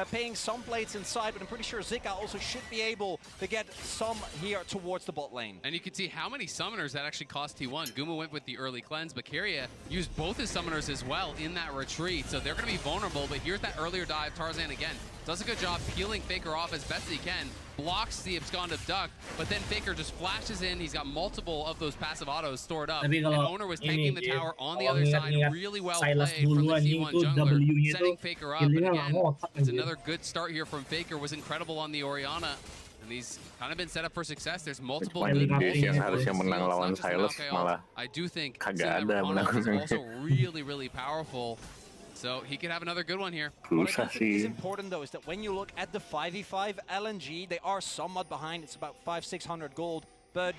D: paying some plates inside, but I'm pretty sure Zika also should be able to get some here towards the bot lane.
C: And you can see how many summoners that actually cost T1. Guma went with the early cleanse, but Kyria used both his summoners as well in that retreat, so they're going to be vulnerable, but here's that earlier dive. Tarzan again does a good job peeling Faker off as best he can, blocks the absconded duck, but then Faker just flashes in. He's got multiple of those passive autos stored up, and Owner was taking the tower on the other side. Really well played from the T1 jungler, setting Faker up, and again, it's another good start here from Faker. Was incredible on the Orianna, and he's kind of been set up for success. There's multiple good I do think is also really powerful. So he could have another good one here.
D: What I think is important though is that when you look at the 5v5 LNG, they are somewhat behind. It's about 500-600 gold, but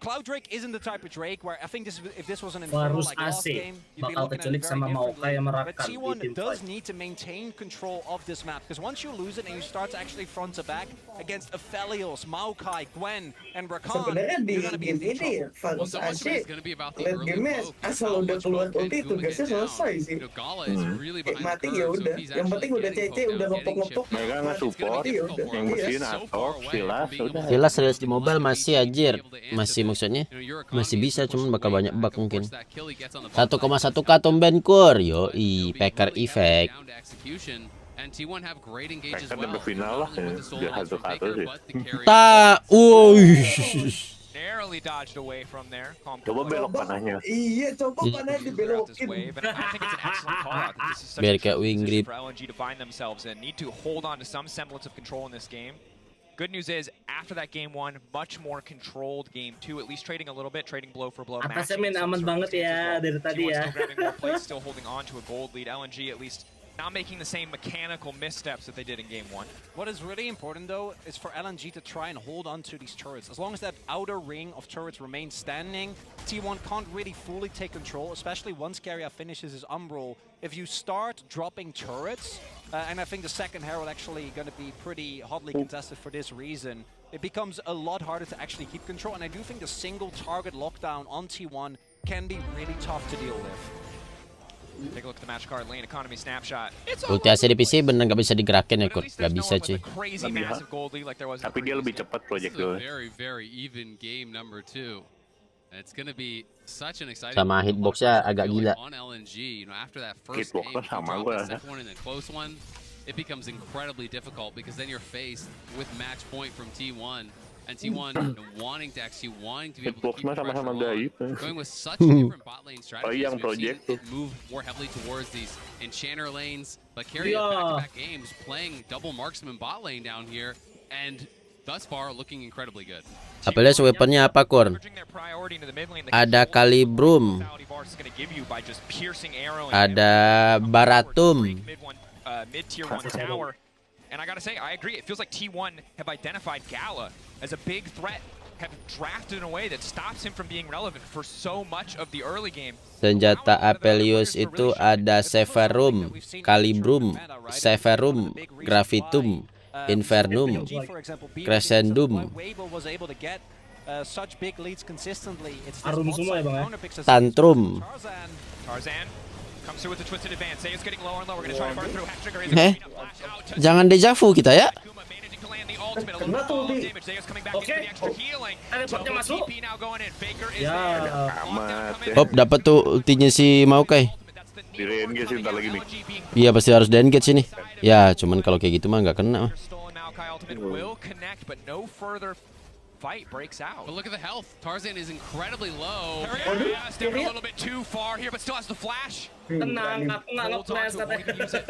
D: Cloud Drake isn't the type of Drake where I think if this was an Inferno like last game, you'd be looking at it very differently. But T1 does need to maintain control of this map, because once you lose it and you start to actually front to back against Aphelios, Maokai, Gwen, and Rakan, you're going to be in deep trouble.
C: Well, so much of it is going to be about the early poke.
E: Asal udah keluar ulti tugasnya selesai sih.
C: Gala is really behind the
E: mati ya
C: curve, so
E: udah.
C: he's
E: Yang penting udah
C: actually
E: CC udah ngepok-ngepok.
G: Mereka nggak support, yang bersihin atau Silas udah.
A: Silas rilis di mobile masih anjir. Masih maksudnya masih bisa, cuman bakal banyak bug mungkin. 1,1k tumben Kur. Yoi, Packer effect.
G: Mereka udah final lah, dia satu-satu sih.
B: Narrowly dodged away from there.
G: Coba belok panahnya.
E: Iya, coba panahnya dibelokin.
A: Biar kayak wing grip.
B: For LNG to find themselves in, need to hold on to some semblance of control in this game. Good news is, after that game 1, much more controlled game 2, at least trading a little bit, trading blow for blow.
F: Atasnya main aman banget ya dari tadi ya.
B: Still grabbing more plays, still holding on to a gold lead. LNG at least not making the same mechanical missteps that they did in game 1.
D: What is really important though is for LNG to try and hold on to these turrets. As long as that outer ring of turrets remains standing, T1 can't really fully take control, especially once Keria finishes his Umbral. If you start dropping turrets, and I think the second Herald actually going to be pretty hotly contested for this reason, it becomes a lot harder to actually keep control, and I do think the single target lockdown on T1 can be really tough to deal with.
B: Take a look at the match card, lane economy snapshot.
A: Ulti AC di PC bener nggak bisa digerakin ya Kur. Nggak bisa cuy.
B: Crazy massive gold lead like there was.
G: Tapi dia lebih cepat project dulu.
C: Very even game number 2. It's gonna be such an exciting
A: Sama hitboxnya agak gila.
C: on LNG. You know, after that first game, you drop the second one in a close one, it becomes incredibly difficult because then you're faced with match point from T1. And T1 wanting to be able to keep pressure on, going with such a different bot lane strategy. It move more heavily towards these enchanter lanes, but carry back-to-back games playing double marksman bot lane down here, and thus far looking incredibly good.
A: Apalagi weaponnya apa, Korn? Ada kalibrum, ada baratum.
B: Mid-tier 1 tower. And I gotta say, I agree. It feels like T1 have identified Gala as a big threat, have drafted in a way that stops him from being relevant for so much of the early game.
A: Senjata Apelius itu ada Severum, Kalibrum, Severum, Gravitum, Infernum, Crescendum, Tantrum. Jangan dejavu kita ya.
F: Kena tuh ulti. Oke. Telepatnya masuk. Ya.
A: Hop, dapat tuh ultinya si Maokai.
G: Di RNG sih bentar lagi nih.
A: Iya pasti harus di-engage sini. Ya, cuman kalau kayak gitu mah nggak kena.
B: Fight breaks out.
C: But look at the health. Tarzan is incredibly low.
B: Stepped a little bit too far here, but still has the flash.
F: Tenang, nggak flash
D: instead.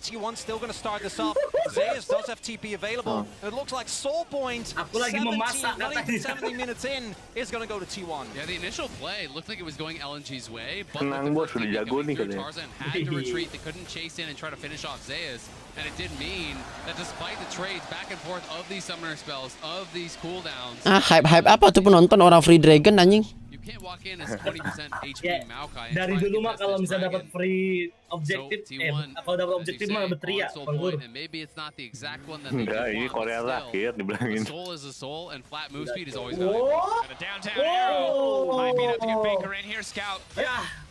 D: T1 still going to start this off. Zeus does have TP available. It looks like Soul Point.
F: Aku lagi memasak
D: not even 70 minutes in is going to go to T1.
C: Yeah, the initial play looked like it was going LNG's way, but
G: Tenang bos, udah jago nih katanya.
C: Tarzan had to retreat. They couldn't chase in and try to finish off Zeus, and it did mean that despite the trades back and forth of these summoner spells, of these cooldowns.
A: Hype apa tuh penonton orang free dragon anjing.
C: You can't walk in as 20% HP Maokai.
F: Dari dulu mah kalau misalnya dapat free objektif, kalau dapat objektif mah berteriak.
C: Maybe it's not the exact one that
G: enggak, ini Korea Terakhir dibilangin.
C: Soul is a soul and flat move speed is always good.
B: And a downtown arrow. Might be enough to get Faker in here. Scout.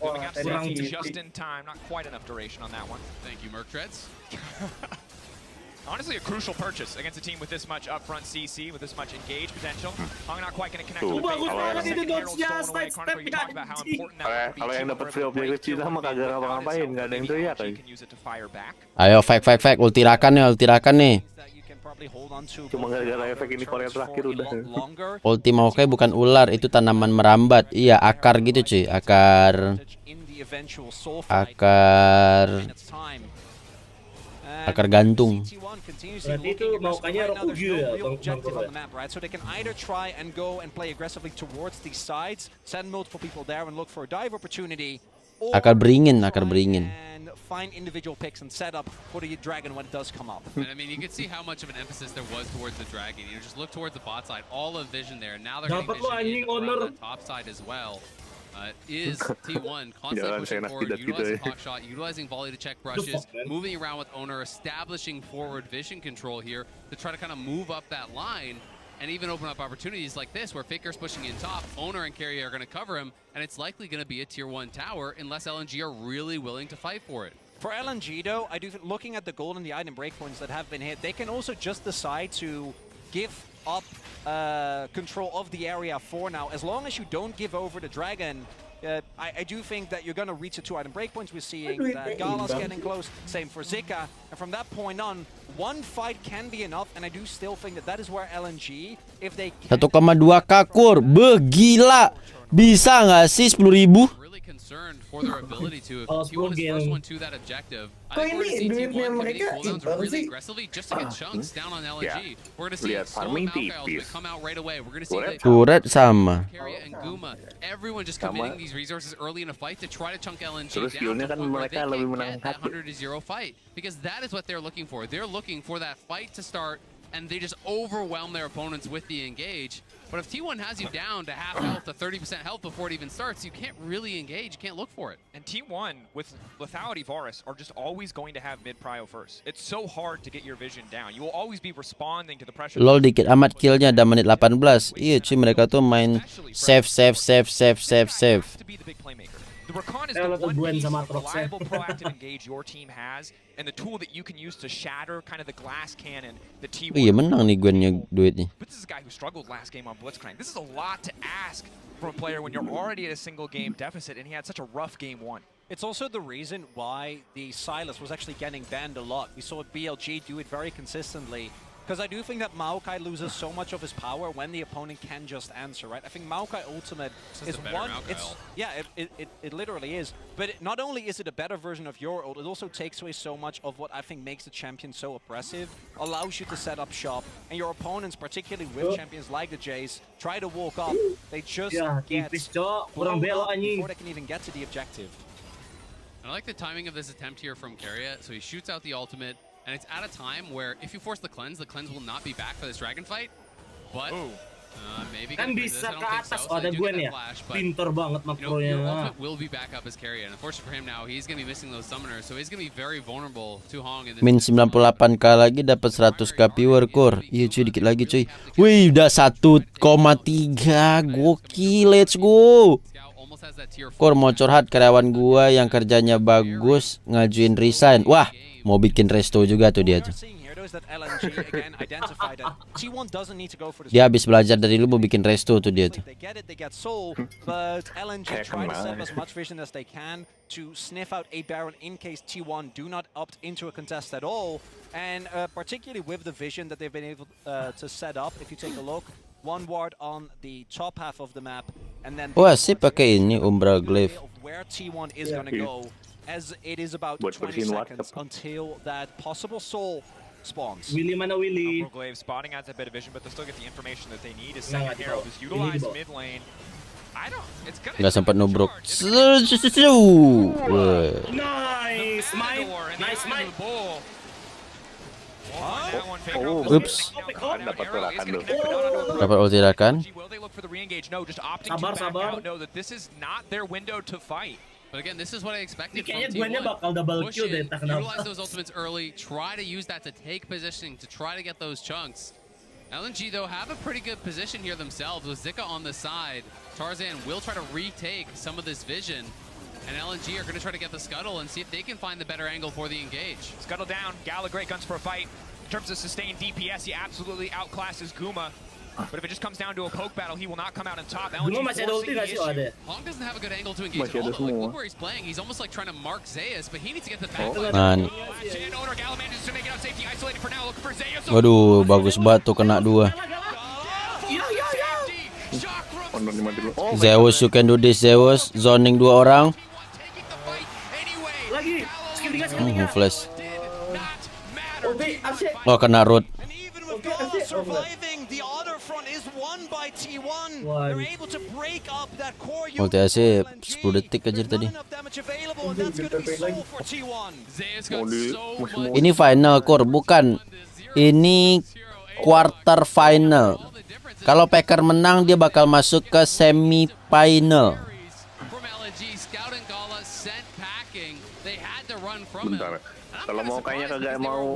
B: Moving up just in time. Not quite enough duration on that one.
C: Thank you, Merc Treads.
B: Honestly, a crucial purchase against a team with this much upfront CC, with this much engaged potential. I'm not quite going to connect with
G: Kalau yang dapat free objektif Cina mah kagak ngapa-ngapain, nggak ada yang teriak kan.
A: Ayo fake ultirakan nih.
G: Cuma gara-gara efek ini Korea Terakhir udah.
A: Ulti Maokai bukan ular, itu tanaman merambat. Iya, akar gitu cuy, akar gantung.
F: Berarti itu Maokainya Rokugyu ya,
D: so they can either try and go and play aggressively towards these sides, send multiple people there and look for a dive opportunity, or
A: akar beringin.
D: and find individual picks and set up for the dragon when it does come up.
C: And I mean, you can see how much of an emphasis there was towards the dragon. You know, just look towards the bot side, all of vision there. Now they're getting vision on the top side as well. Is T1 constantly pushing forward, utilizing hawk shot, utilizing volley to check brushes, moving around with owner, establishing forward vision control here to try to kind of move up that line and even open up opportunities like this where Faker's pushing in top, owner and carry are going to cover him, and it's likely going to be a tier 1 tower unless LNG are really willing to fight for it.
D: For LNG though, I do think looking at the gold and the item breakpoints that have been hit, they can also just decide to give up control of the area for now. As long as you don't give over the dragon, I do think that you're going to reach the 2 item breakpoints. We're seeing that Gala's getting close, same for Zika. And from that point on, one fight can be enough, and I do still think that is where LNG, if they
A: 1,2k kur, gila. Bisa nggak sih 10.000?
C: Concerned for their ability to, if T1 is the first one to that objective, I think we're going to see T1 committing cooldowns really aggressively just to get chunks down on LNG. We're going to see Soul and Maokai come out right away. We're going to see
A: Turret sama
C: Carrier and Guma, everyone just committing these resources early in a fight to try to chunk LNG down to the point where they can get that 100-0 fight, because that is what they're looking for. They're looking for that fight to start, and they just overwhelm their opponents with the engage. But if T1 has you down to half health, to 30% health before it even starts, you can't really engage, you can't look for it.
B: And T1, without Evaris, are just always going to have mid-prio first. It's so hard to get your vision down. You will always be responding to the pressure.
A: Lol, dikit amat killnya, ada menit 18. Iya cuy, mereka tuh main save.
B: The Rakan is the one piece of reliable proactive engage your team has, and the tool that you can use to shatter kind of the glass cannon that T1.
A: Iya menang nih Gwennya duitnya.
B: But this is a guy who struggled last game on Blitzcrank. This is a lot to ask from a player when you're already at a single game deficit, and he had such a rough game one.
D: It's also the reason why the Silas was actually getting banned a lot. We saw BLG do it very consistently. Because I do think that Maokai loses so much of his power when the opponent can just answer, right? I think Maokai Ultimate is one... It literally is. But not only is it a better version of your ult, it also takes away so much of what I think makes the champion so oppressive, allows you to set up shop, and your opponents, particularly with champions like the Jays, try to walk up. They just get blown up before they can even get to the objective.
C: I like the timing of this attempt here from Keria. So he shoots out the ultimate. And it's at a time where if you force the cleanse will not be back for this dragon fight. But maybe
F: kan bisa ke atas. Oh, ada gue nih ya. Pinter banget makronya.
C: Your ultimate will be back up as Keria. And unfortunately for him now, he's going to be missing those summoners. So he's going to be very vulnerable to Hong.
A: Min 98k lagi dapat 100k viewer core. Iya cuy, dikit lagi cuy. Wih, udah 1,3. Gokil, let's go. Core mau curhat, karyawan gua yang kerjanya bagus ngajuin resign. Wah, mau bikin resto juga tuh dia tuh. Dia habis belajar dari lu mau bikin resto tuh dia tuh. Wah, sih pakai ini Umbra Glaive.
G: As it is about 20 seconds until that possible soul spawns.
F: Willy mana Willy?
B: Glaive spotting adds a bit of vision, but they still get the information that they need. His second hero is utilized mid lane. I don't. It's gonna.
A: Nggak sempat nubruk.
F: Nice, Mike. Nice, Mike.
A: Oops. Dapat ulti Rakan.
F: Sabar.
B: This is not their window to fight.
C: But again, this is what I expected from
F: T1.
C: bakal double kill deh, utilize those ultimates early, try to use that to take positioning, to try to get those chunks. LNG, though, have a pretty good position here themselves with Zika on the side. Tarzan will try to retake some of this vision. And LNG are going to try to get the Scuttle and see if they can find the better angle for the engage.
B: Scuttle down, Gala great guns for a fight. In terms of sustained DPS, he absolutely outclasses Guma. But if it just comes down to a poke battle, he will not come out on top. LNG forcing the issue.
C: Hong doesn't have a good angle to engage at all. Like, look where he's playing. He's almost like trying to mark Zeus, but he needs to get the back.
A: Man.
B: Owner Gala manages to make it out safety, isolated for now, looking for Zeus.
A: Waduh, bagus banget tuh kena 2. Zeus, you can do this, Zeus. Zoning 2 orang. Flash. Oh, kena root. Ulti AC 10 detik aja tadi. Ini final core, bukan. Ini quarter final. Kalau Packer menang dia bakal masuk ke semi final.
G: Bentar. Kalau mau kayaknya kagak mau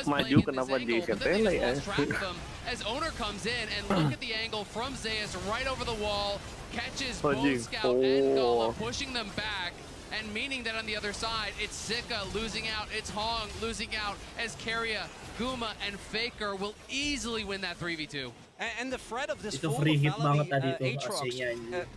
G: maju, kenapa di settle ya?
C: As owner comes in and look at the angle from Zeus right over the wall, catches both Scout and Gala, pushing them back, and meaning that on the other side, it's Zika losing out, it's Hong losing out, as Keria, Guma, and Faker will easily win that 3v2.
D: And the threat of this
F: full
D: free hit banget tadi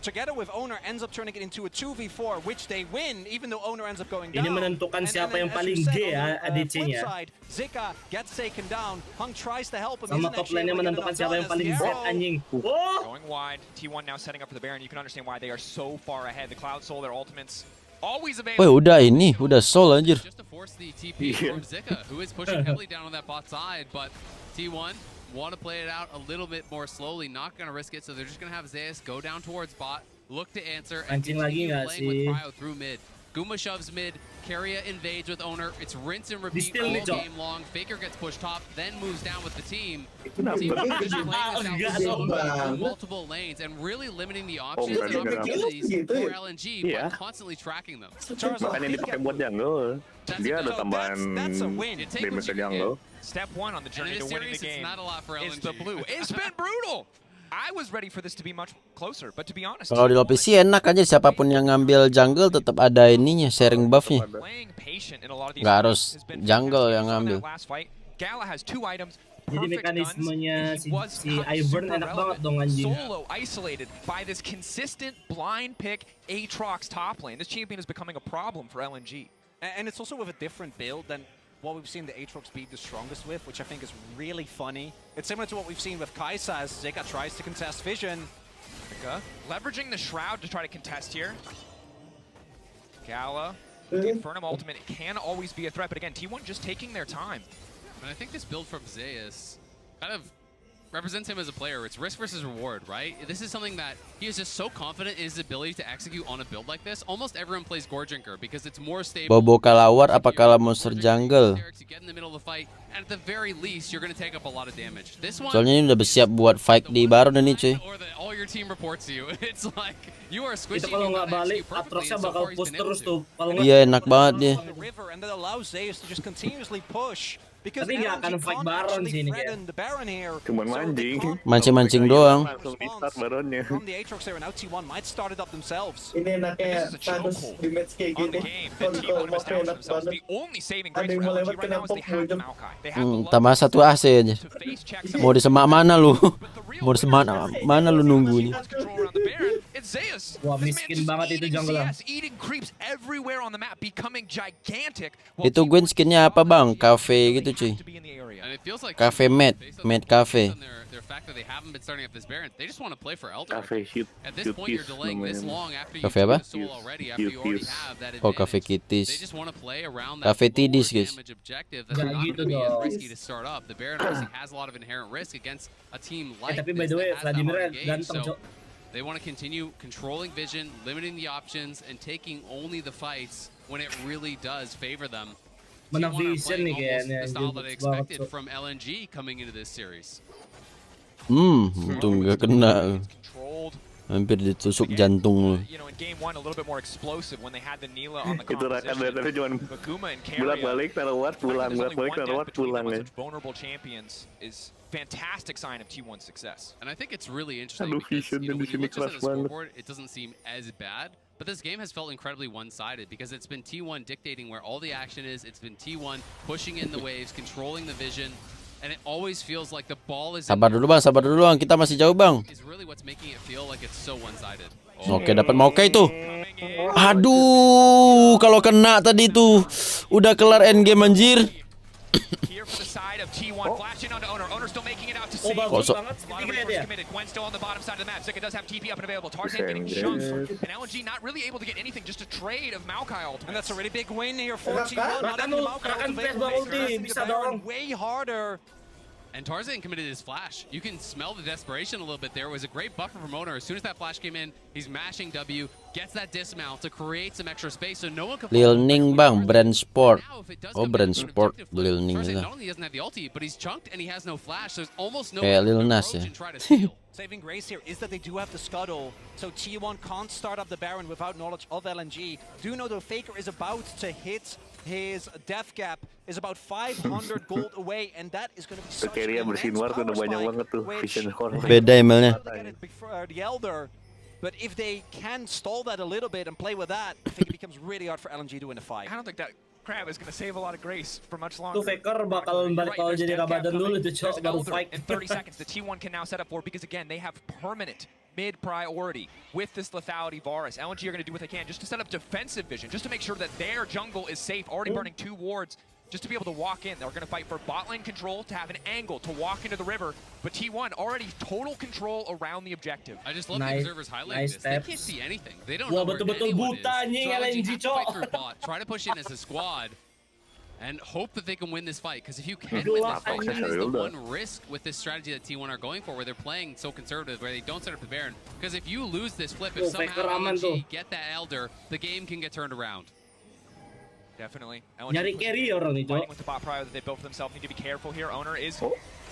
D: together with Owner ends up turning it into a 2v4, which they win, even though Owner ends up going down.
F: Ini menentukan siapa yang paling G ya ADC-nya.
D: Zika gets taken down. Hung tries to help him.
F: Sama top lane-nya menentukan siapa yang paling Z anjing.
B: Going wide, T1 now setting up for the Baron. You can understand why they are so far ahead. The Cloud Soul, their ultimates always available.
A: Woi, udah soul anjir.
C: Just to force the TP from Zika, who is pushing heavily down on that bot side, but T1 want to play it out a little bit more slowly, not going to risk it, so they're just going to have Zeus go down towards bot, look to answer, and continue playing with Cryo through mid. Guma shoves mid, Keria invades with Owner, it's rinse and repeat all game long, Faker gets pushed top, then moves down with the team. T1 just playing this out through multiple lanes and really limiting the options and opportunities for LNG by constantly tracking them.
G: Makanya dipakai buat jungle. Dia ada tambahan damage jungle.
B: Step 1 on the journey to winning the game is the blue. It's been brutal. I was ready for this to be much closer, but to be honest,
A: Kalau di lobby sih enak aja, siapapun yang ngambil jungle tetap ada ininya, sharing buffnya. Nggak harus jungle yang ngambil.
B: Gala has 2 items.
F: Jadi mekanismenya si Ivern enak banget dong anjing.
B: Solo isolated by this consistent blind pick Aatrox top lane. This champion is becoming a problem for LNG.
D: And it's also with a different build than what we've seen the Aatrox be the strongest with, which I think is really funny. It's similar to what we've seen with Kaisa as Zeka tries to contest Vision.
B: Zeka leveraging the Shroud to try to contest here. Gala, the Infernum ultimate, it can always be a threat, but again, T1 just taking their time.
C: And I think this build from Zeus kind of represents him as a player. It's risk versus reward, right? This is something that he is just so confident in his ability to execute on a build like this. Almost everyone plays Gore Drinker because it's more stable.
A: Bobo kalawar apa kalah monster jungle?
C: You get in the middle of the fight, and at the very least, you're going to take up a lot of damage. This one,
A: Soalnya ini udah bersiap buat fight di Baron ini cuy.
C: or that all your team reports you. It's like you are squishing.
F: Itu kalau nggak balik, Aatroxnya bakal push terus tuh.
A: Iya enak banget dia.
D: And that allows Zeus to just continuously push.
F: Tapi nggak akan fight Baron sih ini kayak.
G: Cuman mancing.
A: Mancing-mancing doang.
G: Langsung di-start Baronnya.
E: Ini enaknya nasus di match kayak gini. Kalau mau enak banget. Ada yang mau lewat kena pop bojong.
A: Tambah 1 AC aja. Mau disemak mana lu? Mau disemak mana lu nunggu nih?
F: Wah miskin banget itu jungle.
A: Itu Gwen skinnya apa bang? Cafe gitu cuy. Cafe Mad Cafe. Cafe apa? Oh Cafe Kitties. Cafe Tidis guys.
F: Gitu dong. Tapi by the way Vladimir ganteng cok.
C: They want to continue controlling vision, limiting the options, and taking only the fights when it really does favor them.
F: Menang vision nih kayaknya.
C: The style that I expected from LNG coming into this series.
A: Untung gak kena. Hampir ditusuk jantung lu.
G: Itu rakan tapi cuman bolak-balik taruh ward pulang, bolak-balik taruh ward pulang ya.
B: Fantastic sign of T1's success.
C: And I think it's really interesting because when you look just at the scoreboard, it doesn't seem as bad. But this game has felt incredibly one-sided because it's been T1 dictating where all the action is. It's been T1 pushing in the waves, controlling the vision, and it always feels like the ball is.
A: Sabar dulu bang, kita masih jauh bang.
C: Is really what's making it feel like it's so one-sided.
A: Oke, dapat Maoke itu. Aduh, kalau kena tadi tuh udah kelar endgame anjir.
B: Here for the side of T1, flashing onto Owner. Owner still making it out to sea.
F: Bagus banget.
B: A lot of resources committed. Gwen still on the bottom side of the map. Zeka does have TP up and available. Tarzan getting chunked. And LNG not really able to get anything, just a trade of Maokai ultimates.
D: And that's a really big win here for T1. Not having the Maokai ultimate. Bisa dong. Way harder.
C: And Tarzan committed his flash. You can smell the desperation a little bit there. It was a great buffer from Owner. As soon as that flash came in, he's mashing W, gets that dismount to create some extra space so no one can.
A: Lil Ning bang, brand sport. Oh brand sport, Lil Ning
C: Tarzan
A: lah.
C: not only doesn't have the ulti, but he's chunked and he has no flash. There's almost no.
A: Kayak Lil Nas ya.
D: Saving grace here is that they do have the scuttle, so T1 can't start up the Baron without knowledge of LNG. Do know the Faker is about to hit his death gap, is about 500 gold away, and that is going to be such an immense power spike,
A: Beda emailnya.
D: the Elder. But if they can stall that a little bit and play with that, I think it becomes really hard for LNG to win a fight.
B: I don't think that Crab is going to save a lot of grace for much longer.
F: Tuh Faker bakal balik kalau jadi kabadan dulu tuh cok baru fight.
B: In 30 seconds, the T1 can now set up for because again they have permanent mid priority with this lethality Varus. LNG are going to do what they can just to set up defensive vision, just to make sure that their jungle is safe. Already burning 2 wards. Just to be able to walk in. They're going to fight for bot lane control to have an angle to walk into the river. But T1 already total control around the objective.
C: I just love the observers highlighting this. They can't see anything. They don't
F: Wah,
C: know where
F: betul-betul
C: anyone
F: buta
C: is.
F: nih
C: So
F: LNG,
C: LNG have to
F: cok.
C: fight through bot, try to push in as a squad, and hope that they can win this fight. Because if you can win this fight, that is the one risk with this strategy that T1 are going for, where they're playing so conservative, where they don't set up the Baron. Because if you lose this flip, if somehow LNG get that Elder, the game can get turned around.
B: Definitely.
F: Nyari carry orang nih cok.
B: With the bot prior that they built for themselves, need to be careful here. Owner is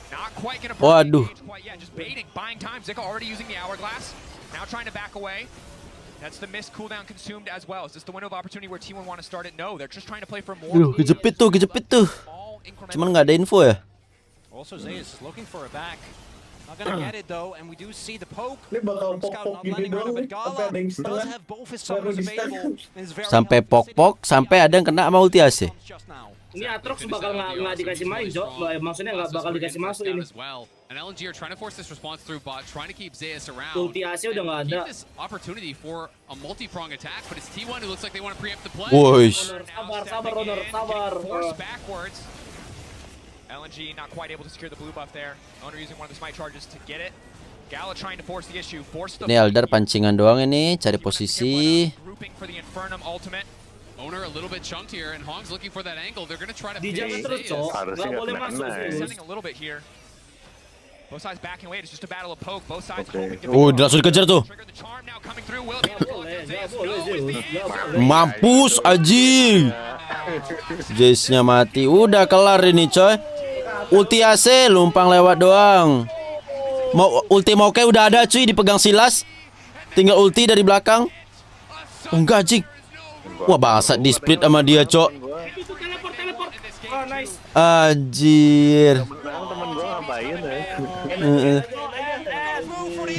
B: not quite going to
A: Waduh.
B: quite yet, just baiting, buying time. Zeka already using the hourglass, now trying to back away. That's the missed cooldown consumed as well. Is this the window of opportunity where T1 want to start it? No, they're just trying to play for more.
A: Kejepit tuh. Cuman nggak ada info ya.
D: Also Zeus is looking for a back. Not gonna get it though, and we do see the poke.
E: Ini bakal pok-pok gini doang nih, sampai ada yang setengah baru di stun.
A: Sampai pok-pok, sampai ada yang kena sama ulti AC.
F: Ini Atrox bakal nggak dikasih main, Cok. Maksudnya nggak bakal dikasih masuk ini.
C: And LNG are trying to force this response through bot, trying to keep Zeus around.
F: Ulti AC udah nggak ada.
C: This opportunity for a multi-prong attack, but it's T1 who looks like they want to preempt the play.
A: Woish.
F: Sabar, Honor, sabar.
B: Forced backwards. LNG not quite able to secure the blue buff there. Owner using one of the smite charges to get it. Gala trying to force the issue.
A: Ini Elder pancingan doang ini, cari posisi.
B: Grouping for the Infernum ultimate.
C: Owner a little bit chunked here, and Hong's looking for that angle. They're going to try to
F: Dijaga terus, Cok. Nggak boleh masuk.
B: Sending a little bit here. Both sides backing away. It's just a battle of poke. Both sides hoping to
A: Langsung dikejar tuh. Mampus anjing. Jace-nya mati. Udah kelar ini, coy. Ulti AC lumpang lewat doang. Ulti mau kayak udah ada, cuy, dipegang Silas. Tinggal ulti dari belakang. Oh, enggak, anjing. Wah, bangsat di split sama dia, cok. Anjir.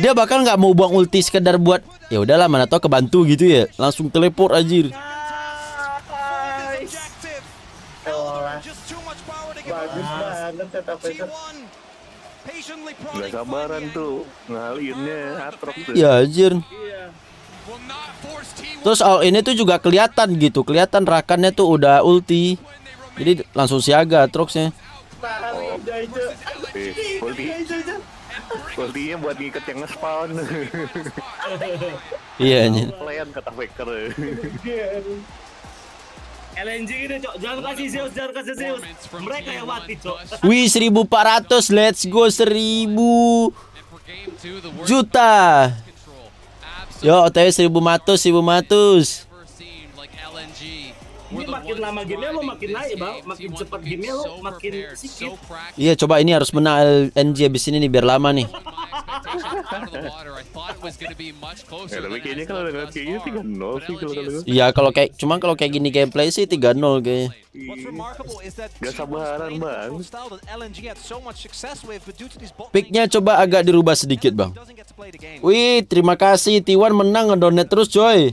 A: Dia bahkan nggak mau buang ulti sekedar buat ya udahlah mana tau kebantu gitu ya, langsung teleport anjir.
E: Bagus banget setup itu.
G: Gak sabaran tuh ngalinnya Atrox tuh.
A: Ya anjir. Terus ini tuh juga kelihatan gitu, kelihatan rakannya tuh udah ulti. Jadi langsung siaga Atroxnya.
G: Ultinya buat ngiket yang nge-spawn.
A: Iya anjir.
G: Plan kata Faker.
F: LNG ini, Cok. Jangan kasih Zeus, jangan kasih Zeus. Mereka yang mati, Cok.
A: Wih, 1.400, let's go, 1.000 juta. Yo, OTW 1.100.
F: Ini makin lama gamenya lo makin naik, Bang. Makin cepat gamenya lo makin sikit.
A: Iya, coba ini harus menang LNG abis ini nih biar lama nih.
G: Ya, tapi kayaknya kalau dengan kayak gini 3-0 sih kalau kata gue.
A: Iya, kalau kayak gini gameplay sih 3-0 kayaknya.
G: Gak sabaran, Bang.
A: Picknya coba agak dirubah sedikit, Bang. Wih, terima kasih T1 menang ngedonate terus, coy.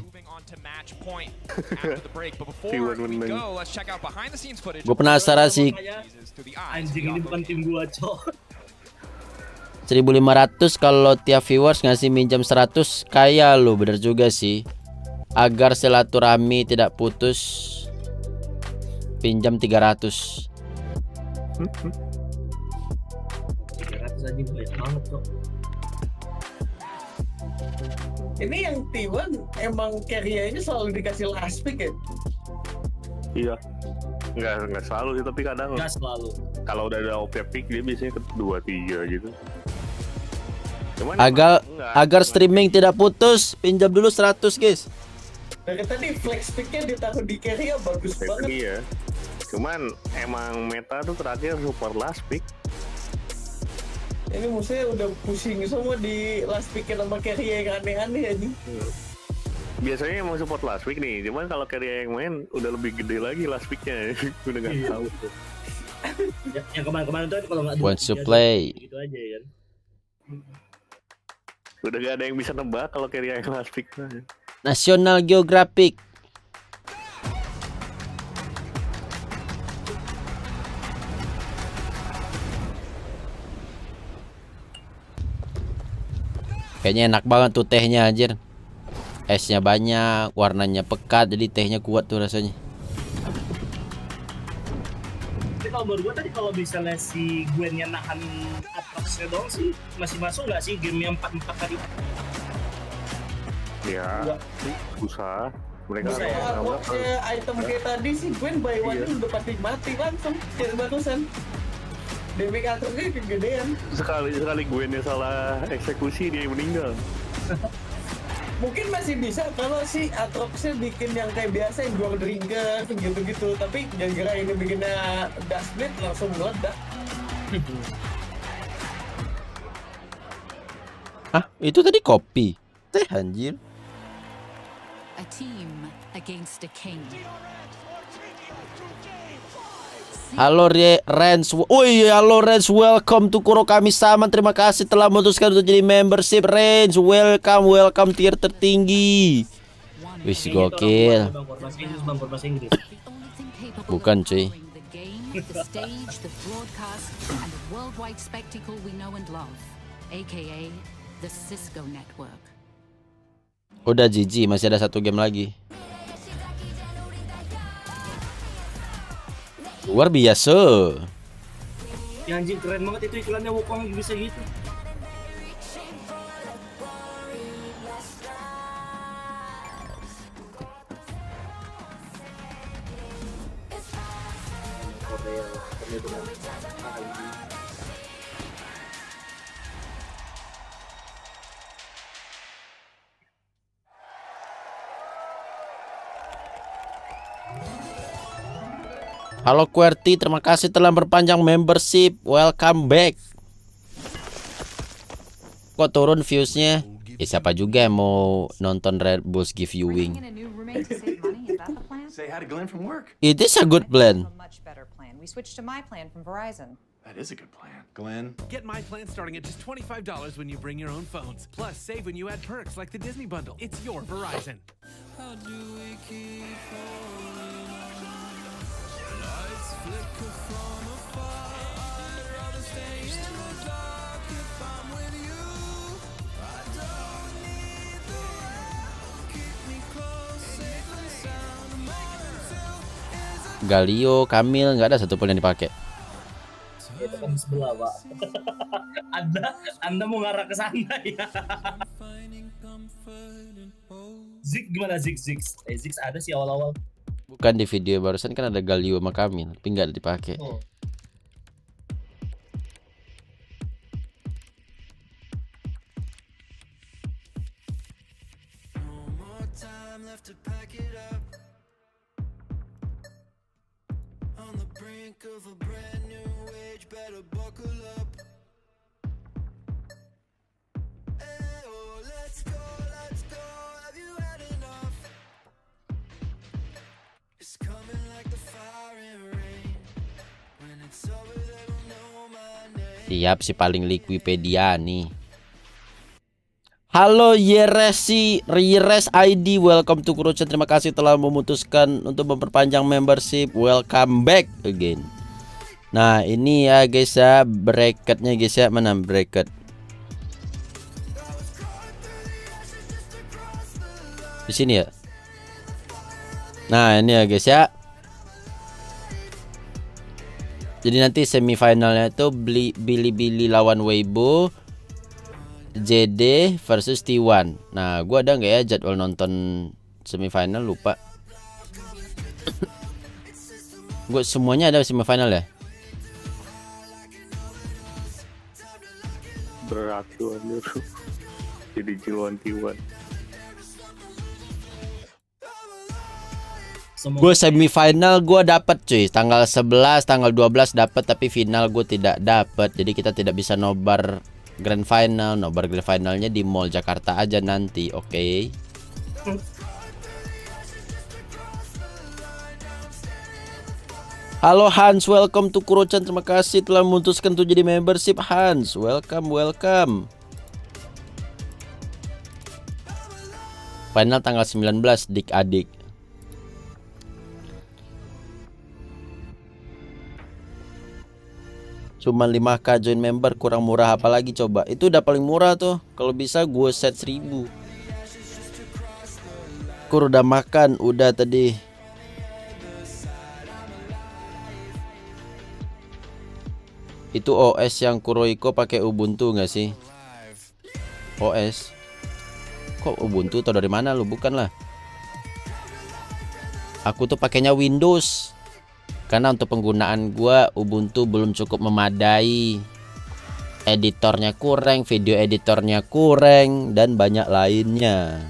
A: Gue penasaran sih.
F: Anjing ini bukan tim gua, Cok.
A: 1.500 kalau tiap viewers ngasih minjam 100 kaya lo, bener juga sih. Agar silaturahmi tidak putus, pinjam 300.
F: 300 aja banyak banget, Cok.
E: Ini yang T1 emang carry-nya selalu dikasih last pick ya?
G: Iya. Enggak selalu sih, tapi kadang
F: Enggak selalu.
G: Kalau udah ada OP pick dia biasanya ke 2-3 gitu. Cuman
A: agar streaming tidak putus, pinjam dulu 100, guys.
E: Dari tadi flex picknya ditaruh di carry ya bagus banget.
G: Iya. Cuman emang meta tuh terakhir super last pick.
E: Ini musuhnya udah pusing semua di last pick sama carry yang aneh-aneh aja.
G: Biasanya emang support last pick nih, cuman kalau carry yang main udah lebih gede lagi last picknya. Udah nggak tahu tuh.
F: Yang kemarin-kemarin tuh kalau nggak
A: wants to play
F: gitu aja kan.
G: Udah gak ada yang bisa nebak kalau carry yang last pick.
A: National Geographic. Kayaknya enak banget tuh tehnya anjir. Esnya banyak, warnanya pekat, jadi tehnya kuat tuh rasanya.
F: Tapi kalau menurut gue tadi kalau misalnya si Gwen-nya nahan Atroxnya doang sih masih masuk nggak sih game yang 4-4 tadi?
G: Ya, usaha. Mereka
E: item kayak tadi sih Gwen by one udah pasti mati langsung kayak barusan. Damage Atroxnya kegedean.
G: Sekali Gwen-nya salah eksekusi dia meninggal.
E: Mungkin masih bisa kalau si Atroxnya bikin yang kayak biasa yang jual drinker gitu-gitu, tapi gara-gara ini bikinnya dust blade langsung meledak.
A: Hah? Itu tadi kopi? Teh anjir.
N: A team against a king.
A: Halo Rens. Oh iya, halo Rens. Welcome to Kuro Kami-sama. Terima kasih telah memutuskan untuk jadi membership Rens. Welcome tier tertinggi. Wis gokil. Bukan cuy. Udah GG, masih ada 1 game lagi. Luar biasa.
F: Ya anjing keren banget itu iklannya, Wukong bisa gitu.
A: Halo QWERTY, terima kasih telah berpanjang membership. Welcome back. Kok turun viewsnya? Siapa juga yang mau nonton Red Bulls give viewing?
N: Say hi to Glenn from work.
A: It is a good plan.
M: We switched to my plan from Verizon.
N: That is a good plan. Glenn.
L: Get my plan starting at just $25 when you bring your own phones. Plus, save when you add perks like the Disney bundle. It's your Verizon. How do we keep
A: Galio, Kamil, nggak ada satupun yang dipakai.
F: Itu kan sebelah, Pak. Anda mau ngarah ke sana ya. Zik gimana Zik? Zik ada sih awal-awal.
A: Bukan, di video barusan kan ada Galio sama Kamil, tapi nggak dipakai.
F: Oh.
A: Siap, si paling Wikipedia nih. Halo Yeres ID, welcome to Kurohichan. Terima kasih telah memutuskan untuk memperpanjang membership. Welcome back again. Nah ini ya guys ya, bracketnya guys ya, mana bracket? Di sini ya. Nah ini ya guys ya. Jadi nanti semifinalnya itu Billy lawan Weibo, JD versus T1. Nah, gua ada nggak ya jadwal nonton semifinal, lupa. Gue semuanya ada semifinal ya.
G: Berat tuh anjir. Jadi jiluan T1.
A: Gue semifinal gue dapet cuy, tanggal 11, tanggal 12 dapet, tapi final gue tidak dapet. Jadi kita tidak bisa nobar grand final. Nobar grand finalnya di Mall Jakarta aja nanti, oke? Halo Hans, welcome to Kurohichan. Terima kasih telah memutuskan untuk jadi membership Hans. Welcome. Final tanggal 19, dik-adik. Cuma 5k join member, kurang murah apalagi coba. Itu udah paling murah tuh. Kalau bisa gue set 1000. Kur udah makan, udah tadi. Itu OS yang Kurohiko pakai Ubuntu nggak sih? OS. Kok Ubuntu tau dari mana lu? Bukan lah. Aku tuh pakainya Windows. Karena untuk penggunaan gua Ubuntu belum cukup memadai. Editornya kurang, video editornya kurang, dan banyak lainnya.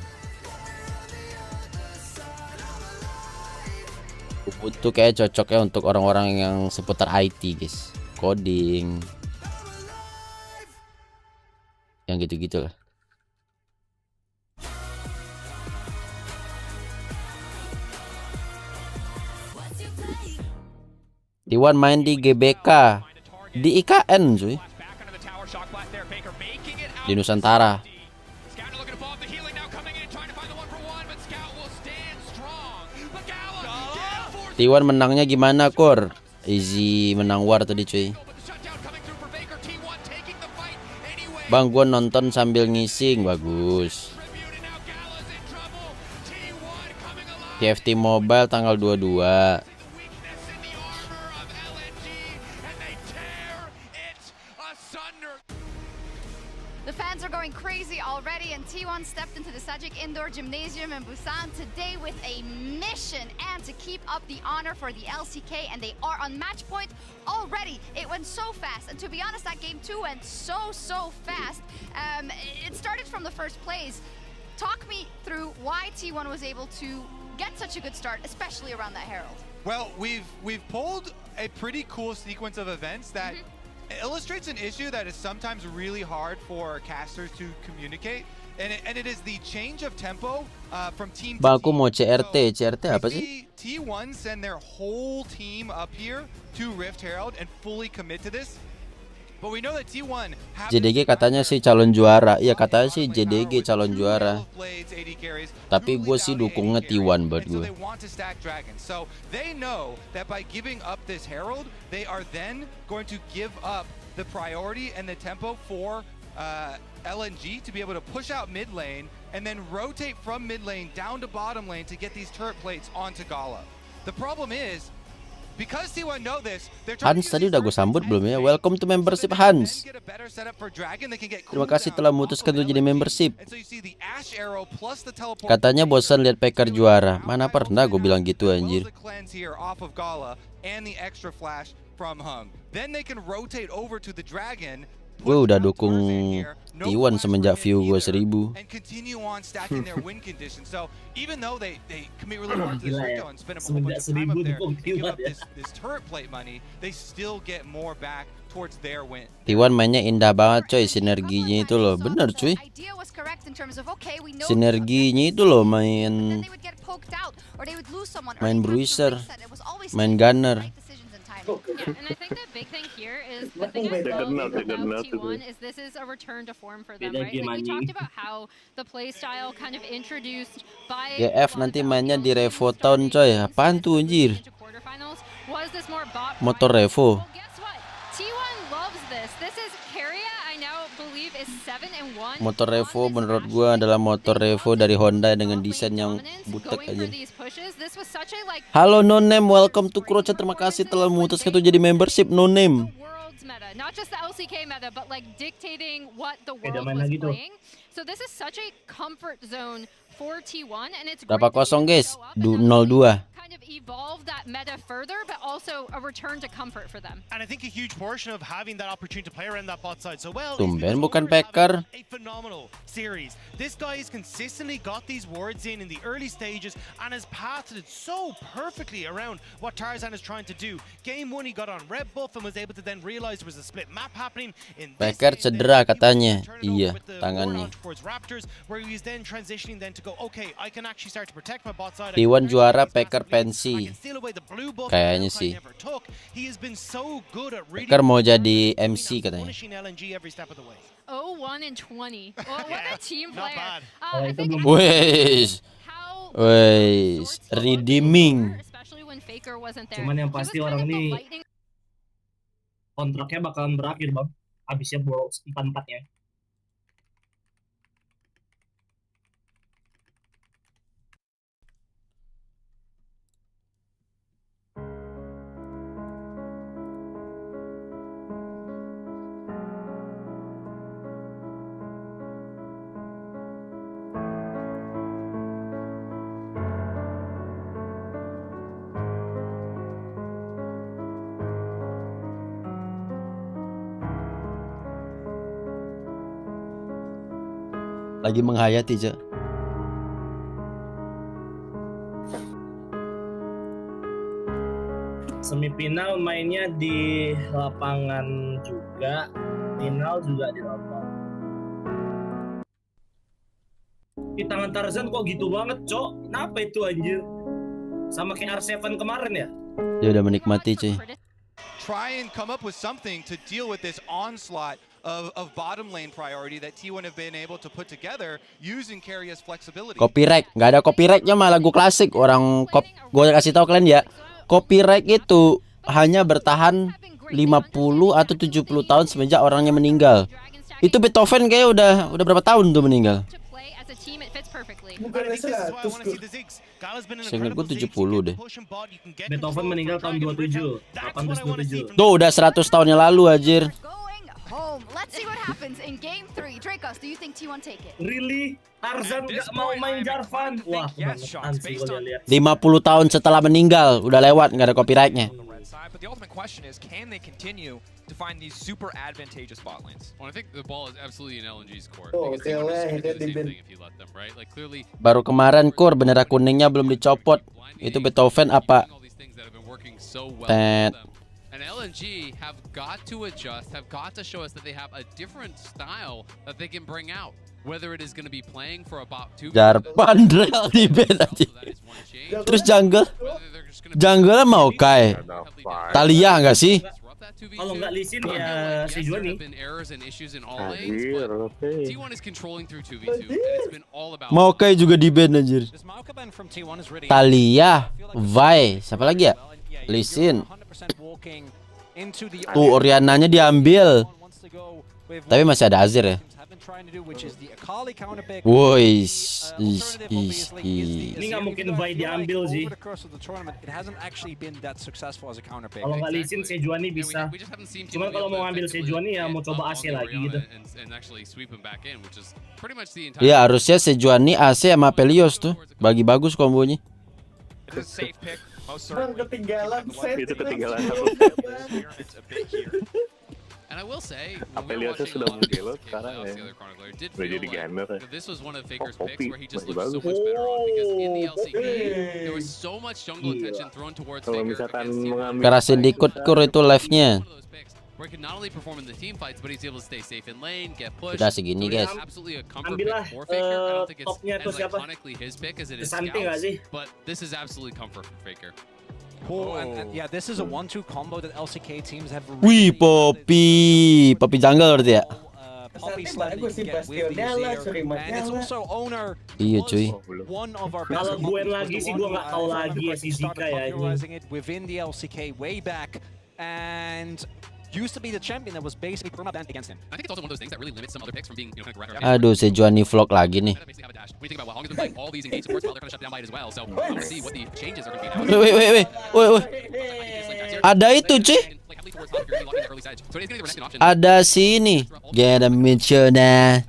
A: Ubuntu kayak cocoknya untuk orang-orang yang seputar IT guys. Coding. Yang gitu-gitu lah. T1 main di GBK, di IKN cuy, di Nusantara. T1 menangnya gimana Kor? Easy menang war tadi cuy. Bang, gua nonton sambil ngising, bagus. TFT Mobile tanggal 22.
H: The fans are going crazy already, and T1 stepped into the Sajik Indoor Gymnasium in Busan today with a mission and to keep up the honor for the LCK, and they are on match point already. It went so fast, and to be honest, that game too went so fast. It started from the first plays. Talk me through why T1 was able to get such a good start, especially around that Herald.
I: Well, we've pulled a pretty cool sequence of events that illustrates an issue that is sometimes really hard for casters to communicate, and it is the change of tempo from team to
A: Bang, aku
I: team.
A: mau CRT. CRT apa
I: We
A: sih?
I: see T1 send their whole team up here to Rift Herald and fully commit to this. But we know that T1
A: JDG katanya sih calon juara. Iya, katanya sih JDG calon juara. Tapi gue sih dukungnya T1 buat gue.
I: So they know that by giving up this Herald, they are then going to give up the priority and the tempo for LNG to be able to push out mid lane and then rotate from mid lane down to bottom lane to get these turret plates onto Gala. The problem is, because T1 know this,
A: Hans tadi udah gue sambut belum ya? Welcome to membership Hans. Terima kasih telah memutuskan untuk jadi membership. Katanya bosan lihat Faker juara. Mana pernah gue bilang gitu anjir. Gue udah dukung T1 semenjak view gue 1000.
F: Semenjak 1000 dukung T1 ya.
A: T1 mainnya indah banget coy, sinerginya itu loh, bener cuy. Sinerginya itu loh main bruiser, main gunner.
K: Yeah, and I think the big thing here is the thing I love about T1 is this is a return to form for them, right? Like we talked about how the play style kind of introduced by
A: GF nanti mainnya di Revo Town coy. Apaan tuh anjir? Motor Revo.
K: Guess what? T1 loves this. This is Carrier, I now believe is 7-1.
A: Motor Revo menurut gua adalah motor Revo dari Honda dengan desain yang butek aja. Halo No Name, welcome to Kurohichan. Terima kasih telah memutuskan untuk jadi membership No Name.
K: Not just the LCK meta, but like dictating what the world was playing. So this is such a comfort zone for T1, and it's
A: Berapa kosong guys? 0-2.
K: kind of evolve that meta further, but also a return to comfort for them.
J: And I think a huge portion of having that opportunity to play around that bot side so well
A: Tumben bukan Packer.
J: a phenomenal series. This guy has consistently got these wards in the early stages and has pathed it so perfectly around what Tarzan is trying to do. Game 1 he got on red buff and was able to then realize there was a split map happening in this
A: Packer
J: stage,
A: cedera
J: then
A: katanya.
J: turn it over
A: Iya,
J: with the
A: tangannya.
J: ward out towards Raptors, where he's then transitioning then to go, okay, I can actually start to protect my bot side.
A: T1 juara, Packer pensi. Kayaknya sih. Packer mau jadi MC katanya.
K: 0-1 and 20. What a team
J: Not
K: player.
J: bad.
K: I think
A: Wes, redeeming.
K: especially when Faker wasn't there.
F: Cuman yang
K: He was
F: pasti
K: kind
F: orang
K: of the
F: ini
K: lightning
F: kontraknya bakalan berakhir bang. Habisnya bolos 4-4-nya.
A: Lagi menghayati, Cak.
F: Semifinal mainnya di lapangan juga, final juga di lapangan. Di tangan Tarzan kok gitu banget, Cok? Kenapa itu anjir? Sama kayak R7 kemarin ya?
A: Dia udah menikmati, cuy.
I: try and come up with something to deal with this onslaught of bottom lane priority that T1 have been able to put together using Carrier's flexibility.
A: Copyright, nggak ada copyrightnya mah lagu klasik orang gue kasih tahu kalian ya. Copyright itu hanya bertahan 50 atau 70 tahun semenjak orangnya meninggal. Itu Beethoven kayak udah berapa tahun tuh meninggal? Seingat gue 70 deh.
F: Beethoven meninggal tahun 27, 1827.
A: Tuh udah 100 tahun yang lalu anjir.
H: Let's see what happens in game 3. Dracos, do you think T1 take it?
F: Really? Tarzan gak mau main Jarvan? Wah, kebangetan sih gue lihat.
A: 50 tahun setelah meninggal, udah lewat, nggak ada copyrightnya.
B: But the ultimate question is, can they continue to find these super advantageous bot lanes?
C: Well, I think the ball is absolutely in LNG's court.
E: Oh,
C: Because T1 is going to do the same thing if you let them, right? Like clearly.
A: Baru kemarin kur bendera kuningnya belum dicopot. Itu Beethoven apa? Tet.
C: And LNG have got to adjust, have got to show us that they have a different style that they can bring out. Whether it is going to be playing for a bot 2.
A: Jarvan Drell di band aja. Terus jungle mau kai. Talia nggak sih?
F: Kalau nggak Lee Sin ya Sejuani.
A: Mau kai juga di band anjir. Talia, Vi, siapa lagi ya? Lee Sin. Tuh Oriananya diambil. Tapi masih ada Azir ya. Woi,
F: ini nggak mungkin Vi diambil sih. Kalau nggak Lee Sin Sejuani bisa. Cuman kalau mau ngambil Sejuani ya mau coba AC lagi gitu.
A: Iya harusnya Sejuani AC sama Pelios tuh. Bagi bagus kombonya.
E: Ketinggalan set.
G: Itu ketinggalan satu.
C: And I will say,
G: Apeliosnya sudah menggelot sekarang ya. Udah jadi gunner ya.
C: this was one of Faker's picks where he just looked so much better on because in the LCK there was so much jungle attention thrown towards
G: Kalau
C: Faker.
G: misalkan mengambil
A: Kerasin dikut kur itu live-nya.
C: Where he can not only perform in the team fights, but he's able to stay safe in lane, get pushed.
A: Udah segini guys.
C: Absolutely a comfort pick for Faker. I don't think it's as iconically his pick as it is Scouts, but this is absolutely comfort for Faker.
D: Oh, and yeah, this is a 1-2 combo that LCK teams have.
A: Wih, Poppy jungle berarti ya?
E: Poppy bagus sih, Bastionella,
D: and it's also owner.
A: Iya cuy.
D: One of our
F: Kalau Gwen lagi sih gua nggak tahu lagi ya si Zika ya ini.
D: It within the LCK way back and used to be the champion that was basically perma-banned against him.
C: I think it's also one of those things that really limits some other picks from being, you know, kind of
A: Aduh, Sejuani vlog lagi nih.
C: When you think about how long he's been playing all these engaged supports, well, they're going to shut down by it as well. So I want to see what the changes are going to be now.
A: Wait. Ada itu cuy. Ada sini. Jangan mencoba.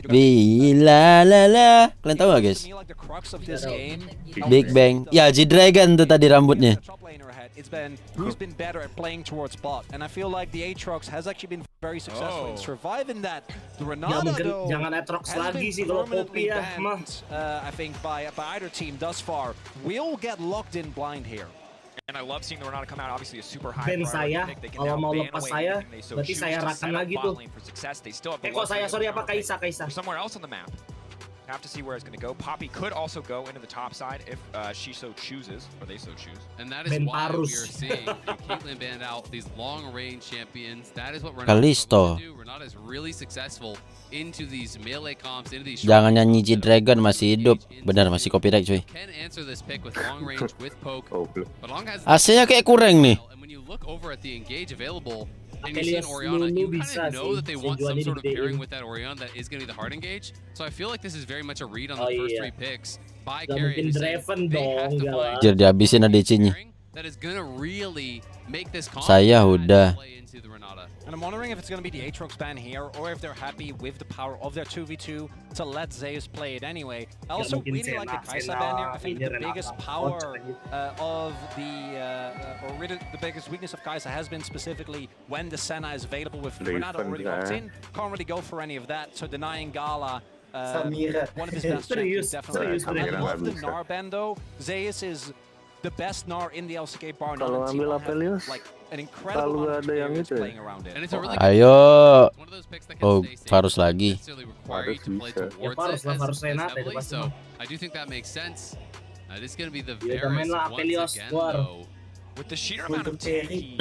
A: Bila lala. Kalian tahu gak guys? Big Bang. Ya, G-Dragon tuh tadi rambutnya.
D: It's been who's been better at playing towards bot, and I feel like the Aatrox has actually been very successful in surviving that. The Renata though
F: jangan Aatrox lagi sih kalau Poppy ya, mah.
D: I think by either team thus far will get locked in blind here.
B: And I love seeing the Renata come out. Obviously a super high.
F: Ben saya, kalau mau lepas saya, berarti saya rakan lagi tuh. Kok saya sorry apa Kaisa.
B: Somewhere else on the map. Have to see where it's going to go. Poppy could also go into the top side if she so chooses, or they so choose.
C: And that is why we are seeing Caitlyn band out these long-range champions. That is what
A: Kalisto.
C: Renata is really successful into these melee comps, into these.
A: Jangan nyanyi G-Dragon masih hidup. Benar masih copyright cuy.
C: Can answer this pick with long range with poke. But long has
A: AC-nya kayak kurang nih.
C: And when you look over at the engage available. And you see an Orianna, you kind of know that they want some sort of pairing with that Orianna that is going to be the hard engage. So I feel like this is very much a read on the first three picks by Carrion. They have to find
A: Jadi dihabisin ADC-nya.
C: that is going to really make this
A: Saya udah.
D: And I'm wondering if it's going to be the Aatrox ban here, or if they're happy with the power of their 2v2 to let Zeus play it anyway. I also really like the Kaisa ban here. I think the biggest power of or really the biggest weakness of Kaisa has been specifically when the Senna is available with Renata already locked in. Can't really go for any of that, so denying Gala one of his best champions, definitely. I love the Gnar ban though. Zeus is the best Gnar in the LCK bar.
G: Kalau ambil Apelios, selalu ada yang itu.
A: Ayo. Oh, Varus lagi.
F: Varus Renata itu pasti.
C: I do think that makes sense. This is going to be the various once again though.
B: With the sheer amount of tanky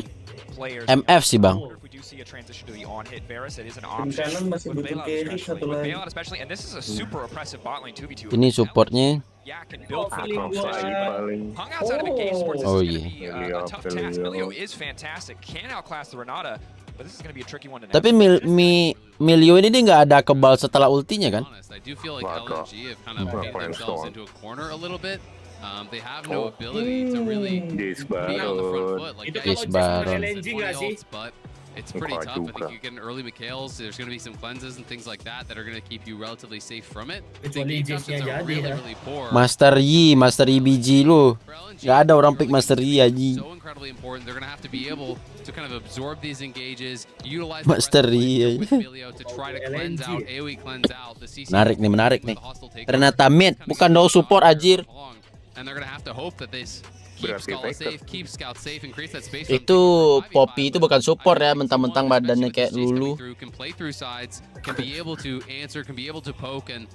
B: players,
A: MF sih bang.
B: if we do see a transition to the on-hit Varus, it is an
E: Tim
B: option.
E: kanan masih
B: With
E: butuh
B: Bailout
E: carry
B: especially,
E: satu
B: with
E: lagi.
B: Bailout especially, and this is a super oppressive bot lane 2v2.
A: Ini supportnya.
B: Yak can build for the
F: Paling
B: competition, but
G: paling.
B: hung outside of engage sports,
A: Oh,
B: this is
A: yeah.
B: going to be a tough task. Milio is fantastic, can outclass the Renata, but this is going to be a tricky one to
A: Tapi
B: navigate.
A: Milio ini dia nggak ada kebal setelah ultinya kan?
C: I do feel like LNG have kind of made themselves into a corner a little bit. They have no ability to really be on the front foot. Like
F: Itu
C: that.
F: kalau Jess LNG nggak sih?
C: But it's pretty tough. I think you get an early Mikhails. There's going to be some cleanses and things like that that are going to keep you relatively safe from it. The
F: Kecuali
C: game
F: Jess-nya
C: are
F: jadi
C: really,
F: ya.
C: really poor.
A: Master Yi BG lu. Nggak ada orang pick Master Yi aja.
C: So incredibly important. They're going to have to be able to kind of absorb these engages, utilize
A: Master
C: the
A: Yi.
C: with Milio to try to cleanse out, AoE cleanse out the CC.
A: Menarik nih. Ternyata mid, bukan no support anjir.
C: And they're gonna have to hope that this keeps Scala safe, keep Scout safe, increase that space.
A: Itu Poppy itu bukan support ya, mentang-mentang badannya kayak Lulu.
C: Can play through sides, can be able to answer, can be able to poke, and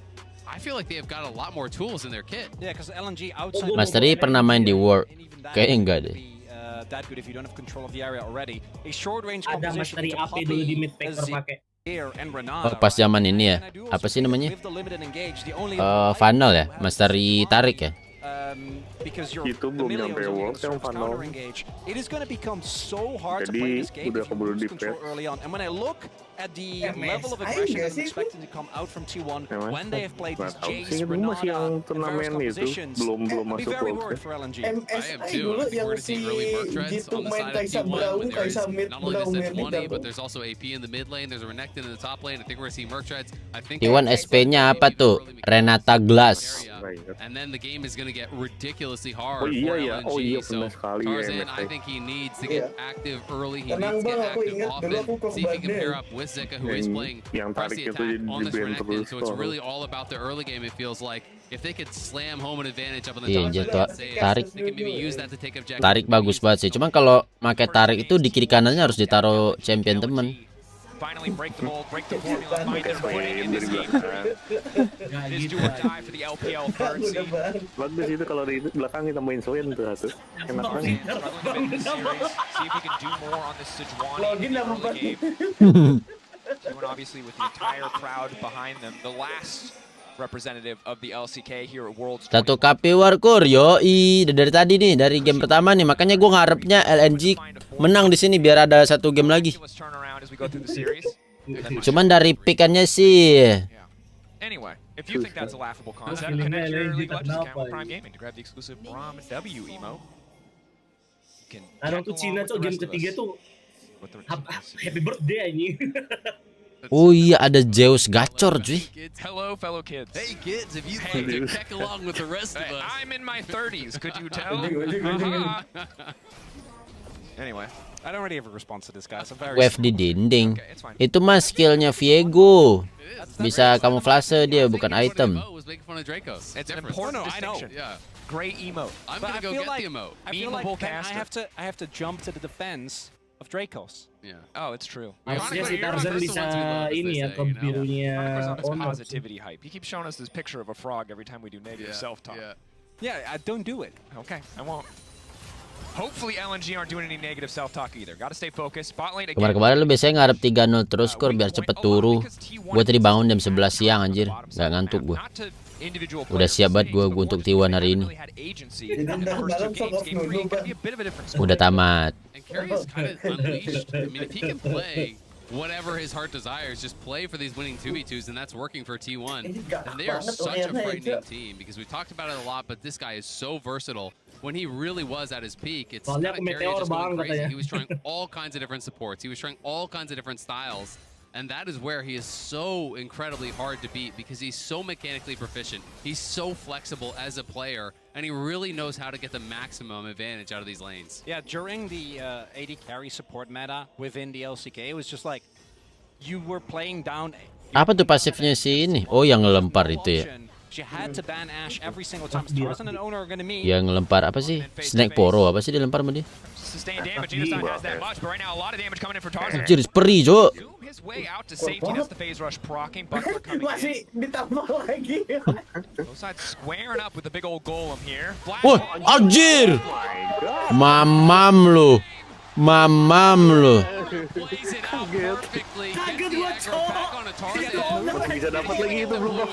C: I feel like they've got a lot more tools in their kit.
D: Yeah, because LNG outside.
A: Master Yi pernah main di World. Kayaknya enggak deh.
D: That good if you don't have control of the area already. A short range
F: Ada
D: composition
F: Master Yi AP dulu di mid paper pakai.
A: Oh, pas zaman ini ya. Apa sih namanya? Funnel ya, Master Yi tarik ya.
D: Because
G: Itu belum nyampe world yang funnel.
D: It is going to become so hard to
G: Jadi,
D: play this game
G: udah
D: if you
G: keburu
D: lose
G: di
D: control
G: pet.
D: early on. And when I look at the level of aggression that's expected to come out from T1 when they have played these Jace,
G: masih
D: Renata, and
G: yang
D: various
G: turnamen itu
D: compositions,
G: belum
D: I'd be
G: masuk
D: very
G: world.
D: worried for LNG.
E: MSI dulu yang si Gitu main Kaisa Braum, Kaisa mid Braum ini
C: But there's also AP in the mid lane, there's a Renekton in the top lane. I think we're gonna see Merc Treads. I think
A: T1 SP-nya apa tuh? Renata Glass.
C: and then the game is going to get ridiculously hard
G: Oh iya
C: for
G: ya,
C: LNG.
G: oh iya
C: So
G: benar sekali ya
C: Tarzan, I
G: MSI.
C: think he needs to get active early. He
E: Tenang
C: needs to
E: bang,
C: get
E: aku
C: active
E: ingat dulu aku
C: often. See if he can
E: Bandel.
C: pair up with Zeka, who is playing
G: yang
C: press the
G: tarik itu
C: attack on this
G: di-ban
C: Renekton.
G: terus
C: So it's
G: tuh.
C: really all about the early game. It feels like if they could slam home an advantage up on the
A: Iya,
C: top
A: anjir,
C: side,
A: tuh,
C: let's say,
A: tarik.
C: they can maybe use that to take objective.
A: Tarik bagus banget sih. Cuman kalau pakai tarik itu di kiri kanannya harus ditaruh champion temen.
B: Finally break the mold, break the formula, find their footing in this game. It is do or die for the LPL third seed.
G: Bagus itu kalau di belakang kita main Swain tuh satu. Enak banget.
B: Struggling a bit in the series. See if we can do more on this Sejuani
E: Login
B: in the
E: apa
B: early game. Doing obviously with the entire crowd behind them. The last representative of the LCK here at Worlds.
A: Satu KP Warkur, yoi. Dari tadi nih, dari game pertama nih. Makanya gue ngarepnya LNG menang di sini biar ada satu game lagi. Cuman dari pickannya sih.
B: Anyway, if you think that's a laughable concept, connect your League of Legends account with Prime Gaming to grab the exclusive Rom W emote.
F: Ada tuh Cina tuh game ketiga tuh happy birthday anjing.
A: Oh iya, ada Zeus gacor cuy.
B: Hello, fellow kids.
C: Hey kids, if you like to check along with the rest of us.
B: I'm in my 30s, could you tell? Anyway,
D: I don't really have a response to this, guys. I'm very
A: Wave di dinding. Itu mah skillnya Viego. Bisa kamuflase dia, bukan item.
B: It's an important distinction. Great emote.
C: I'm gonna go get the emote.
D: I feel like then I have to jump to the defense of Dracos.
C: Yeah.
B: Oh, it's true.
F: Harusnya si Tarzan bisa ini ya ke birunya Honor.
B: Positivity hype. He keeps showing us this picture of a frog every time we do negative self-talk.
D: Yeah, I don't do it.
B: Okay, I won't. Hopefully LNG aren't doing any negative self-talk either. Gotta stay focused. Bot lane again.
A: Kemarin-kemarin lu biasanya ngarep 3-0 terus skor biar cepet turu. Gue tadi bangun jam 11 siang anjir. Gak ngantuk gue. Udah siap banget gue untuk T1 hari ini. Udah tamat.
C: And Carey is kind of unleashed. I mean, if he can play whatever his heart desires, just play for these winning 2v2s, and that's working for T1. And they are such a frightening team because we've talked about it a lot, but this guy is so versatile. When he really was at his peak, it's not Carey just going crazy. He was trying all kinds of different supports. He was trying all kinds of different styles. And that is where he is so incredibly hard to beat because he's so mechanically proficient. He's so flexible as a player, and he really knows how to get the maximum advantage out of these lanes.
D: Yeah, during the AD carry support meta within the LCK, it was just like you were playing down.
A: Apa tuh pasifnya si ini? Oh, yang ngelempar itu ya.
D: She had to ban Ashe every single time Tarzan and Owner are going to meet.
A: Yang ngelempar apa sih? Snake Poro apa sih dilempar sama dia?
B: Sustained damage. He does not have that much, but right now a lot of damage coming in for Tarzan.
A: Anjir, peri, Jo.
B: his way out to safety. That's the phase rush proccing. Buckler coming
E: Masih ditambah lagi.
B: Both sides squaring up with the big old golem here.
A: Wah, anjir. Mamam lu. Mamam lu.
F: Kaget gua, cowok.
G: Bisa dapat lagi itu belum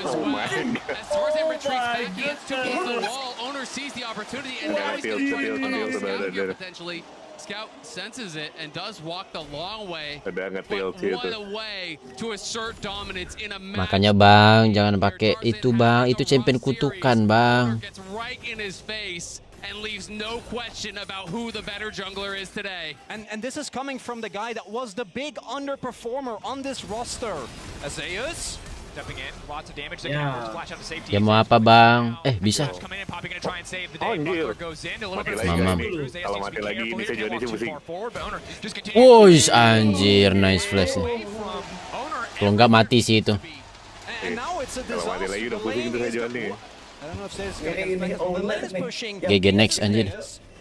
C: Scout senses it and does walk the long way.
G: Ada
C: But what a way to assert dominance in a match.
A: Makanya bang, jangan pakai itu bang. Itu champion kutukan bang.
C: Gets right in his face and leaves no question about who the better jungler is today.
D: And this is coming from the guy that was the big underperformer on this roster. Azeus
B: stepping in, lots of damage. They can flash out to safety.
A: Ya mau apa bang? Bisa.
B: Coming in, popping in to try and save the day. Buckler goes in a little bit.
A: Mamam.
G: Kalau mati lagi ini saya jadi pusing.
A: Wush, anjir, nice flash nih. Kalau nggak mati sih itu.
G: Kalau mati lagi udah pusing itu saya jual nih.
A: GG next anjir.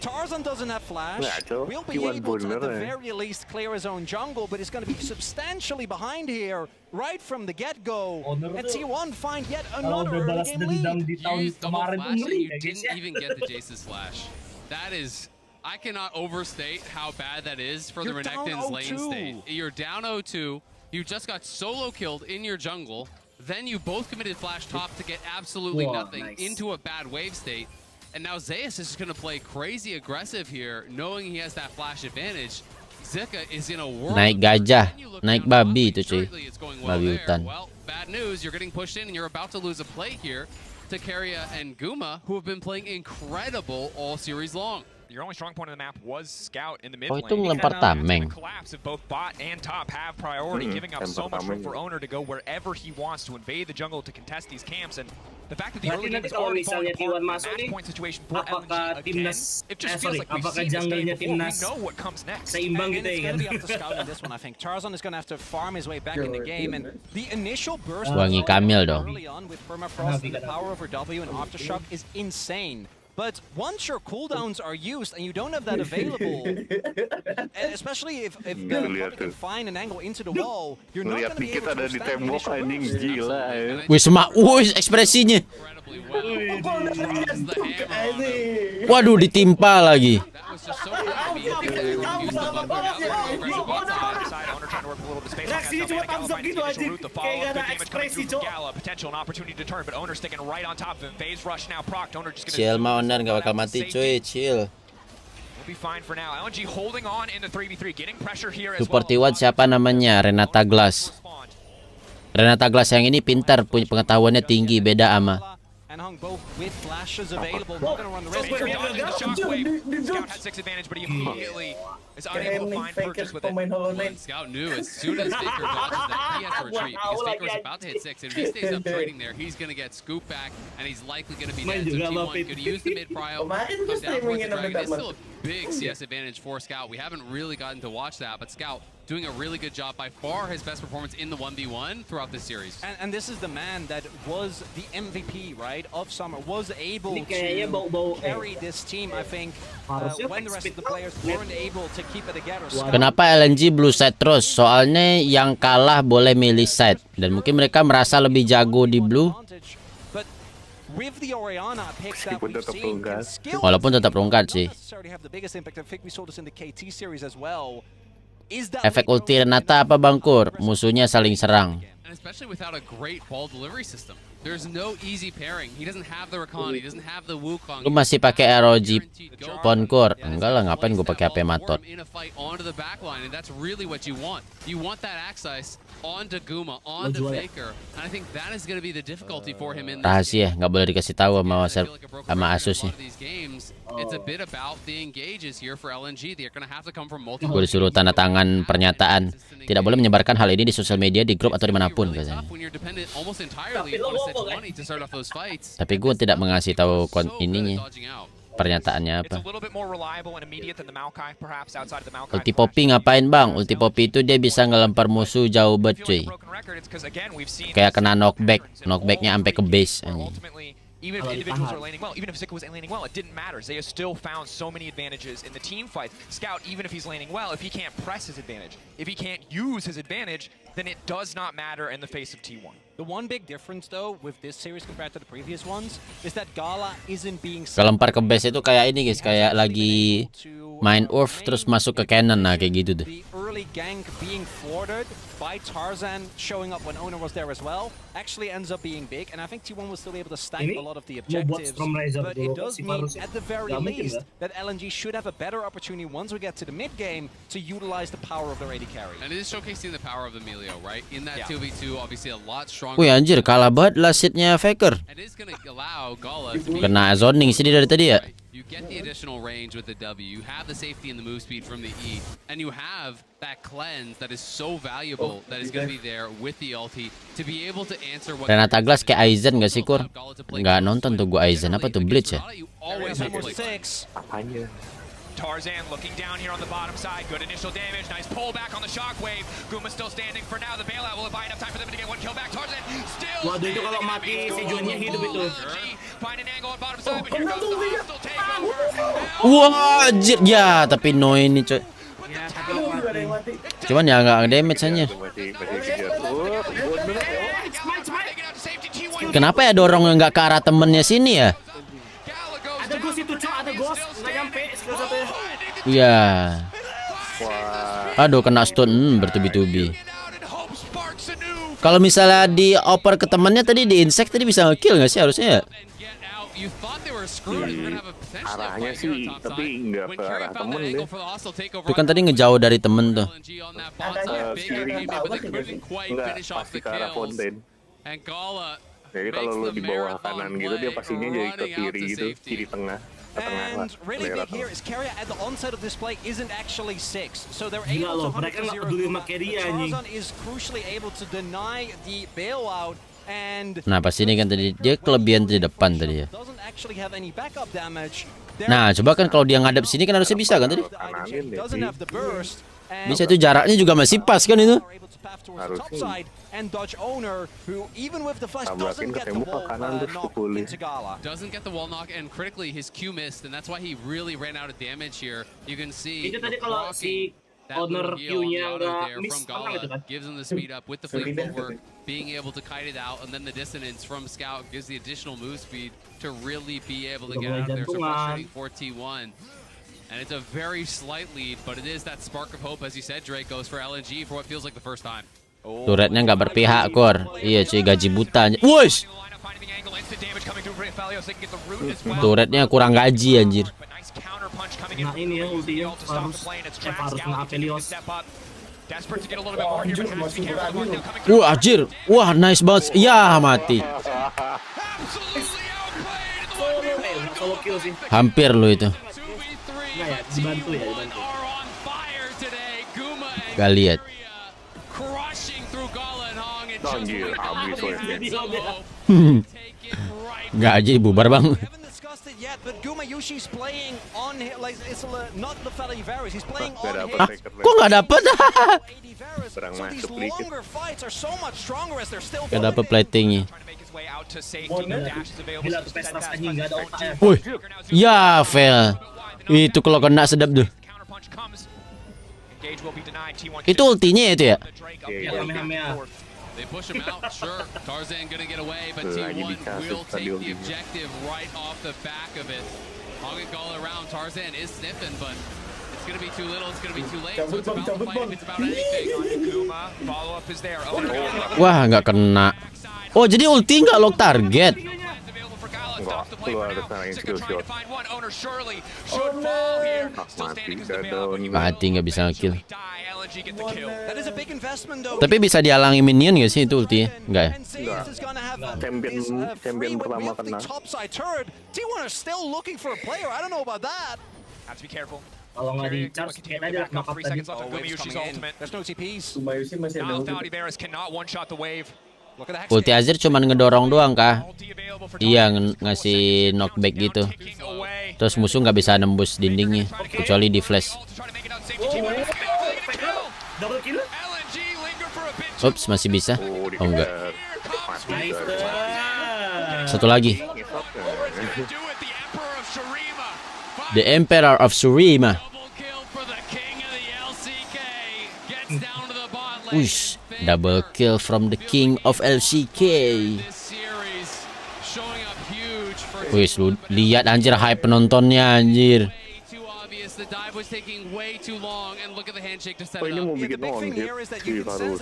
D: Tarzan doesn't have flash. Will be able to at the very least clear his own jungle, but he's going to be substantially behind here right from the get-go. And T1 find yet another game lead.
C: You used double flash and you didn't even get the Jace's flash. That is, I cannot overstate how bad that is for the Renekton's lane state. You're down 0-2. You just got solo killed in your jungle. Then you both committed flash top to get absolutely nothing into a bad wave state. And now Zeus is just going to play crazy aggressive here, knowing he has that flash advantage. Zika is in a world.
A: Naik gajah, naik babi itu cuy. Babi hutan.
C: Well, bad news, you're getting pushed in and you're about to lose a play here to Keria and Guma, who have been playing incredible all series long.
B: Your only strong point of the map was Scout in the mid lane.
A: Itu ngelempar tameng.
B: Collapse if both bot and top have priority, giving up so much room for Owner to go wherever he wants to invade the jungle to contest these camps. And the fact that the early game is already falling apart, match point situation for LNG again, it just feels like we've seen this game before. We know what comes next.
D: And it's going to be up to Scout in this one, I think. Tarzan is going to have to farm his way back in the game, and the initial burst
A: Wangi Kamil dong.
D: early on with Permafrost and the power over W and Aftershock is insane. But once your cooldowns are used and you don't have that available, and especially if the opponent can find an angle into the wall, you're not going to be able to withstand the initial burst.
A: Wih semak, wih ekspresinya. Waduh ditimpa lagi.
F: Reaksinya cuma thumbs up gitu aja, kayak gak ada ekspresi cok.
A: Chill mah Owner gak bakal mati cuy, chill. Support T1 siapa namanya? Renata Glass. Renata Glass yang ini pintar, punya pengetahuannya tinggi, beda ama.
D: And hung both with flashes available. Not going to run the risk. Baker dodging the shockwave. Scout had 6 advantage, but he immediately is unable to find purchase with it.
C: Scout knew as soon as Baker dodges that, he has to retreat because Baker is about to hit 6. And if he stays up trading there, he's going to get scooped back, and he's likely going to be dead. So T1 could use the mid prio, come down towards the dragon. It's still a big CS advantage for Scout. We haven't really gotten to watch that, but Scout doing a really good job, by far his best performance in the 1v1 throughout this series.
D: And this is the man that was the MVP, right, of summer, was able to carry this team, I think, when the rest of the players weren't able to keep it together.
A: Kenapa LNG blue side terus? Soalnya yang kalah boleh milih side, dan mungkin mereka merasa lebih jago di blue.
D: With the Orianna picks that we've seen,
A: Walaupun tetap rungkat sih. Efek ulti Renata apa Bangkur? Musuhnya saling serang.
C: And especially without a great ball delivery system. There's no easy pairing. He doesn't have the Rakan, he doesn't have the Wukong.
A: Lu masih pakai ROG Ponkor? Enggak lah, ngapain gue pakai HP Matot?
C: In a fight onto the backline, and that's really what you want. You want that Axis onto Guma, onto Baker, and I think that is going to be the difficulty for him in this
A: Rahasia, nggak boleh dikasih tahu sama Asusnya.
C: It's a bit about the engages here for LNG. They're going to have to come from multiple.
A: Gue disuruh tanda tangan pernyataan tidak boleh menyebarkan hal ini di sosial media, di grup atau dimanapun katanya. Tapi gue tidak mengasih tahu ininya, pernyataannya apa. Ulti Poppy ngapain bang? Ulti Poppy itu dia bisa ngelempar musuh jauh banget cuy. Kayak kena knockback, knockbacknya sampai ke base.
B: Even if individuals are laning well, even if Zika was laning well, it didn't matter. Zaya still found so many advantages in the team fight. Scout, even if he's laning well, if he can't press his advantage, if he can't use his advantage, then it does not matter in the face of T1.
D: The one big difference though with this series compared to the previous ones is that Gala isn't being
A: Kelempar ke base itu kayak ini guys, kayak lagi main Urf terus masuk ke cannon, nah kayak gitu tuh.
D: The early gank being thwarted by Tarzan showing up when Owner was there as well actually ends up being big, and I think T1 will still be able to stack a lot of the objectives, but it does mean at the very least that LNG should have a better opportunity once we get to the mid game to utilize the power of their AD carry.
C: And it is showcasing the power of Emilio, right? In that 2v2, obviously a lot stronger.
A: Wih anjir, kalah banget lah setnya Faker. Kena zoning sini dari tadi ya.
C: You get the additional range with the W, you have the safety and the move speed from the E, and you have that cleanse that is so valuable that is going to be there with the ulti to be able to answer what...
A: Renata Glass kayak Aizen gak sih, Kur? Nggak nonton tuh gua Aizen, apa tuh Blitz ya?
G: Apanya?
B: Tarzan looking down here on the bottom side. Good initial damage. Nice pullback on the shockwave. Guma still standing for now. The bailout will buy enough time for them to get one kill back. Tarzan still.
F: Waduh, itu kalau mati si Junnya hidup itu.
B: Find an angle on bottom side, but here goes the hostile takeover.
A: Wah, anjir. Ya, tapi no ini coy. Cuman ya nggak damage aja. Kenapa ya dorong nggak ke arah temennya sini ya?
F: Ada ghost itu, Cok, ada ghost. Nggak nyampe skill satunya.
A: Iya. Aduh, kena stun bertubi-tubi. Kalau misalnya dioper ke temannya tadi di insect tadi bisa nge-kill nggak sih harusnya ya?
G: Arahnya sih, tapi nggak ke arah temen deh.
A: Itu kan tadi ngejauh dari temen tuh.
G: Enggak, pasti ke arah fontaine. Jadi kalau lu di bawah kanan gitu, dia pastinya jadi ke kiri gitu, kiri tengah.
D: And really big here is Carrier at the onset of this play isn't actually 6, so they're able to 100-0. Tarzan is crucially able to deny the bailout, and
A: nah pas ini kan tadi dia kelebihan di depan tadi ya. Nah coba kan kalau dia ngadep sini kan harusnya bisa kan tadi. Bisa itu jaraknya juga masih pas kan itu.
C: Doesn't get the wall knock, and critically his Q missed, and that's why he really ran out of damage here. You can see
F: itu tadi kalau si owner Q-nya nggak miss menang itu kan.
C: Gives him the speed up with the fleet footwork, being able to kite it out, and then the dissonance from Scout gives the additional move speed to really be able to get out of there. So frustrating for T1. And it's a very slight lead, but it is that spark of hope, as you said, Drake goes for LNG for what feels like the first time.
A: Turretnya nggak berpihak, Kor. Iya cuy, gaji buta. Wush! Turretnya kurang gaji anjir.
F: Nah ini ya ultinya harus kena Apelios.
A: Wah anjir. Wah nice banget. Ya mati.
F: Solo kill sih.
A: Hampir lo itu.
F: Nah ya, dibantu ya, dibantu.
A: Gak lihat.
G: Anjir, habis
A: Nggak aja bubar bang. Kok nggak dapet?
G: Kurang masuk dikit.
A: Nggak dapet platingnya.
F: Wih,
A: ya fail. Itu kalau kena sedap tuh. Itu ultinya itu ya?
C: They push him out, sure. Tarzan gonna get away, but T1 will take the objective right off the back of it. Hog and all around, Tarzan is sniffing, but it's gonna be too little, it's gonna be too late. So it's about the fight if it's about anything.
B: Follow-up is there.
A: Wah, nggak kena. Oh, jadi ulti nggak lock target. Mati nggak bisa nge-kill. Tapi bisa dihalangi minion nggak sih itu ulti? Nggak ya?
G: Champion pertama kena.
F: Kalau nggak di charge kayak aja knock up tadi.
A: Ulti Azir cuman ngedorong doang kah? Iya, ngasih knockback gitu. Terus musuh nggak bisa nembus dindingnya kecuali di flash. Ups, masih bisa. Oh enggak. Satu lagi. The Emperor of Shurima. Wush, double kill from the King of LCK. Wih, lu lihat anjir hype penontonnya anjir.
G: Oh, ini mau bikin on hit sih harus.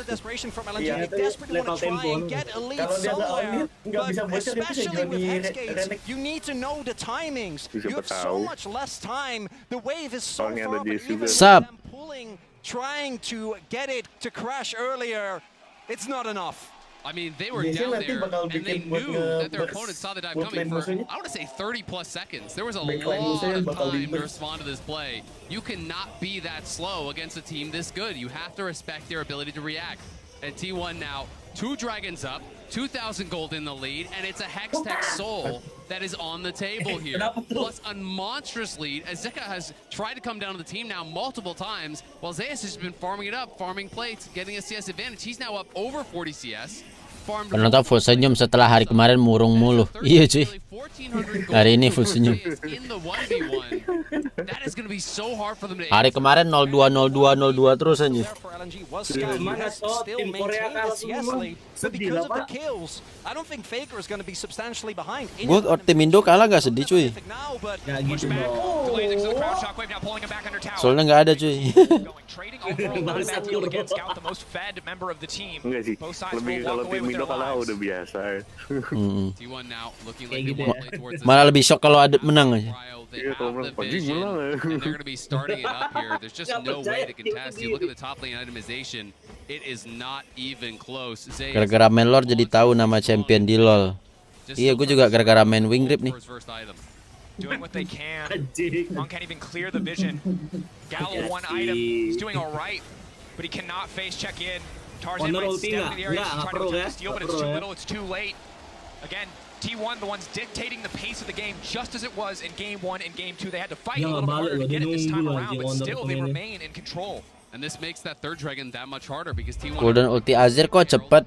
E: Iya, itu level tempo. Kalau dia nggak on hit, nggak bisa bocor, itu bisa jadi renek.
D: You need to know the timings. You have so much less time. The wave is so
G: Soalnya
D: far,
G: ada
D: but
G: Jesse
D: even
G: juga.
A: Sup?
D: them pulling, trying to get it to crash earlier, it's not enough.
C: I mean, they were
E: Jesse
C: down
E: nanti
C: there,
E: bakal
C: and they
E: bikin buat
C: knew that their opponent saw the dive coming for, I want to say 30 plus seconds. There was a
E: Backline
C: lot
E: musuhnya
C: of
E: bakal
C: time to
E: ribet.
C: respond to this play. You cannot be that slow against a team this good. You have to respect their ability to react. And T1 now, 2 dragons up, 2,000 gold in the lead, and it's a Hextech Soul that is on the table here. Plus a monstrous lead, as Zeka has tried to come down to the team now multiple times, while Zeus has been farming it up, farming plates, getting a CS advantage. He's now up over 40 CS.
A: Penonton full senyum setelah hari kemarin murung mulu. Iya cuy. Hari ini full senyum. Hari kemarin 02 02 02 terus anjir.
F: Mana toh tim Korea kalah semua. Sedih lah Pak.
A: Gue tim Indo kalah gak sedih cuy.
F: Ya gitu dong.
A: Soalnya nggak ada cuy.
G: Enggak sih, lebih kalau tim Indo kalah udah biasa.
A: Malah lebih shock kalau ada menang aja.
G: Iya, kalau menang pagi menang ya.
C: And they're going to be starting it up here. There's just no way to contest. You look at the top lane itemization, it is not even close.
A: Gara-gara main Lord jadi tahu nama champion di LoL. Iya, gue juga gara-gara main WildRift nih.
B: Doing what they can. Bonk can't even clear the vision. Gallo one item. He's doing all right, but he cannot face check in. Tarzan might step into the area. He's trying to attempt to steal, but it's too little. It's too late. Again, T1, the ones dictating the pace of the game, just as it was in Game 1 and Game 2. They had to fight a little bit harder to get it this time around, but still they remain in control.
C: And this makes that third dragon that much harder because T1
A: Cooldown ulti Azir kok cepet.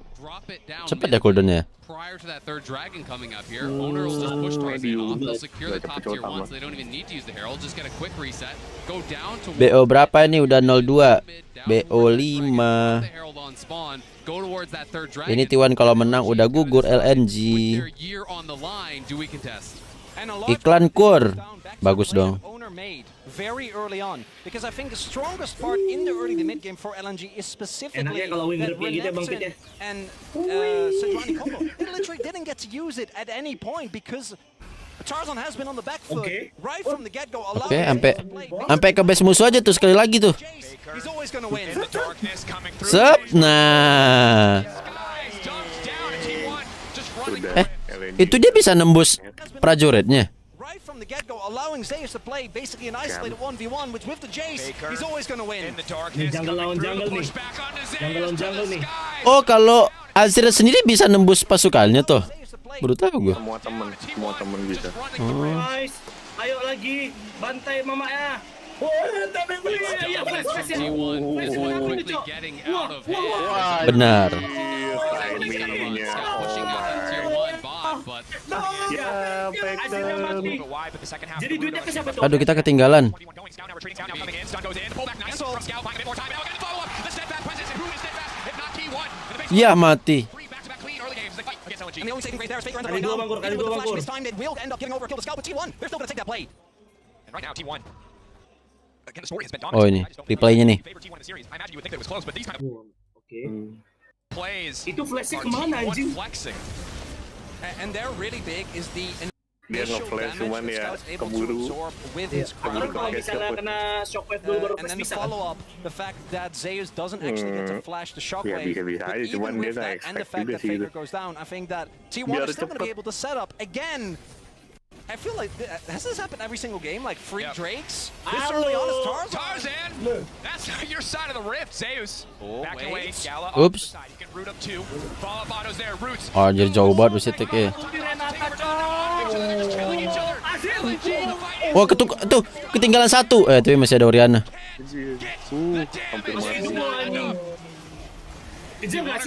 A: Cepet ya cooldownnya.
C: Prior to that third dragon coming up here, Owner will just push Tarzan off. They'll secure the top tier 1, so they don't even need to use the Herald. Just get a quick reset. Go down to
A: BO berapa ini? Udah 02. BO 5. Ini T1 kalau menang udah gugur LNG. Iklan kur. Bagus dong.
D: Very early on, because I think the strongest part in the early to mid game for LNG is specifically that Renekton and Sejuani combo. They literally didn't get to use it at any point because Tarzan has been on the back foot right from the get-go.
A: Oke, sampai ke base musuh aja tuh sekali lagi tuh.
D: He's always gonna win.
A: Sep, nah. Itu dia bisa nembus prajuritnya.
D: Right from the get-go, allowing Zeus to play basically an isolated 1v1, which with the Jace, he's always gonna win.
F: Jungle lawan jungle nih. Jungle lawan jungle nih.
A: Oh, kalau Azir sendiri bisa nembus pasukannya tuh. Baru tahu gue.
G: Semua temen bisa.
F: Guys, ayo lagi bantai mama ya.
A: Benar.
F: Jadi duitnya ke siapa tuh?
A: Aduh, kita ketinggalan. Ya mati.
F: Kali dua mangkur.
A: Oh ini replaynya nih.
F: Oke. Itu flashnya kemana anjing?
D: And they're really big is the
G: Dia nge-flash cuman ya keburu.
F: Orang kalau misalnya kena shockwave dulu baru
D: and then the
F: bisa.
D: follow up, the fact that Zeus doesn't actually get to flash the shockwave.
G: Ya bisa aja, cuman dia nggak expect juga sih itu.
D: Goes down, I think that T1 is still going to be able to set up again. I feel like has this happened every single game? Like free Drakes? This early on is
B: Tarzan! That's your side of the rift, Zeus. Back away, Gala
A: Oops.
B: You can root up two. Follow up autos there, Roots.
A: Oh, anjir jauh banget buset ya. Oh, tuh ketinggalan satu. Tapi masih ada Oriana.
G: Hampir mati.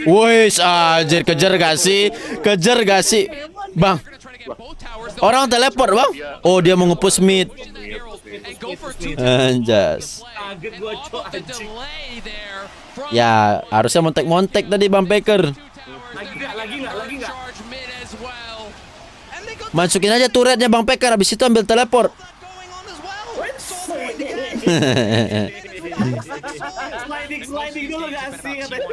A: Woi, anjir kejar gak sih? Kejar gak sih? Bang. Orang teleport bang. Oh dia mau nge-push mid. Anjas. Ya harusnya montek tadi Bang Packer.
F: Lagi nggak.
A: Masukin aja turretnya Bang Packer, habis itu ambil teleport.
F: sliding dulu gak sih katanya.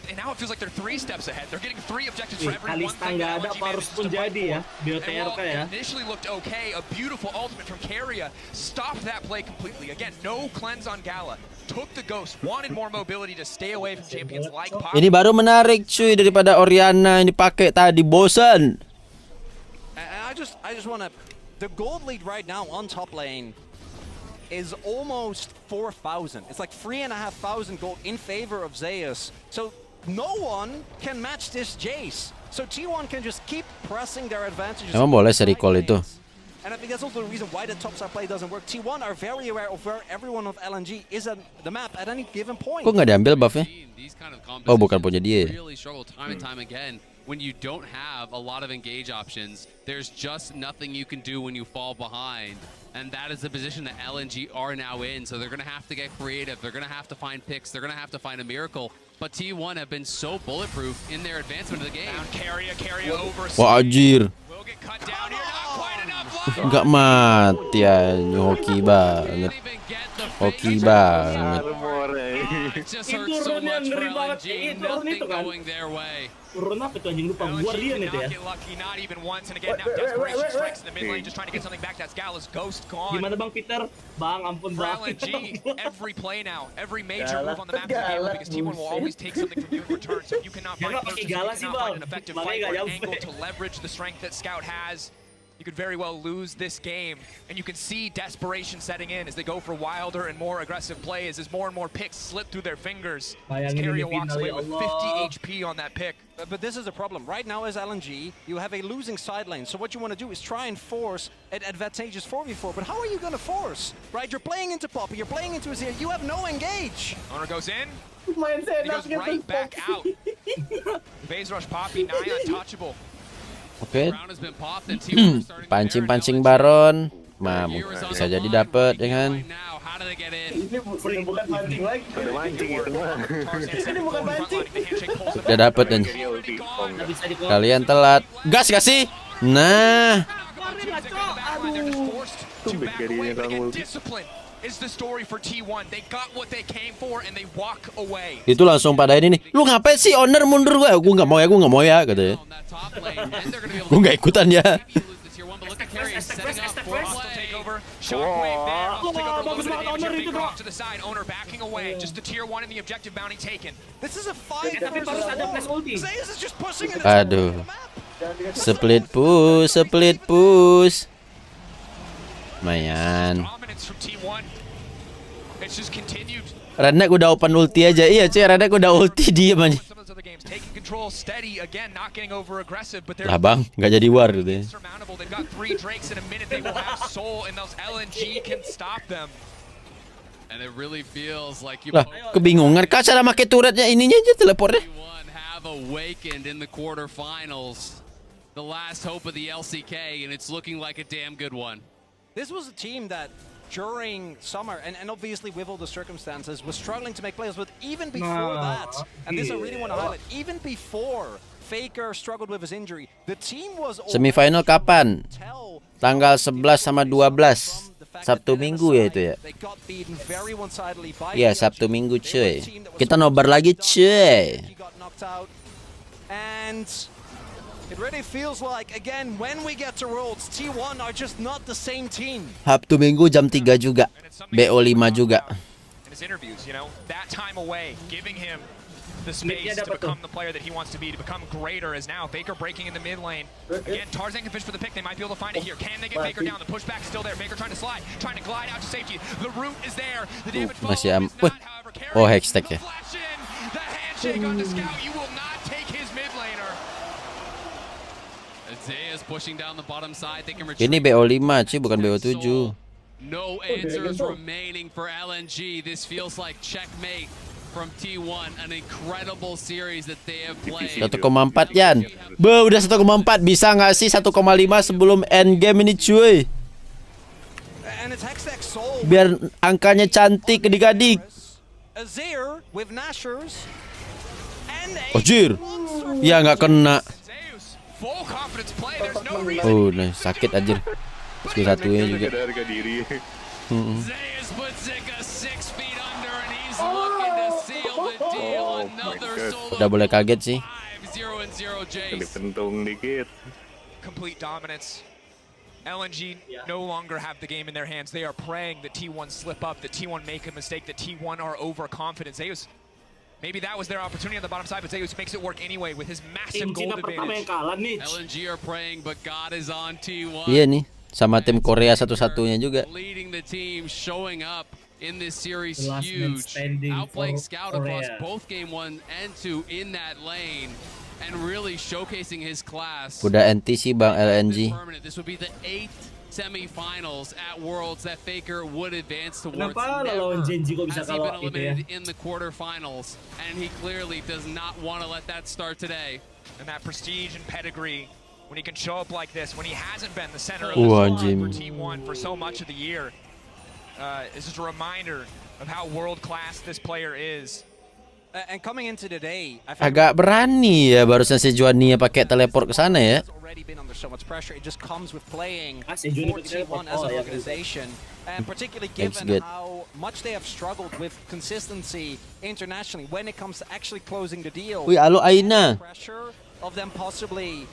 B: And now it feels like they're 3 steps ahead. They're getting 3 objectives for every one
F: Kalista
B: thing
F: nggak
B: that
F: ada
B: LNG
F: harus
B: manages
F: pun
B: to fight
F: jadi ya.
B: for.
F: BOTRK ya.
B: Initially looked okay, a beautiful ultimate from Keria stopped that play completely. Again, no cleanse on Gala. Took the ghost, wanted more mobility to stay away from champions like Pop.
A: Ini baru menarik cuy daripada Oriana yang dipakai tadi, bosan.
D: I just want to... The gold lead right now on top lane is almost 4,000. It's like 3,500 gold in favor of Zeus. So no one can match this Jace. So T1 can just keep pressing their advantages.
A: Emang boleh seri call itu?
D: And I think that's also the reason why the topside play doesn't work. T1 are very aware of where everyone of LNG is at the map at any given point.
A: Kok nggak diambil buffnya? Oh bukan punya dia.
C: Really struggle time and time again when you don't have a lot of engage options. There's just nothing you can do when you fall behind. And that is the position that LNG are now in. So they're going to have to get creative. They're going to have to find picks. They're going to have to find a miracle. But T1 have been so bulletproof in their advancement of the game.
B: Keria over.
A: Wah anjir.
B: Will get cut down here. Not quite enough.
A: Nggak mati ya, hoki banget. Hoki banget.
F: Itu run yang ngeri banget. Itu run itu kan. Turun apa tuh anjing, lupa Guardian itu ya. Gimana Bang Peter? Bang ampun Bang.
B: Every play now, every major move on the map is available because T1 will always take something from you in return. So you cannot find purchase, you cannot find an effective fight or an angle to leverage the strength that Scout has. You could very well lose this game, and you can see desperation setting in as they go for wilder and more aggressive plays as more and more picks slip through their fingers. As Keria walks away with 50 HP on that pick.
D: But this is a problem. Right now as LNG, you have a losing side lane. So what you want to do is try and force an advantageous 4v4. But how are you going to force? Right? You're playing into Poppy, you're playing into Azir. You have no engage.
B: Owner goes in. He goes right back out. Phase rush Poppy, nigh untouchable.
A: Oke, pancing Baron, bisa jadi dapat ya kan?
E: Ini bukan mancing lagi. Ini bukan mancing.
A: Udah dapat dan kalian telat. Gas gak sih? Nah. Itu langsung pada ini nih. Lu ngapain sih owner mundur gua? Gua nggak mau ya katanya. Gua nggak ikutan ya. Aduh. Split push. Lumayan. Renek udah open ulti aja. Iya cuy, Renek udah ulti dia aja. Lah bang, nggak jadi war gitu ya. Lah, kebingungan. Kak cara pakai turretnya ininya aja teleportnya.
C: The last hope of the LCK, and it's looking like a damn good one.
D: This was a team that during summer, and obviously with all the circumstances, was struggling to make plays, but even before that, and this I really want to highlight, even before Faker struggled with his injury, the team was...
A: Semifinal kapan? Tanggal 11 sama 12 Sabtu Minggu ya itu ya. Iya Sabtu Minggu cuy. Kita nobar lagi cuy.
D: And it really feels like again when we get to Worlds, T1 are just not the same team.
A: Sabtu Minggu jam 3 juga. BO5 juga.
B: In his interviews, you know, that time away, giving him the space to become the player that he wants to be, to become greater, as now Faker breaking in the mid lane. Again, Tarzan can fish for the pick. They might be able to find it here. Can they get Faker down? The pushback's still there. Faker trying to slide, trying to glide out to safety. The root is there. The damage
A: masih oh hextech ya.
B: The handshake on the Scout. You will not take his mid laner.
A: Ini BO5 cuy, bukan BO7.
C: No answers remaining for LNG. This feels like checkmate from T1, an incredible series that they have played.
A: 1,4 Yan. Udah 1,4. Bisa nggak sih 1,5 sebelum end game ini cuy? Biar angkanya cantik adik-adik. Ojir. Ya nggak kena. Oh, nah, sakit anjir. Skill satunya juga. Udah boleh kaget sih.
G: Pentung dikit.
B: Complete dominance. LNG no longer have the game in their hands. They are praying that T1 slip up, that T1 make a mistake, that T1 are overconfident. Zeus, maybe that was their opportunity on the bottom side, but Zeus makes it work anyway with his massive gold advantage.
C: LNG are praying, but God is on T1.
A: Iya nih, sama tim Korea satu-satunya juga.
C: Leading the team, showing up in this series huge, outplaying Scout across both game 1 and 2 in that lane, and really showcasing his class.
A: Udah NT sih Bang LNG.
C: This would be the 8th semifinals at Worlds that Faker would advance towards.
F: Kenapa lawan Genji kok bisa
C: Has he been
F: kalah gitu ya?
C: eliminated in the quarterfinals, and he clearly does not want to let that start today.
B: And that prestige and pedigree, when he can show up like this, when he hasn't been the center of the sun for T1 for so much of the year, is just a reminder of how world-class this player is.
D: And coming into today,
A: Agak berani ya barusan si Juania pakai teleport ke sana ya.
D: already been under so much pressure. It just comes with playing for T1 as an organization, and particularly given how much they have struggled with consistency internationally when it comes to actually closing the deal.
A: Wih, alo Aina.
D: Pressure of them possibly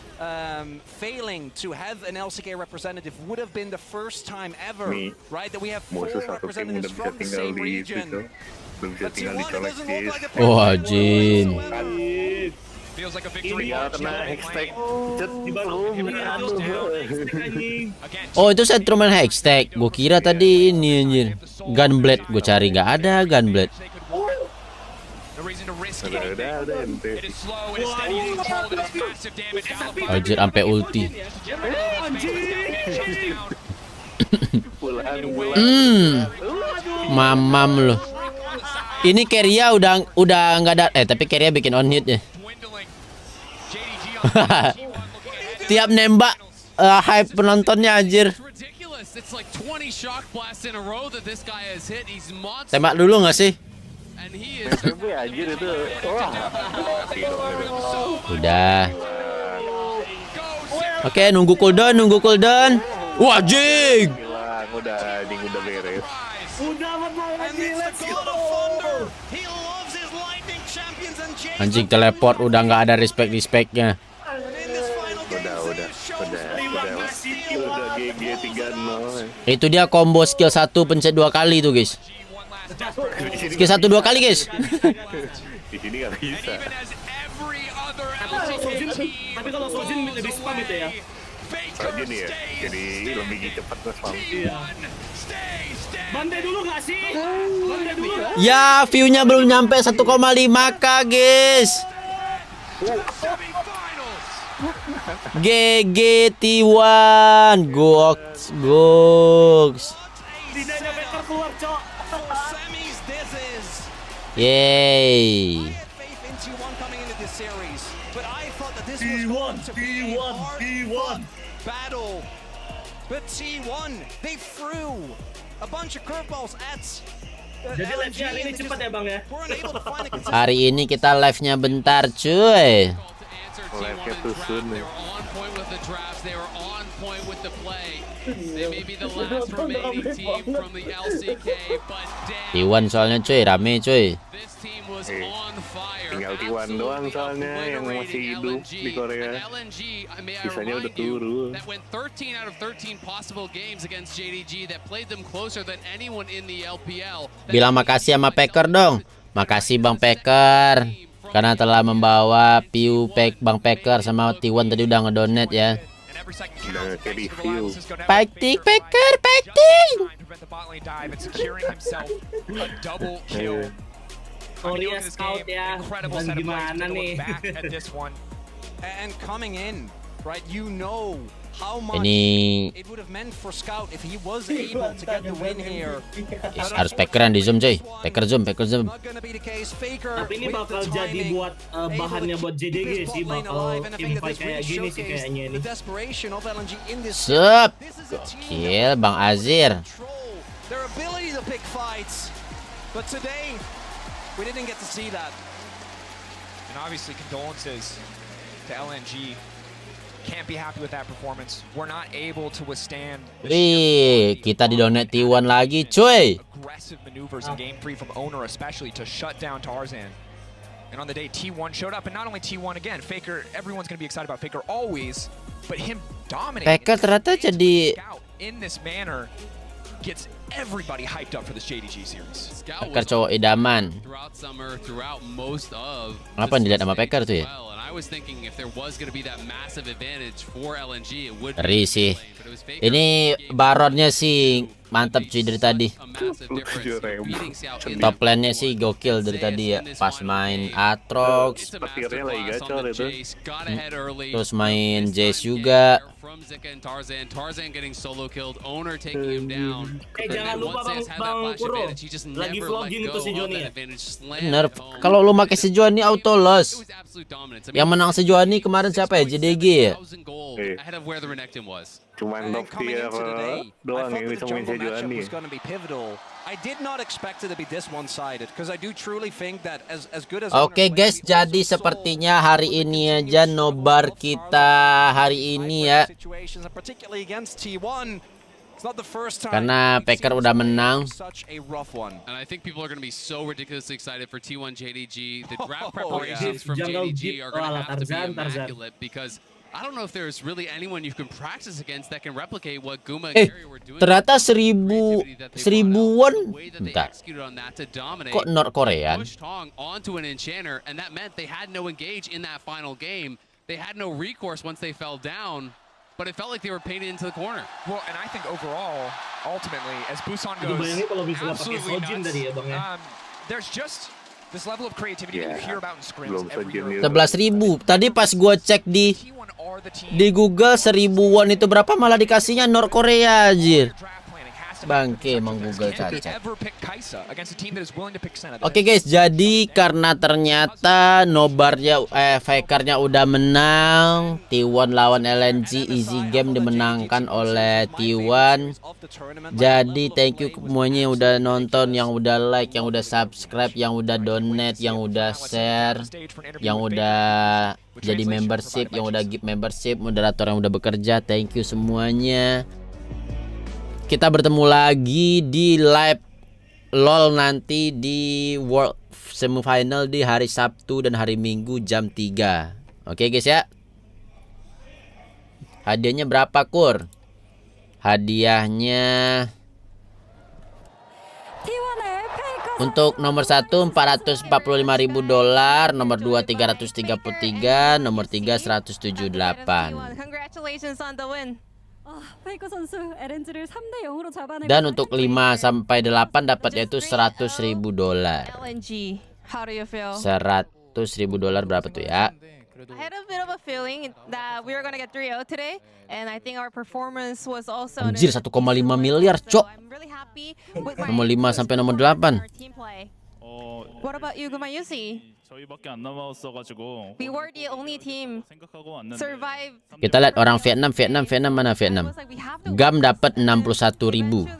D: failing to have an LCK representative would have been the first time ever, right? That we have 4 representatives from the same region. But T1 it doesn't look like a
A: Jin.
B: Feels like a victory.
A: Oh, itu Sentruman Hextech. Gue kira tadi ini anjir. Gunblade gue cari nggak ada Gunblade. Anjir sampai ulti. Mamam loh. Ini Keria udah nggak ada. Tapi Keria bikin on hit ya. Tiap nembak hype penontonnya anjir. Tembak dulu nggak sih? Udah. Oke, nunggu cooldown. Wah, jing.
G: Udah beres.
A: Anjing teleport udah nggak ada respect-nya.
G: Udah GG 3-0.
A: Itu dia combo skill 1 pencet 2 kali tuh guys. Skill 1 2 kali guys.
G: Di sini nggak bisa.
F: Tapi kalau Sojin lebih spam itu ya.
G: Sojin ya, jadi lebih cepat nge-spam.
F: Bandai dulu nggak sih? Bandai dulu.
A: Ya, view-nya belum nyampe 1,5k guys. GG T1 Goks.
F: Lidahnya Becker keluar, Cok.
A: Yeay.
D: T1 battle. But T1 they threw a bunch of curveballs at
F: Jadi live-nya hari ini cepat ya, Bang ya.
A: Hari ini kita live-nya bentar, cuy.
G: Live-nya tusun.
A: T1 soalnya cuy, rame cuy.
G: Tinggal T1 doang soalnya yang masih hidup di Korea. Sisanya udah turun.
A: Bilang makasih sama Packer dong. Makasih Bang Packer karena telah membawa view Bang Packer sama T1 tadi udah ngedonate ya.
G: Udah kayak review.
A: Fighting Packer, fighting.
F: Korea Scout ya, dan gimana nih?
D: And coming in, right? You know how much
A: Ini
D: it would have meant for Scout if he was able to get the win here.
A: harus Fakeran di zoom coy. Faker zoom.
D: Not gonna be the case. Faker
F: Tapi ini
D: with the
F: bakal jadi
D: timing,
F: buat bahannya buat JDG sih,
D: lane
F: bakal
D: alive, and I think that
F: invite
D: this
F: kayak
D: really
F: gini sih
D: showcased
F: kayaknya ini.
D: the desperation of LNG in this.
A: Sup.
D: This is a team
A: Gokil Bang Azir.
D: control their ability to pick fights, but today we didn't get to see that.
B: And obviously condolences to LNG. Can't be happy with that performance. We're not able to withstand
A: Wih, kita di donate T1 lagi cuy.
B: aggressive maneuvers in game 3 from Owner especially to shut down Tarzan. And on the day T1 showed up, and not only T1 again, Faker, everyone's going to be excited about Faker always, but him dominating
A: Faker ternyata jadi
B: in this manner gets everybody hyped up for this JDG series.
A: Faker cowok idaman. Kenapa dilihat sama Faker tuh ya?
C: I was thinking if there was going to be that massive advantage for LNG, it would
A: Ngeri sih. Ini baronnya sih mantap cuy dari tadi. Top lane-nya sih gokil dari tadi ya. Pas main Aatrox, terus main Jace juga.
F: Jangan lupa Bang Kuro, lagi vlogging itu si Johnny ya.
A: Bener, kalau lu pakai si Johnny auto loss. Yang menang si Johnny kemarin siapa ya? JDG ya?
G: Cuman top tier doang yang bisa main si Johnny.
D: I did not expect it to be this one-sided because I do truly think that as good as
A: Oke guys, jadi sepertinya hari ini aja nobar kita hari ini ya. Karena Faker udah menang.
C: And I think people are going to be so ridiculously excited for T1 JDG. The draft preparations from JDG are going to have to be immaculate because I don't know if there's really anyone you can practice against that can replicate what Guma and Gary were doing.
A: Ternyata seribuan. Bentar. Kok North Korean?
C: Pushed Hong onto an enchanter, and that meant they had no engage in that final game. They had no recourse once they fell down, but it felt like they were painted into the corner.
B: Well, and I think overall, ultimately, as Busan goes, absolutely nuts. There's just this level of creativity that you hear about in scrims every year.
A: 11.000. Tadi pas gua cek di Google 1000-an itu berapa malah dikasihnya North Korea anjir. Bangke emang Google cacat. Oke guys, jadi karena ternyata nobarnya Fakernya udah menang, T1 lawan LNG easy game dimenangkan oleh T1. Jadi thank you semuanya yang udah nonton, yang udah like, yang udah subscribe, yang udah donate, yang udah share, yang udah jadi membership, yang udah give membership, moderator yang udah bekerja. Thank you semuanya. Kita bertemu lagi di live LOL nanti di World Semifinal di hari Sabtu dan hari Minggu jam 3. Oke guys ya. Hadiahnya berapa Kur? Hadiahnya untuk nomor 1 $445.000, nomor 2 $333, nomor 3 $178.
O: Congratulations on the win.
A: Dan untuk 5 sampai 8 dapat yaitu $100.000.
O: LNG, how do you feel?
A: $100.000 berapa tuh ya?
O: I had a bit of a feeling that we were gonna get 3-0 today, and I think our performance was also.
A: Anjir 1,5 miliar, cok. Nomor 5 sampai nomor 8.
O: What about you, Gumayusi? We were the only team survive.
A: Kita lihat orang Vietnam mana Vietnam? Gam dapat 61.000.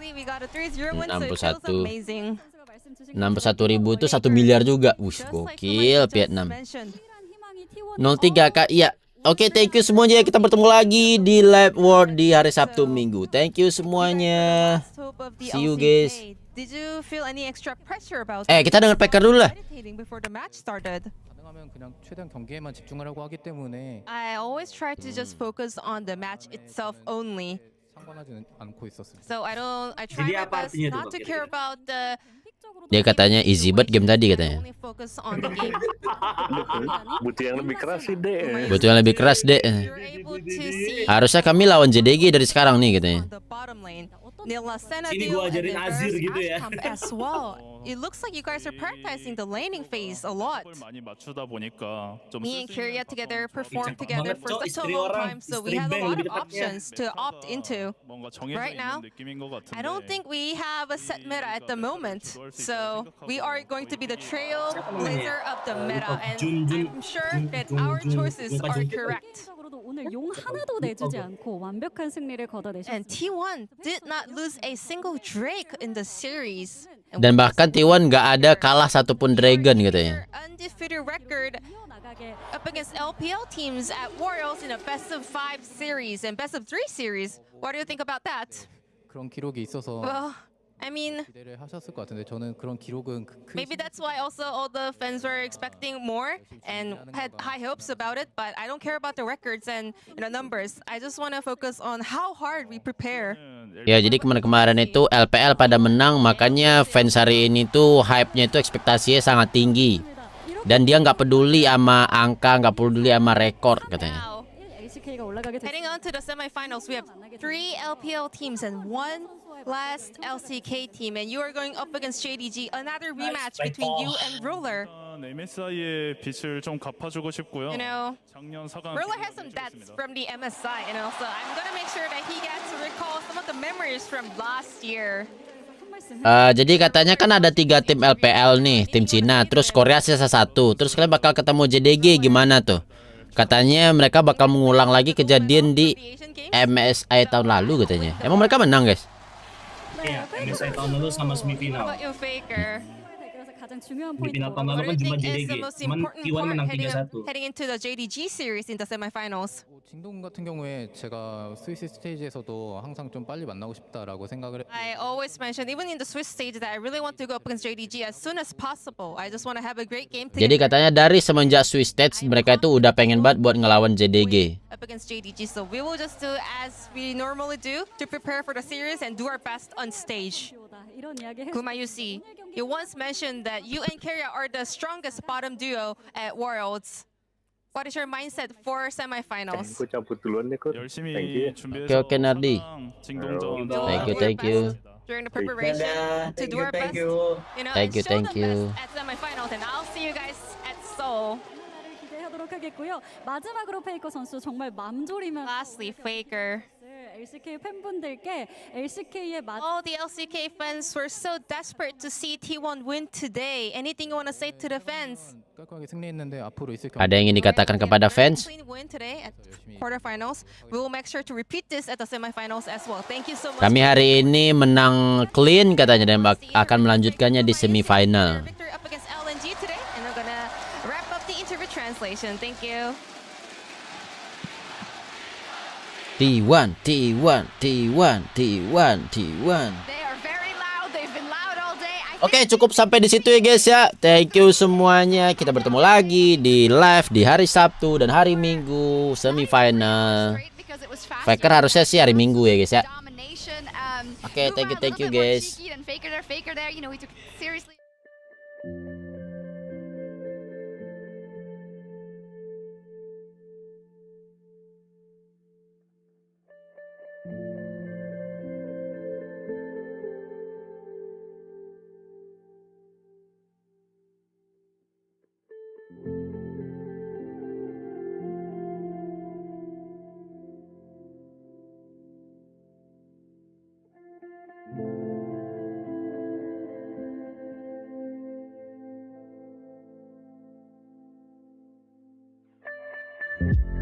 A: 61.000 itu 1 miliar juga. Wush, gokil Vietnam. 03 Kak, iya. Oke, thank you semuanya. Kita bertemu lagi di live world di hari Sabtu Minggu. Thank you semuanya. See you guys.
O: Did you feel any extra pressure about
A: Kita dengar Faker dulu lah.
O: before the match started? I always try to just focus on the match itself only. So I try my best not to care about the
A: Dia katanya easy banget game tadi katanya.
O: Only focus on the game.
G: Butuh yang lebih keras sih, Dek.
A: Butuh yang lebih keras, Dek.
O: You're able to see
A: Harusnya kami lawan JDG dari sekarang nih katanya.
O: on the bottom lane. Nila
F: Sini gua ajarin Azir gitu ya.
O: as well. It looks like you guys are practicing the laning phase a lot. Me and Kyria together performed together for such a long time, so we have a lot of options to opt into. Right now, I don't think we have a set meta at the moment, so we are going to be the trailblazer of the meta, and I'm sure that our choices are correct.
P: 오늘 용 하나도 내주지 않고 완벽한 승리를 거둬내셨습니다.
O: And T1 did not lose a single Drake in the series.
A: Dan bahkan T1 nggak ada kalah satupun Dragon katanya.
O: Undefeated record up against LPL teams at Worlds in a best of 5 series and best of 3 series. What do you think about that?
Q: 그런 기록이 있어서
O: Well, I mean,
Q: 기대를 하셨을 것 같은데 저는 그런 기록은
O: maybe that's why also all the fans were expecting more and had high hopes about it, but I don't care about the records and numbers. I just want to focus on how hard we prepare.
A: Ya, jadi kemarin-kemarin itu LPL pada menang, makanya fans hari ini tuh hype-nya itu ekspektasinya sangat tinggi. Dan dia nggak peduli sama angka, nggak peduli sama rekor katanya.
O: Heading on to the semifinals, we have 3 LPL teams and 1 last LCK team, and you are going up against JDG, another rematch between you and Ruler.
R: MSI의 빚을 좀 갚아주고 싶고요.
O: You know,
R: 작년 4강
O: Ruler has some debts from the MSI, and also I'm gonna make sure that he gets to recall some of the memories from last year.
A: Jadi katanya kan ada 3 tim LPL nih, tim Cina, terus Korea sisa 1, terus kalian bakal ketemu JDG gimana tuh? Katanya mereka bakal mengulang lagi kejadian di MSI tahun lalu katanya. Emang mereka menang, guys?
F: Iya, MSI tahun lalu sama semifinal.
O: How about you, Faker?
F: Di final tahun lalu kan cuma JDG, cuman T1 menang 3-1.
O: Heading into the JDG series in the semifinals.
Q: 진동 같은 경우에 제가 스위스 스테이지에서도 항상 좀 빨리 만나고 싶다라고 생각을
O: I always mention, even in the Swiss stage, that I really want to go up against JDG as soon as possible. I just want to have a great game together.
A: Jadi katanya dari semenjak Swiss Stage mereka itu udah pengen banget buat ngelawan JDG.
O: Up against JDG, so we will just do as we normally do to prepare for the series and do our best on stage. Kumayusi, you once mentioned that you and Keria are the strongest bottom duo at Worlds. What is your mindset for semifinals?
G: Aku cabut duluan deh, Kut.
R: 열심히
A: Oke, oke, Nardi.
R: 징동전
A: Thank you.
O: During the preparation to do our best,
A: Thank you,
O: show
A: thank
O: the
A: you.
O: best at semifinals, and I'll see you guys at Seoul.
P: 기대하도록 하겠고요. 마지막으로 페이커 선수 정말 맘졸이면
O: Lastly, Faker.
P: LCK 팬분들께 LCK의
O: All the LCK fans were so desperate to see T1 win today. Anything you want to say to the fans?
Q: 깔끔하게 승리했는데 앞으로 있을
A: Ada yang ingin dikatakan kepada fans?
O: Clean win today at quarterfinals. We will make sure to repeat this at the semifinals as well. Thank you so much.
A: Kami hari ini menang clean katanya dan akan melanjutkannya di semifinal.
O: Victory up against LNG today, and we're gonna wrap up the interview translation. Thank you.
A: T1, T1, T1, T1, T1.
H: They are very loud. They've been loud all day.
A: Oke, cukup sampai di situ ya guys ya. Thank you semuanya. Kita bertemu lagi di live di hari Sabtu dan hari Minggu semifinal. Faker harusnya sih hari Minggu ya guys ya. Oke, thank you guys.
H: Faker there, you know, he took it seriously.
S: You